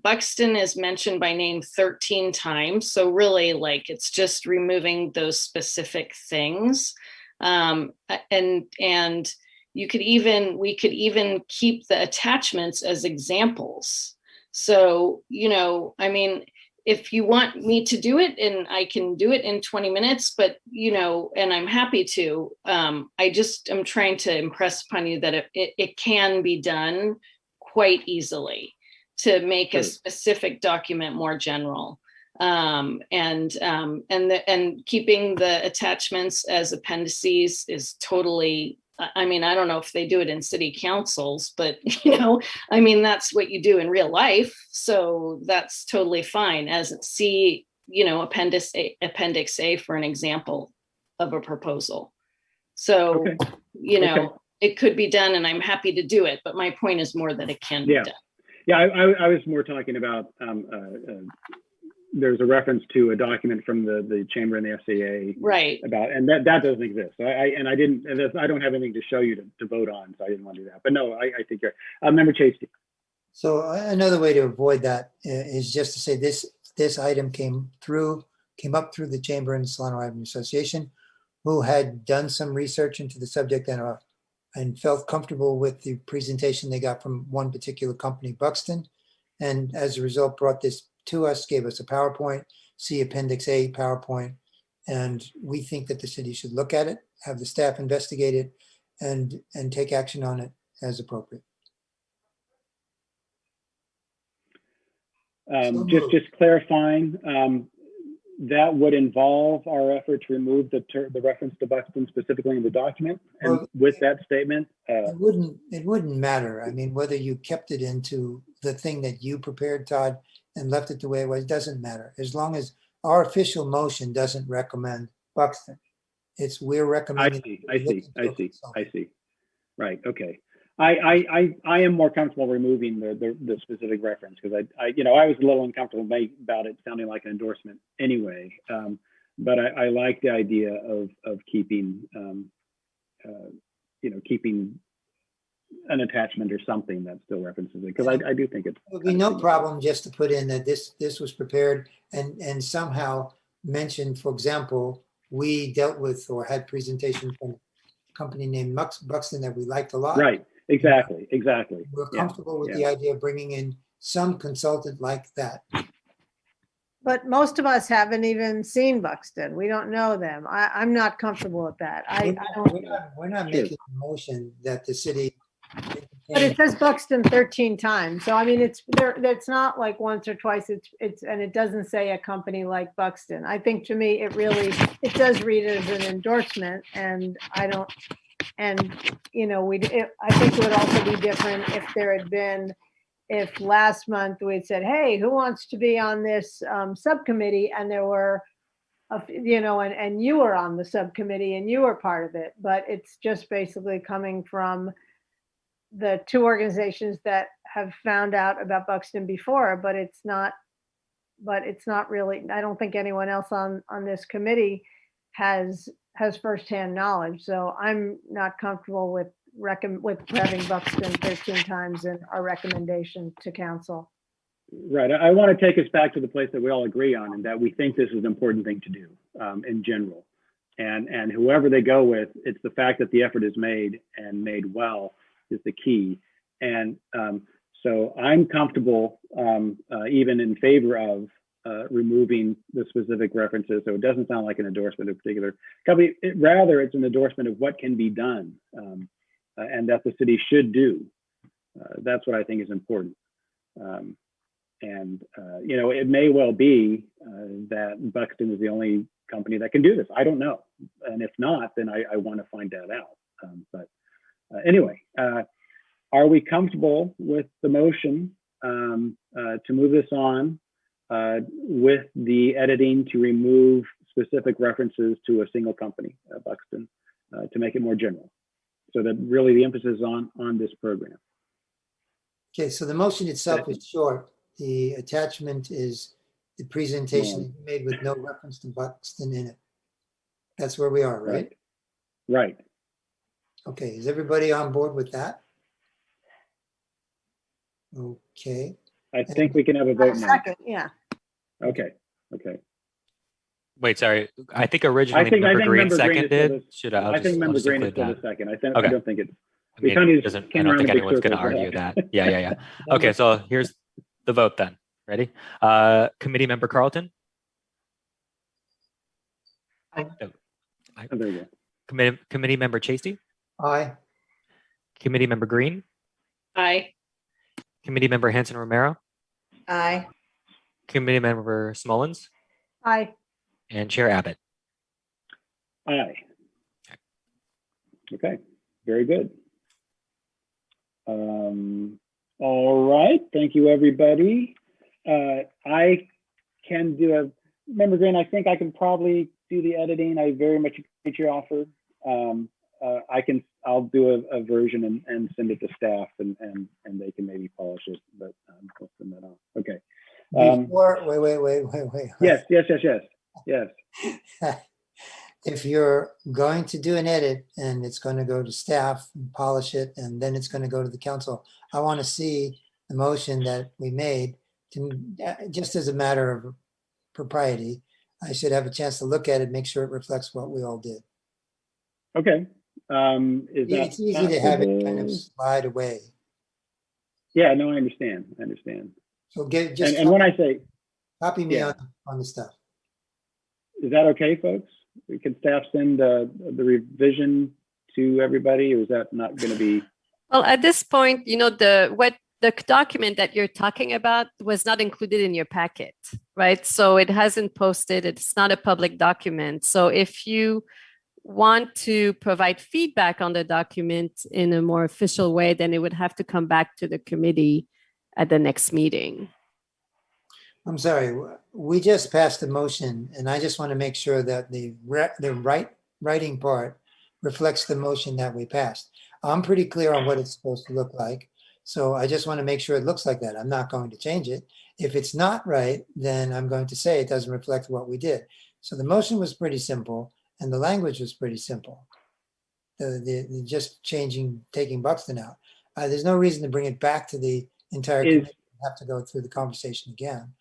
Buxton is mentioned by name 13 times. So really, it's just removing those specific things. And we could even keep the attachments as examples. So, if you want me to do it, and I can do it in 20 minutes, but, and I'm happy to, I'm trying to impress upon you that it can be done quite easily to make a specific document more general. And keeping the attachments as appendices is totally, I don't know if they do it in city councils, but that's what you do in real life. So that's totally fine as C, Appendix A for an example of a proposal. So, it could be done, and I'm happy to do it, but my point is more that it can be done. Yeah, I was more talking about, there's a reference to a document from the chamber and the SAA, right? About, and that doesn't exist. So I don't have anything to show you to vote on, so I didn't want to do that. But no, I think you're. Member Chasty. So another way to avoid that is just to say this item came up through the chamber and Solano Avenue Association, who had done some research into the subject and felt comfortable with the presentation they got from one particular company, Buxton, and as a result brought this to us, gave us a PowerPoint, see Appendix A PowerPoint, and we think that the city should look at it, have the staff investigate it, and take action on it as appropriate. Just clarifying, that would involve our effort to remove the reference to Buxton specifically in the document. And Well, with that statement, It wouldn't matter. I mean, whether you kept it into the thing that you prepared, Todd, and left it the way it was, doesn't matter. As long as our official motion doesn't recommend Buxton. We're recommending. I see. Right, okay. I am more comfortable removing the specific reference because I was a little uncomfortable about it sounding like an endorsement anyway. But I like the idea of keeping, keeping an attachment or something that still references it, because I do think it's. It would be no problem just to put in that this was prepared and somehow mentioned, for example, we dealt with or had presentation from a company named Buxton that we liked a lot. Right, exactly. We're comfortable with the idea of bringing in some consultant like that. But most of us haven't even seen Buxton. We don't know them. I'm not comfortable with that. We're not making a motion that the city. But it says Buxton 13 times. So I mean, it's not like once or twice. And it doesn't say a company like Buxton. I think to me, it does read it as an endorsement, and I think it would also be different if last month we had said, hey, who wants to be on this subcommittee? And there were, and you were on the subcommittee and you were part of it, but it's just basically coming from the two organizations that have found out about Buxton before, but it's not really, I don't think anyone else on this committee has firsthand knowledge. So I'm not comfortable with having Buxton 13 times in our recommendation to council. Right. I want to take us back to the place that we all agree on, and that we think this is an important thing to do in general. And whoever they go with, it's the fact that the effort is made and made well is the key. And so I'm comfortable even in favor of removing the specific references. So it doesn't sound like an endorsement of a particular company. Rather, it's an endorsement of what can be done and that the city should do. That's what I think is important. It may well be that Buxton is the only company that can do this. I don't know. And if not, then I want to find that out. Anyway, are we comfortable with the motion to move this on with the editing to remove specific references to a single company, Buxton, to make it more general, so that really the emphasis is on this program? Okay, so the motion itself is short. The attachment is the presentation that you made with no reference to Buxton in it. That's where we are, right? Right. Okay, is everybody on board with that? Okay. I think we can have a vote now. Second, yeah. Okay. Wait, sorry. I think originally Member Green seconded. I think Member Green is for the second. I don't think it's. I don't think anyone's going to argue that. Yeah. Okay, so here's the vote then. Ready? Committee Member Carlton? Aye. Oh, there you go. Committee Member Chasty? Aye. Committee Member Green? Aye. Committee Member Hanson Romero? Aye. Committee Member Smullins? Aye. And Chair Abbott? Aye. Okay, very good. All right, thank you, everybody. I can do Member Green, I think I can probably do the editing. I very much appreciate your offer. I'll do a version and send it to staff and they can maybe polish it, but we'll send that off. Okay. Wait. Yes. If you're going to do an edit and it's going to go to staff and polish it, and then it's going to go to the council, I want to see the motion that we made just as a matter of propriety. I should have a chance to look at it, make sure it reflects what we all did. Okay. It's easy to have it kind of slide away. Yeah, no, I understand. So when I say copy me on the stuff. Is that okay, folks? Can staff send the revision to everybody, or is that not going to be? Well, at this point, what the document that you're talking about was not included in your packet, right? So it hasn't posted, it's not a public document. So if you want to provide feedback on the document in a more official way, then it would have to come back to the committee at the next meeting. I'm sorry, we just passed a motion and I just want to make sure that the writing part reflects the motion that we passed. I'm pretty clear on what it's supposed to look like. So I just want to make sure it looks like that. I'm not going to change it. If it's not right, then I'm going to say it doesn't reflect what we did. So the motion was pretty simple and the language was pretty simple. The just taking Buxton out. There's no reason to bring it back to the entire committee. Have to go through the conversation again.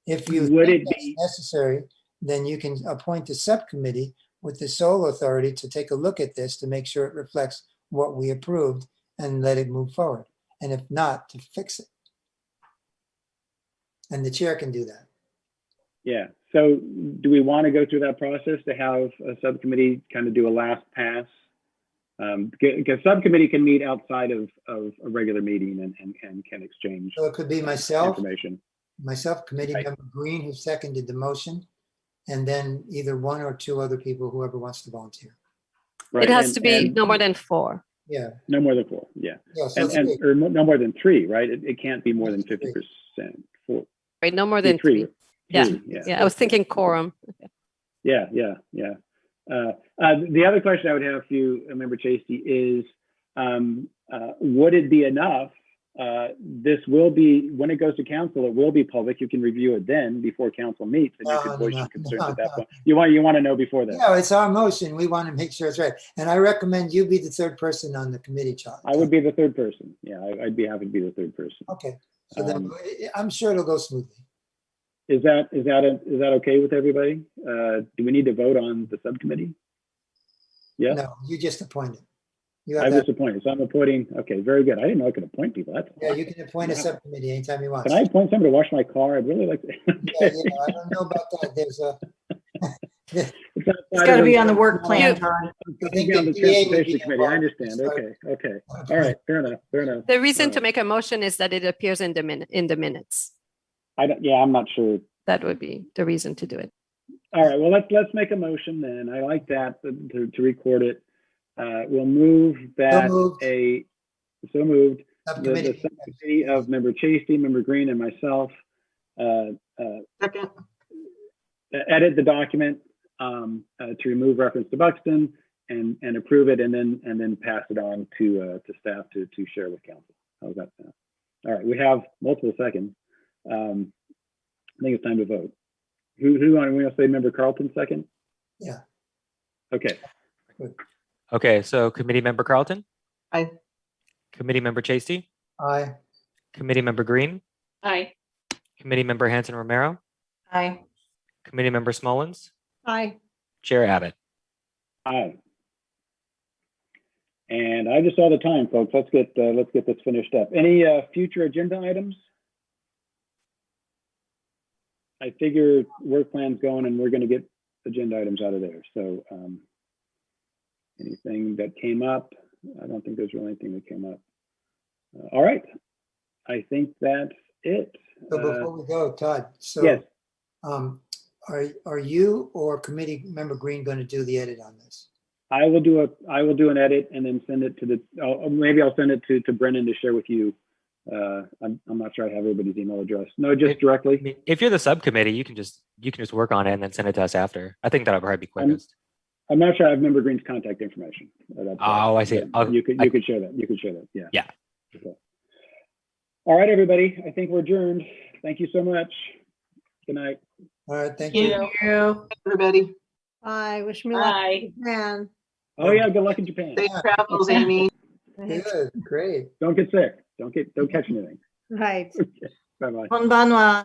If you think that's necessary, then you can appoint a subcommittee with the sole authority to take a look at this to make sure it reflects what we approved and let it move forward. And if not, to fix it. And the chair can do that. Yeah. So do we want to go through that process to have a subcommittee kind of do a last pass? Because subcommittee can meet outside of a regular meeting and can exchange. So it could be myself, information. Myself, committee member Green, who seconded the motion, and then either one or two other people, whoever wants to volunteer. Right. It has to be no more than 4. Yeah. No more than 4. Yeah. Yeah, so or no more than 3, right? It can't be more than 50%. 4. Right. No more than 3. Yeah. I was thinking quorum. Yeah. The other question I would have for you, Member Chasty, is would it be enough? This will be, when it goes to council, it will be public. You can review it then before council meets, and you can voice your concerns at that point. You want to know before that. Yeah, it's our motion. We want to make sure it's right. And I recommend you be the third person on the committee chart. I would be the third person. Yeah, I'd be happy to be the third person. Okay. So then I'm sure it'll go smoothly. Is that okay with everybody? Do we need to vote on the subcommittee? Yeah. No, you just appointed. I was appointed, so I'm appointing. Okay, very good. I didn't know I could appoint people. That's yeah, you can appoint a subcommittee anytime you want. Can I appoint somebody to wash my car? I'd really like to. Yeah, I don't know about that. There's a. It's got to be on the work plan, Todd. I think on the transportation committee. I understand. Okay. All right. Fair enough. The reason to make a motion is that it appears in the minutes. I'm not sure. That would be the reason to do it. All right. Well, let's make a motion then. I like that to record it. We'll move that so moved. The subcommittee of Member Chasty, Member Green, and myself Second. Edit the document to remove reference to Buxton and approve it, and then pass it on to staff to share with council. How's that sound? All right. We have multiple seconds. I think it's time to vote. We want to say Member Carlton second? Yeah. Okay. Good. Okay, so Committee Member Carlton? Aye. Committee Member Chasty? Aye. Committee Member Green? Aye. Committee Member Hanson Romero? Aye. Committee Member Smollins? Aye. Chair Abbott? Aye. And I just saw the time, folks. Let's get this finished up. Any future agenda items? I figure work plan's going, and we're going to get agenda items out of there. So anything that came up? I don't think there's really anything that came up. All right. I think that's it. So before we go, Todd, so yes. Are you or Committee Member Green going to do the edit on this? I will do an edit and then send it to the, maybe I'll send it to Brennan to share with you. I'm not sure I have everybody's email address. No, just directly. I mean, if you're the subcommittee, you can just work on it and then send it to us after. I think that'll probably be quickest. I'm not sure I have Member Green's contact information. I see. You could share that. You could share that. Yeah. Yeah. Okay. All right, everybody. I think we're adjourned. Thank you so much. Good night. All right. Thank you. Everybody. Bye. Wish me luck in Japan. Oh yeah. Good luck in Japan. Safe travels, Amy. Good. Great. Don't get sick. Don't catch anything. Right. Okay. Bye bye. Konbanwa.